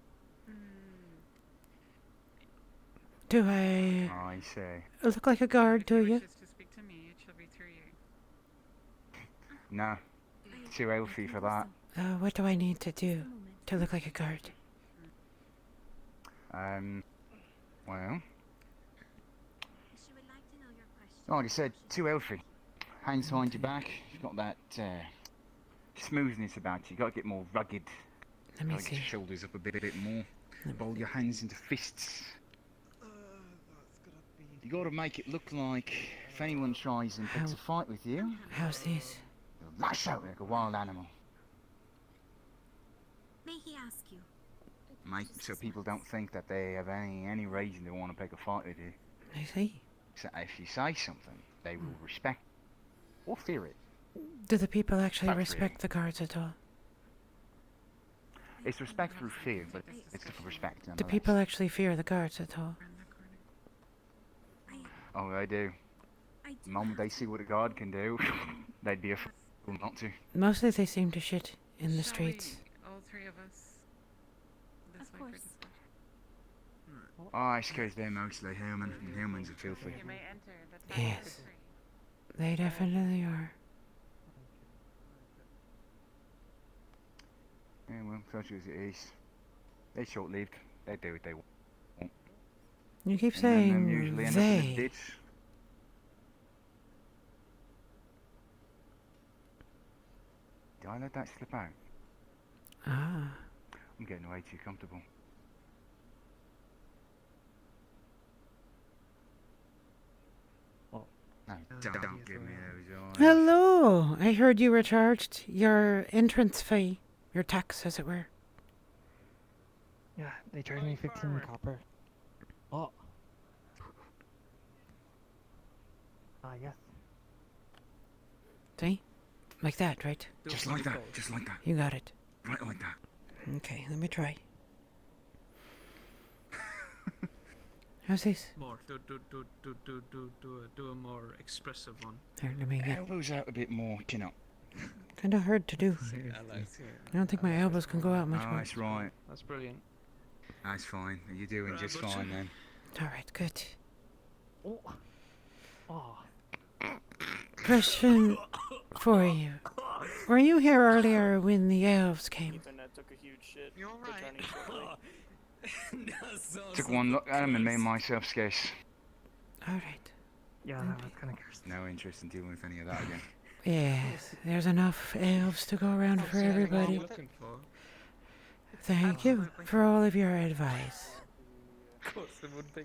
Do I I see. look like a guard to you? wishes to speak to me, it shall be through you. No. Too healthy for that. What do I need to do to look like a guard? Well. Like I said, too healthy. Hands behind your back. You've got that smoothness about you. You've got to get more rugged. Let me Gotta get see. your shoulders up a bit more. Roll your hands into fists. You got to make it look like if anyone tries and picks a fight with you, How's this? you'll lash out like a wild animal. May he ask you? So people don't think that they have any reason to want to pick a fight with you. I see. So if you say something, they will respect or fear it. Do the people actually Not respect really. the guards at all? It's respect through fear, but it's for respect. Do nonetheless. people actually fear the guards at all? Oh, they do. The moment they see what a guard can do, they'd be a fool not to. Mostly they seem to shit in the streets. All three of us. This way for discussion. Oh, it's because they're mostly human, and humans are filthy. You may enter. The time Yes. is free. They definitely are. Yeah, well, such as it is. They're short-lived. They do what they want. You keep And then them saying usually end up in the they. ditch. Did I let that slip out? Ah. I'm getting way too comfortable. No, don't give me those eyes. Hello! I heard you were charged your entrance fee. Your tax, as it were. Yeah, they charged me 15 copper. Oh. Yes. See? Like that, right? Just like that, just like that. You got it. Right like that. Okay, let me try. How's this? More. Do a more expressive one. Here, let me get. Elbows out a bit more, chin up. Kind of hard to do. I don't think my elbows can go out much Oh, more. that's right. That's brilliant. That's fine. You're doing just Butcher. fine then. Alright, good. Oh. Oh. Question for you. Were you here earlier when the elves came? Took a huge shit. You're right. Took one look at him and made myself scarce. Alright. Yeah, that was kind of cursed. No interest in dealing with any of that again. Yes, there's enough elves to go around for everybody. Looking for. Thank you for all of your advice. Of course, it would be.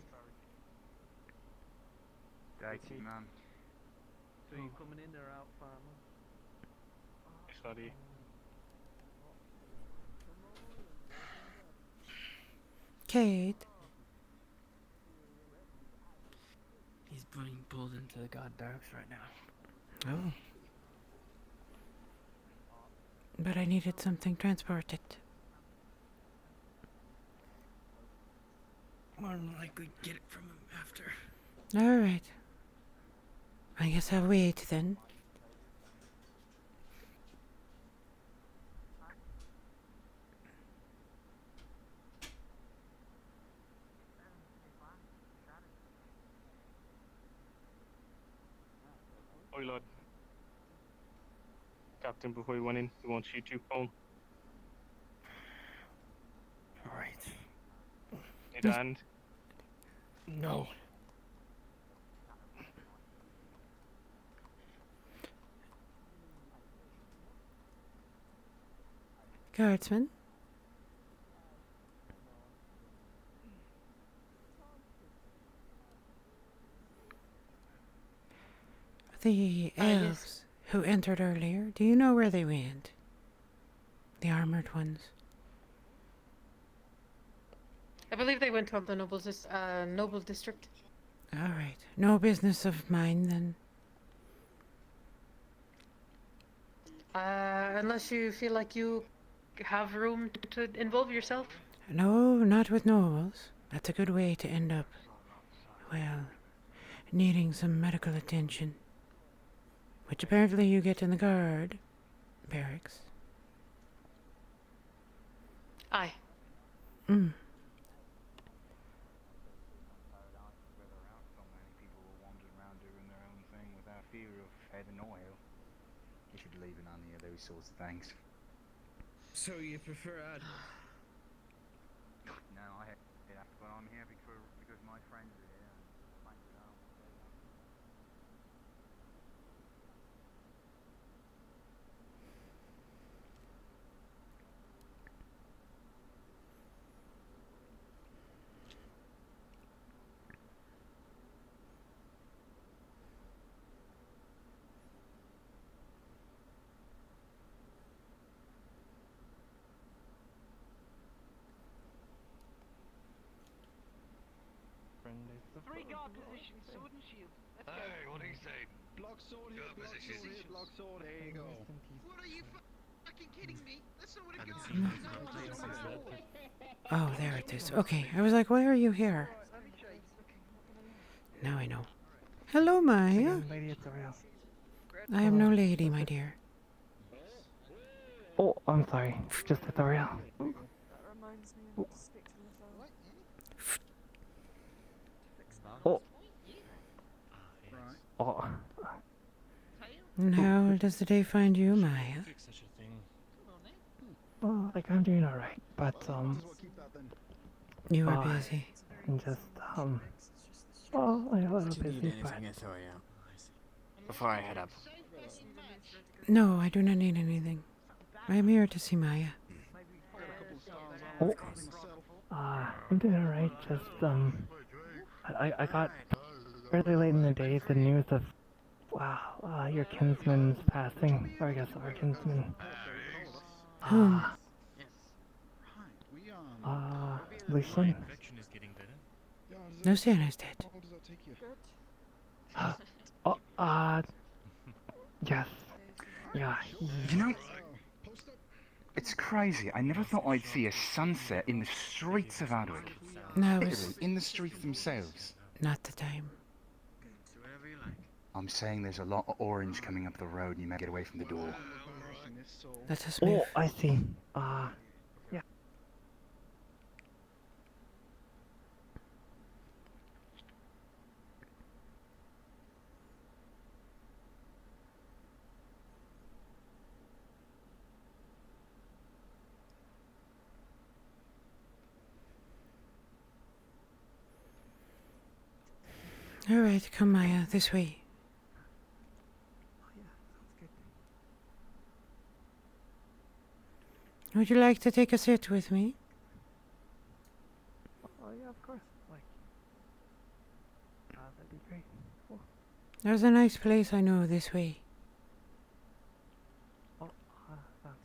Dating, man. So you coming in or out, farmer? Sorry. Kate. He's being pulled into the god darks right now. Oh. But I needed something transported. More than likely get it from him after. Alright. I guess I'll wait then. Oi, lad. Captain, before you went in, he wants you to phone. Alright. Need a hand? No. Guardsman? The elves who entered earlier, do you know where they went? The armored ones. I believe they went on the noble district. Alright. No business of mine then. Unless you feel like you have room to involve yourself. No, not with nobles. That's a good way to end up, well, needing some medical attention. Which apparently you get in the guard barracks. Aye. those sorts of things. So you prefer Admiral? No, but I'm here because my friends are here. Find it out. Three guard positions, sword and shield. Let's go. Hey, what do you say? Block sword here, Guard block sword positions. here, block sword. There you go. What are you fucking kidding me? That's not what a guard is. Oh, there it is. Okay, I was like, why are you here? Now I know. Hello, Maya. I am no lady, my dear. Oh, I'm sorry. Just Ethereal. That reminds me to speak to Oh. Right. Oh. And how does the day find you, Maya? Well, like I'm doing alright, but You are busy. I'm just well, I'm a little busy, but Before I head up. No, I do not need anything. I am here to see Maya. oh, I'm doing alright. Just I got fairly late in the day the news of your kinsman's passing, or I guess our kinsman. Whom? Lucian. Luciana's dead. Yes. Yeah. You know, it's crazy. I never thought I'd see a sunset in the streets of Adwick. No, Literally, in the streets themselves. Not the time. I'm saying there's a lot of orange coming up the road and you may get away from the door. Let us move. Oh, I see. Yeah. All right, come, Maya, this way. Would you like to take a sit with me? Oh yeah, of course. Like, that'd be great. Cool. There's a nice place I know this way. Oh, sounds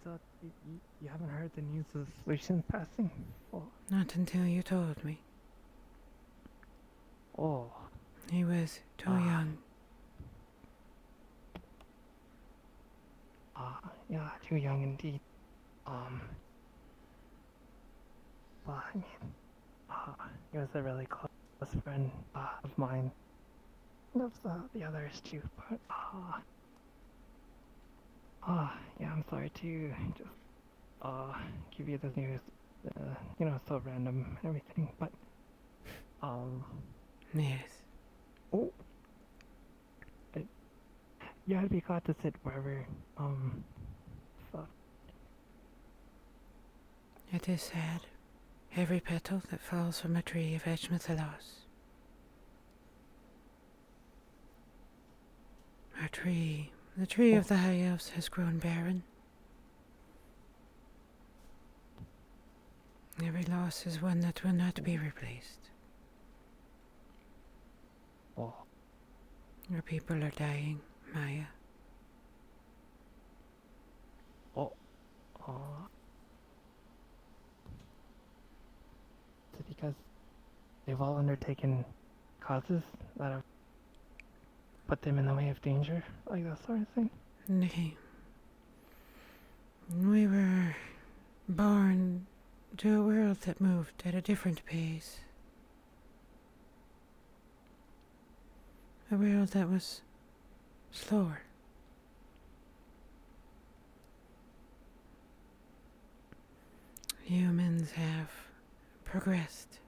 good. So, you haven't heard the news of Lucian's passing? Oh. Not until you told me. Oh. He was too young. Yeah, too young indeed. But I mean, he was a really close friend of mine. And of the others too, but yeah, I'm sorry to just give you the news. So random and everything, but Yes. Oh. Yeah, I'd be glad to sit wherever, stuff. It is sad. Every petal that falls from a tree of Edgemouth a loss. Our tree, the tree of the High Elves, has grown barren. Every loss is one that will not be replaced. Oh. Our people are dying, Maya. Oh. Is it because they've all undertaken causes that have put them in the way of danger, like that sort of thing? Nicky, we were born to a world that moved at a different pace. A world that was slower. Humans have progressed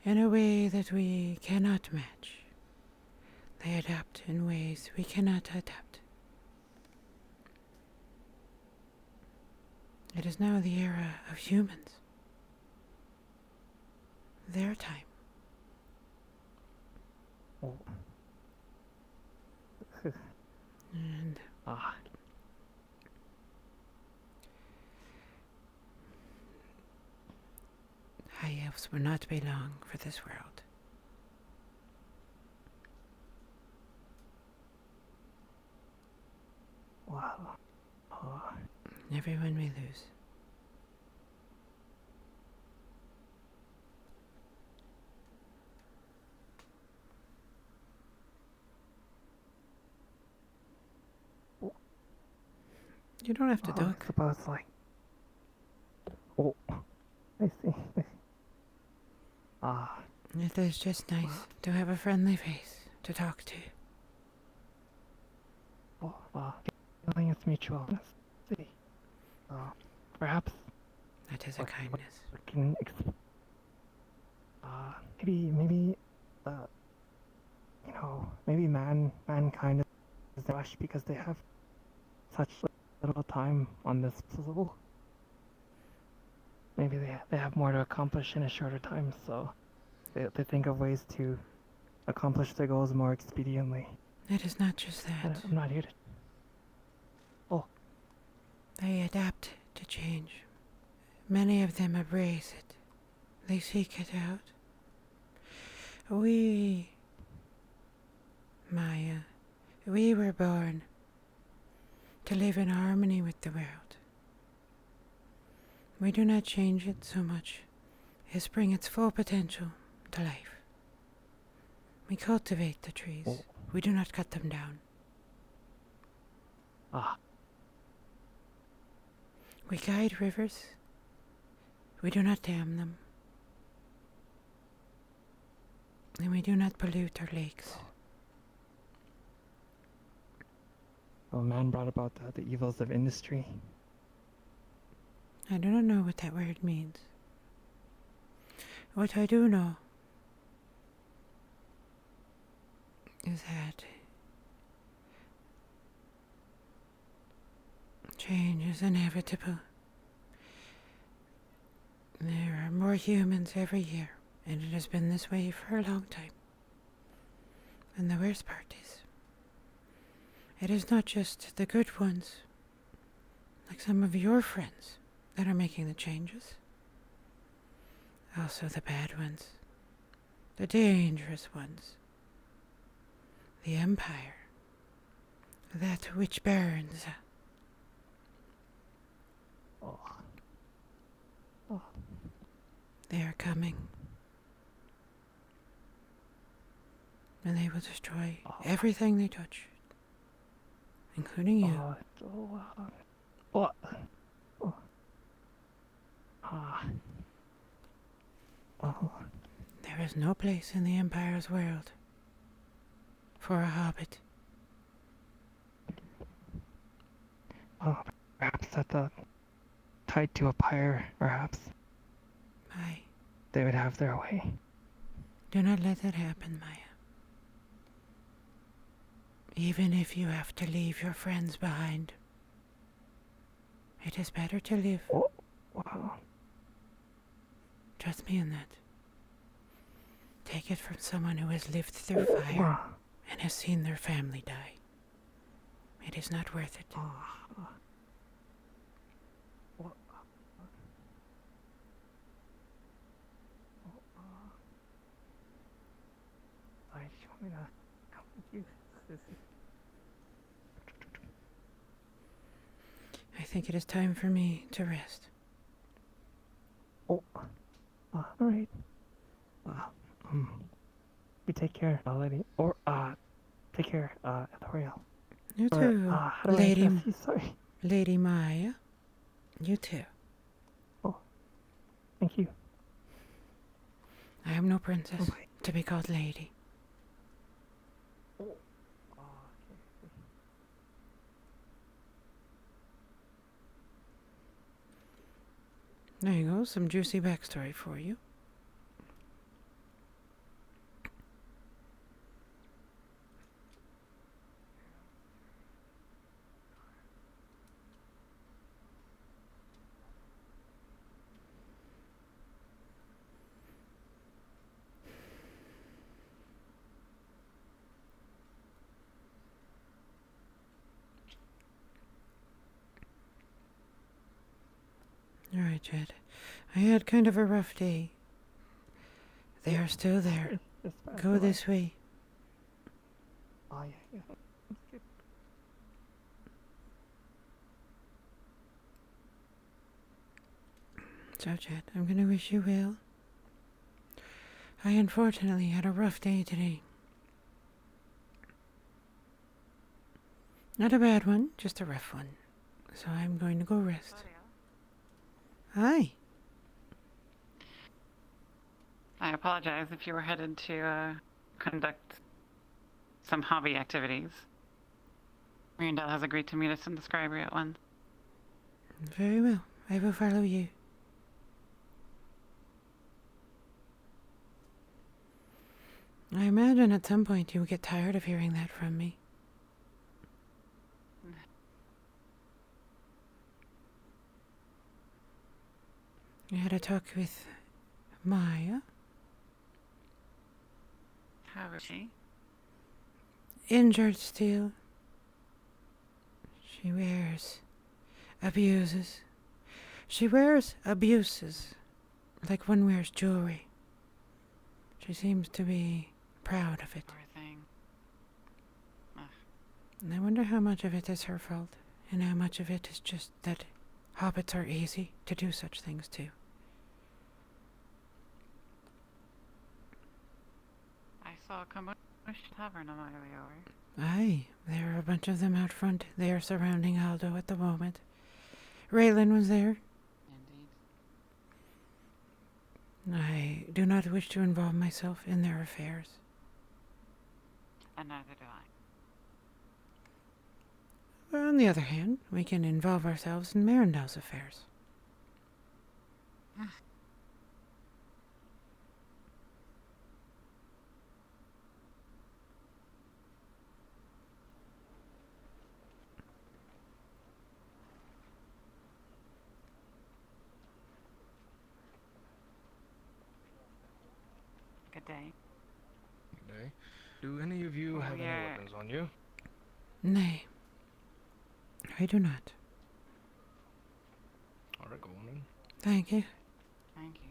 in a way that we cannot match. They adapt in ways we cannot adapt. It is now the era of humans. Their time. Oh. And high elves will not be long for this world. Wow. Everyone may lose. You don't have to duck. I suppose, like... Oh, I see. It is just nice to have a friendly face to talk to. Feeling it's mutual. Let's see. Perhaps... That is a kindness. We can maybe, maybe mankind is rushed because they have such little time on this puzzle. Maybe they have more to accomplish in a shorter time, so they think of ways to accomplish their goals more expediently. It is not just that. I'm not here to... Oh. They adapt to change. Many of them embrace it. They seek it out. Maya, we were born to live in harmony with the world. We do not change it so much as bring its full potential to life. We cultivate the trees. Oh. We do not cut them down. We guide rivers. We do not dam them. And we do not pollute our lakes. Well, man brought about the evils of industry. I do not know what that word means. What I do know is that change is inevitable. There are more humans every year, and it has been this way for a long time. And the worst part is, it is not just the good ones, like some of your friends, that are making the changes. Also the bad ones, the dangerous ones, the Empire, that which burns. They are coming. And they will destroy everything they touch, including you. What? There is no place in the Empire's world for a hobbit. Perhaps that's tied to a pyre, perhaps. Aye. They would have their way. Do not let that happen, Maya. Even if you have to leave your friends behind, it is better to live. Oh, wow. Trust me in that. Take it from someone who has lived through fire and has seen their family die. It is not worth it. I just want me to come with you. I think it is time for me to rest. Alright. You take care, lady. Or, take care, Ethereal. You too, Lady. Sorry. Lady Maya. You too. Thank you. I am no princess to be called lady. There you go, some juicy backstory for you. Alright, Jed. I had kind of a rough day. They are still there. Go this way. Oh, yeah. So, Jed, I'm gonna wish you well. I unfortunately had a rough day today. Not a bad one, just a rough one. So I'm going to go rest. Hi. I apologize if you were headed to conduct some hobby activities. Mirandel has agreed to meet us in the scribery at 1. Very well. I will follow you. I imagine at some point you will get tired of hearing that from me. I had a talk with Maya. How is she? Injured still. She wears abuses, like one wears jewelry. She seems to be proud of it. Poor thing. And I wonder how much of it is her fault, and how much of it is just that hobbits are easy to do such things to. I saw a commotion tavern a mile over. Aye, there are a bunch of them out front. They are surrounding Aldo at the moment. Raylan was there. Indeed. I do not wish to involve myself in their affairs. And neither do I. On the other hand, we can involve ourselves in Mirandel's affairs. Good day. Good day. Do any of you have any weapons on you? Nay, I do not. Alright, go on in. Thank you. Thank you.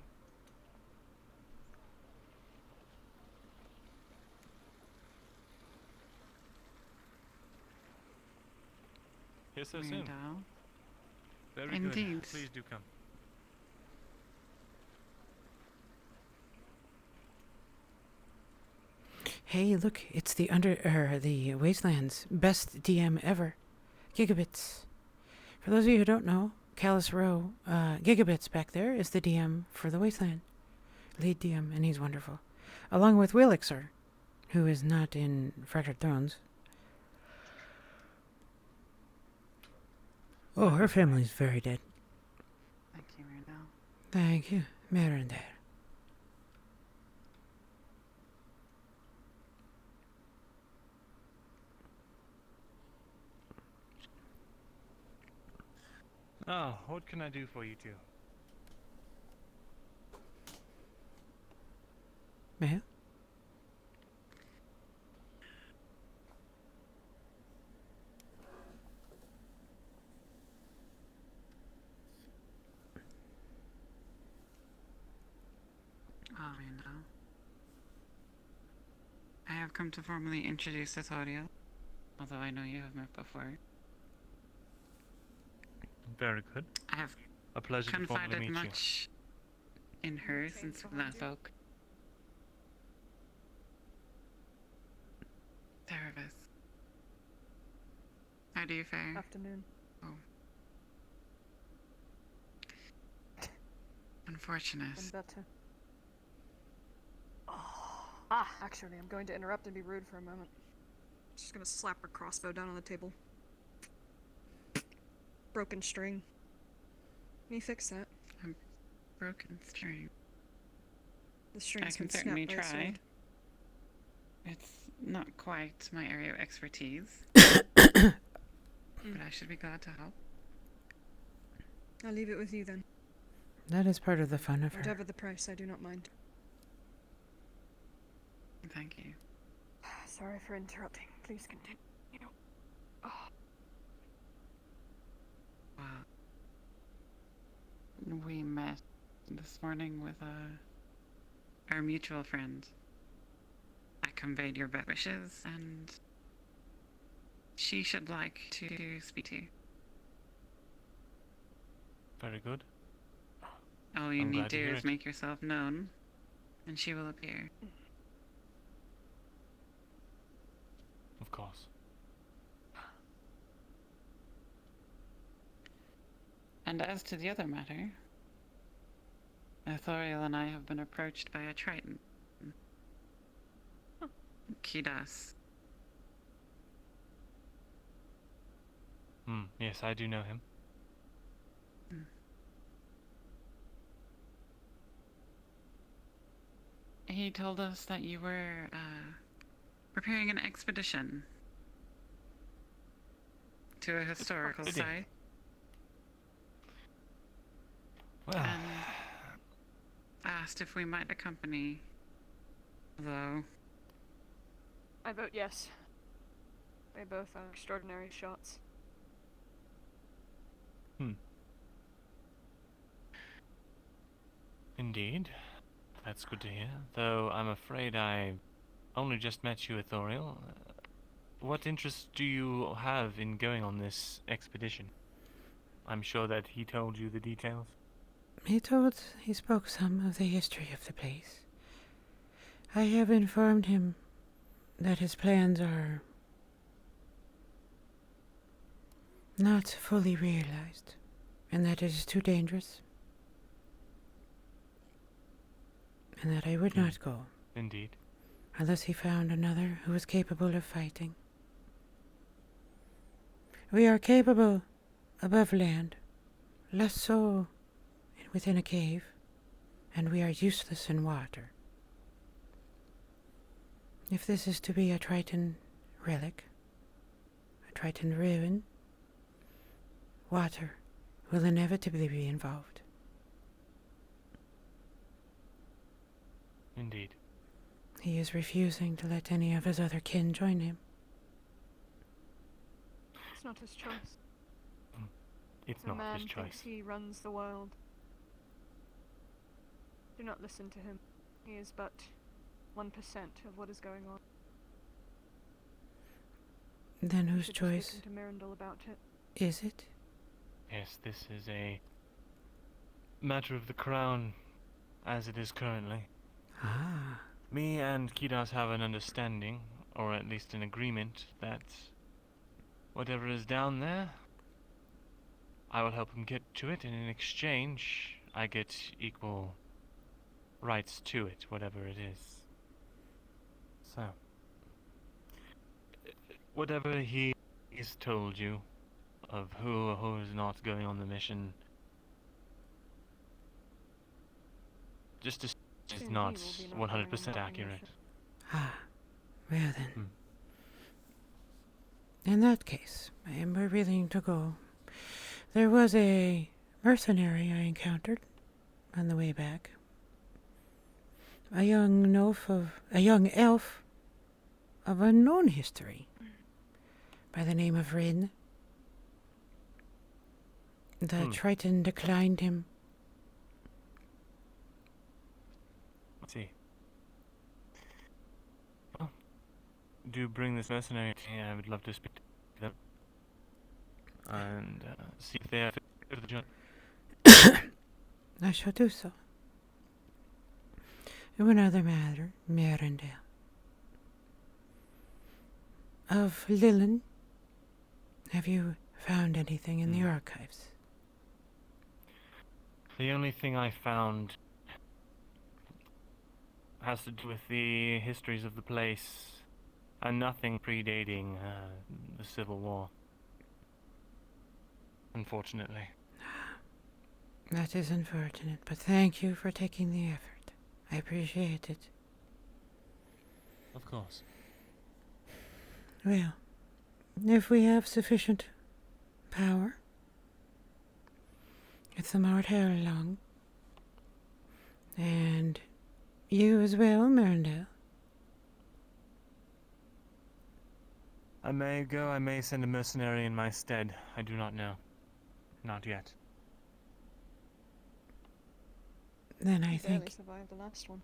Here's so soon. Mirandel. Very Indeed. good. Please do come. Hey, look, it's the Wasteland's best DM ever. Gigabits. For those of you who don't know, Callus Rowe, Gigabits back there is the DM for the Wasteland. Lead DM, and he's wonderful. Along with Willixer, who is not in Fractured Thrones. Oh, her family's very dead. Thank you, Mirandel. Thank you, Mirandel. Oh, what can I do for you two? Well? Mirandel. I have come to formally introduce Audio, although I know you have met before. Very good. I have a pleasure to formally confided meet much in her since we last spoke. Therabus. How do you fare? Afternoon. Oh. Unfortunate. And better. Actually, I'm going to interrupt and be rude for a moment. Just gonna slap her crossbow down on the table. Broken string. Can you fix that? Broken string. The string's I can been certainly snapped by a try. sword. It's not quite my area of expertise, but I should be glad to help. I'll leave it with you then. That is part of the fun of her. Whatever the price, I do not mind. Thank you. Sorry for interrupting. Please continue. Well, We met this morning with our mutual friend. I conveyed your best wishes, and she should like to speak to you. Very good. All you I'm need glad to to do hear is it. make yourself known, and she will appear. Of course. And as to the other matter, Ithoriel and I have been approached by a Triton. Kidas. Yes, I do know him. He told us that you were preparing an expedition to a historical Did he? site. Well, And asked if we might accompany, though. I vote yes. They both are extraordinary shots. Indeed. That's good to hear. Though I'm afraid I only just met you, Ithoriel. What interest do you have in going on this expedition? I'm sure that he told you the details. He spoke some of the history of the place. I have informed him that his plans are not fully realized, and that it is too dangerous, and that I would not go. Indeed. Unless he found another who was capable of fighting. We are capable above land, less so within a cave, and we are useless in water. If this is to be a Triton relic, a Triton ruin, water will inevitably be involved. Indeed. He is refusing to let any of his other kin join him. It's not his choice. It's The not man his thinks choice. he runs the world. Do not listen to him. He is but 1% of what is going on. Then You whose should be choice speaking to Mirandel about it. is it? Yes, this is a matter of the crown, as it is currently. Ah. Me and Kidas have an understanding, or at least an agreement, that whatever is down there, I will help him get to it, and in exchange, I get equal rights to it, whatever it is. So, whatever he's told you of who is not going on the mission, just as it's Soon not he will be not going on 100% that accurate. mission. Ah, well then. In that case, I am willing to go. There was a mercenary I encountered on the way back. A young elf of unknown history by the name of Rin. The Triton declined him. Let's see. Well, do bring this mercenary to me. I would love to speak to them. And see if they are fit for the job. I shall do so. In another matter, Mirandel. Of Lillian, have you found anything in the archives? The only thing I found has to do with the histories of the place, and nothing predating the Civil War. Unfortunately. That is unfortunate, but thank you for taking the effort. I appreciate it. Of course. Well, if we have sufficient power, it's the Martel along, and you as well, Mirandel. I may go, I may send a mercenary in my stead. I do not know. Not yet. then I You barely think survived the last one.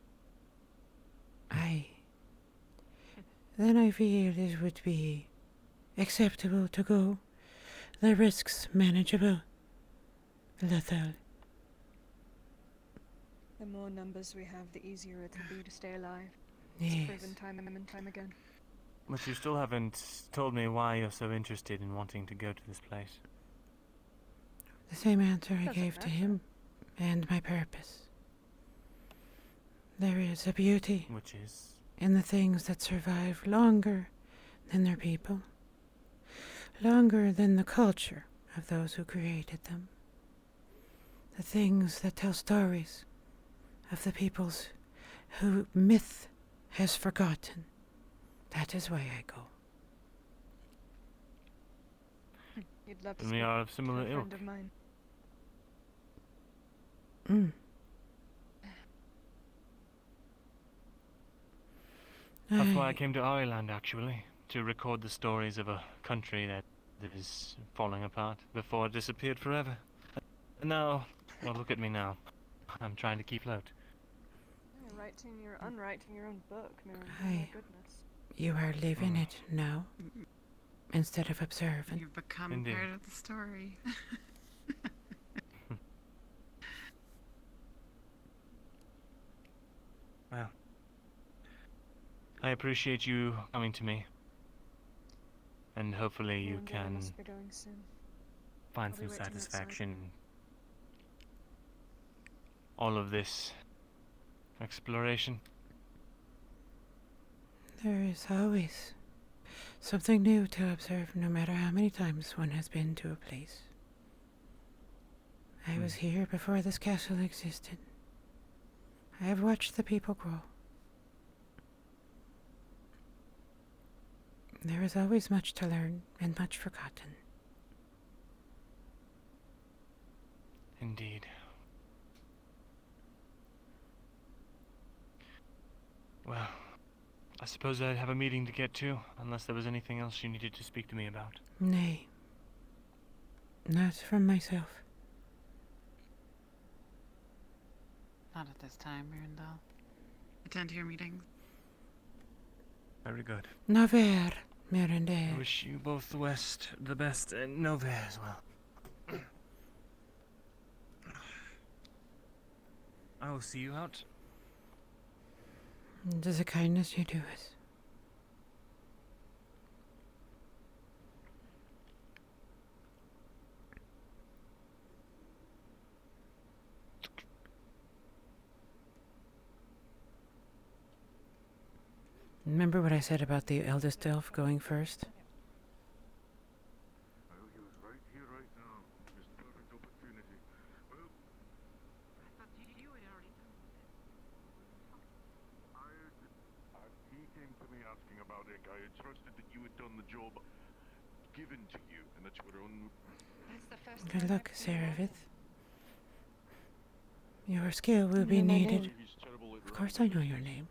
then I feel it would be acceptable to go. The risks manageable. Lethal. The more numbers we have, the easier it will be to stay alive. Yes. It's proven time and time again. But you still haven't told me why you're so interested in wanting to go to this place. The same answer I Doesn't gave to matter. him, and my purpose. There is a beauty Which is? in the things that survive longer than their people, longer than the culture of those who created them. The things that tell stories of the peoples who myth has forgotten. That is why I go. You'd love to And we speak are of to similar a friend ilk. of mine. That's why I came to Ireland, actually, to record the stories of a country that is falling apart before it disappeared forever. And now, well, look at me now. I'm trying to keep afloat. You're unwriting your own book, Miriam. Oh Aye. my goodness. You are living it now, instead of observing. You've become Indeed. part of the story. Well, I appreciate you coming to me. And hopefully you One day I can must be going soon. find I'll be some waiting outside. satisfaction in all of this exploration. There is always something new to observe, no matter how many times one has been to a place. I was here before this castle existed. I have watched the people grow. There is always much to learn and much forgotten. Indeed. Well, I suppose I'd have a meeting to get to, unless there was anything else you needed to speak to me about. Nay, not from myself. Not at this time, Mirandel. Attend your meetings. Very good. Naver, I Mirandel. wish you both the best, and Nove as well. I will see you out. It is a kindness you do us. Remember what I said about the eldest elf going first? He came to me asking about Ink. I had trusted that you had done the job given to you, and that you were on. Good luck, Serevith. Your skill will be needed. Of course I know your name.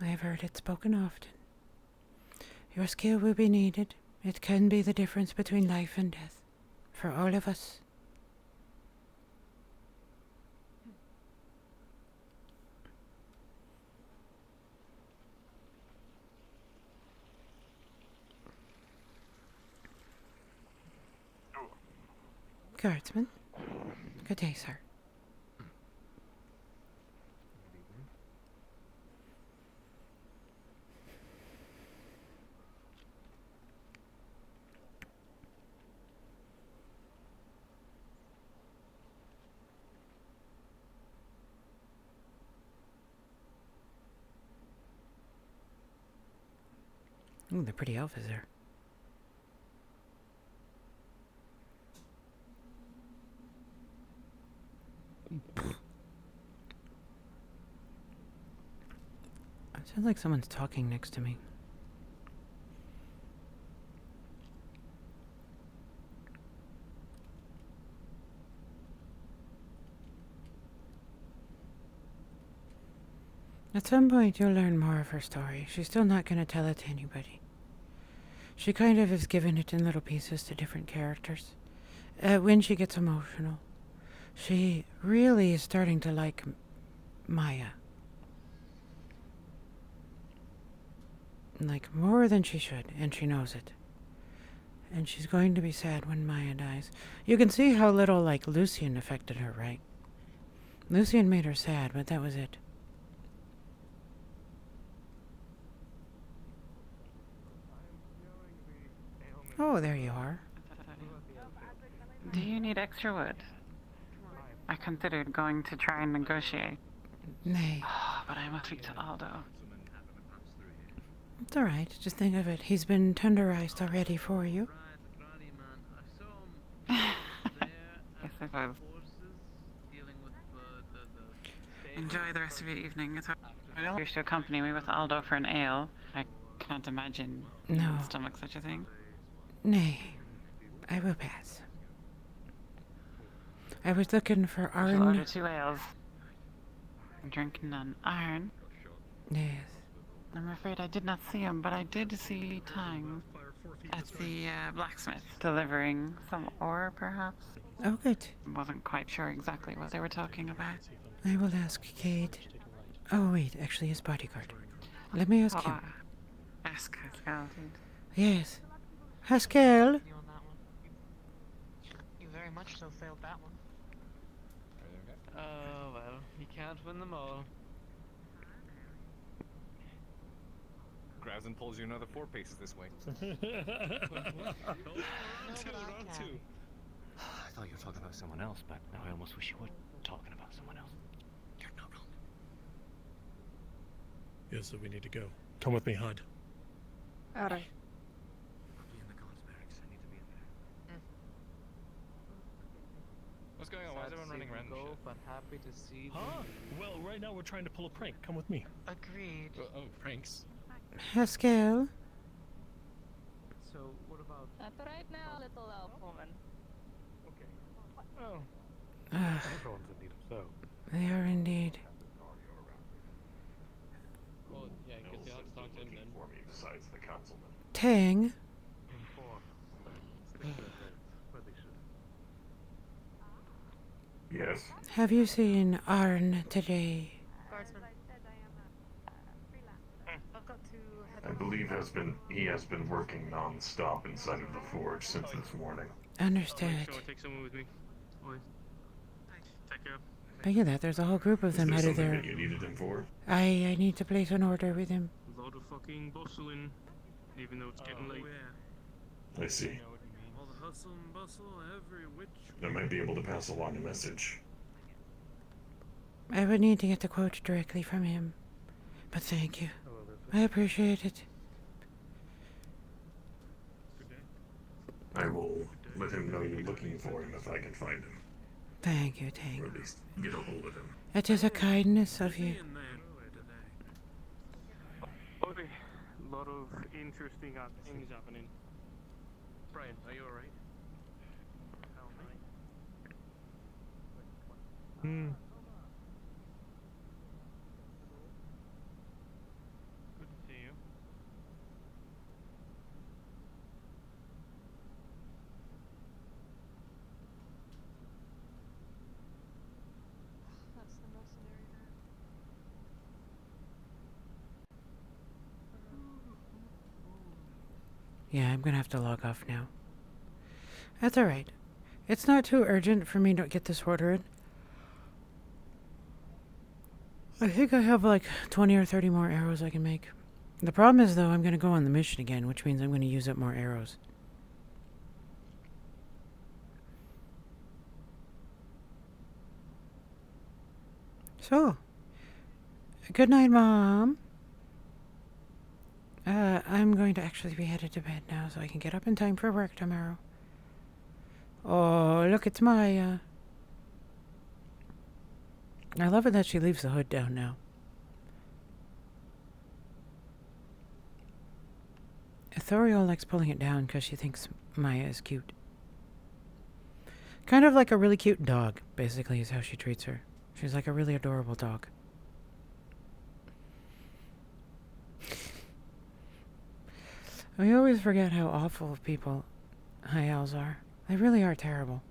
I have heard it spoken often. Your skill will be needed. It can be the difference between life and death. For all of us. Guardsman. Good day, sir. Ooh, the pretty elf is there. It sounds like someone's talking next to me. At some point, you'll learn more of her story. She's still not going to tell it to anybody. She kind of has given it in little pieces to different characters. When she gets emotional, she really is starting to like Maya. Like, more than she should, and she knows it. And she's going to be sad when Maya dies. You can see how little, like, Lucian affected her, right? Lucian made her sad, but that was it. Oh, there you are. Do you need extra wood? I considered going to try and negotiate. Nay. But I must speak to Aldo. It's alright, just think of it. He's been tenderized already for you. Yes, I was. Enjoy the rest of your evening. It's I wish to accompany me with Aldo for an ale. I can't imagine you No. would stomach such a thing. Nay, I will pass. I was looking for I shall order Arn. 2 ales. Drink none. Iron. Yes. I'm afraid I did not see him, but I did see Tang at the blacksmith delivering some ore, perhaps. Oh, good. Wasn't quite sure exactly what they were talking about. I will ask Cade. Oh, wait, actually his bodyguard. Let me ask him. Ask Haskell, dude. Yes. Haskell? You very much so failed that one. Oh, well, you can't win them all. Grabs and pulls you another 4 paces this way. Two, round 2. I thought you were talking about someone else, but now I almost wish you were talking about someone else. You're not wrong. Yes, so we need to go. Come with me, Hud. Alright. I'll be in the guards barracks. I need to be in there. What's going on? Why is everyone running around? Go, but happy to see Huh? Well, right now we're trying to pull a prank. Come with me. Agreed. Oh, pranks. Haskell? So, what about... Not right now, little elf woman. Okay. Oh. Everyone's in need of so. They are indeed. Well, yeah, I guess you'll have to talk to him then. For me besides the councilman. Tang? Yes. Have you seen Arn today? Guardsman. I've got to head I believe he has been working non-stop inside of the forge since this morning. Understood. Sure, take someone with me. Always. Take care. Look at that, there's a whole group of them Is out there of something there. that you needed him for? I need to place an order with him. A lot of fucking bustling, even though it's getting late. I see. All the hustle and bustle, every which... I might be able to pass along a message. I would need to get the quote directly from him. But thank you. I appreciate it. I will let him know you're looking for him if I can find him. Thank you, Or Tang. at least get a hold of him. It is a kindness of you. Okay, a lot of interesting things happening. Brian, are you alright? Hmm. Good to see you. That's the mercenary hat. Yeah, I'm gonna have to log off now. That's alright. It's not too urgent for me to get this order in. I think I have like 20 or 30 more arrows I can make. The problem is, though, I'm gonna go on the mission again, which means I'm gonna use up more arrows. So, good night, Mom. I'm going to actually be headed to bed now so I can get up in time for work tomorrow. Oh, look, it's Maya. I love it that she leaves the hood down now. Ethereal likes pulling it down because she thinks Maya is cute. Kind of like a really cute dog, basically, is how she treats her. She's like a really adorable dog. We always forget how awful people high owls are. They really are terrible.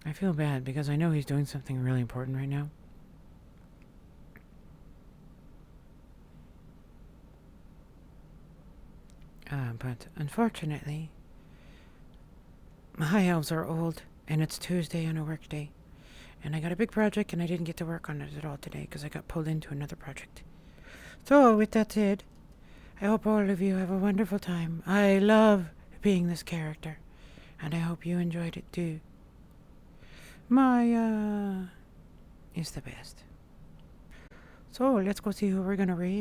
I feel bad because I know he's doing something really important right now. But unfortunately, my high elves are old, and it's Tuesday on a work day. And I got a big project, and I didn't get to work on it at all today because I got pulled into another project. So, with that said, I hope all of you have a wonderful time. I love being this character, and I hope you enjoyed it too. Maya is the best. So, let's go see who we're gonna raid.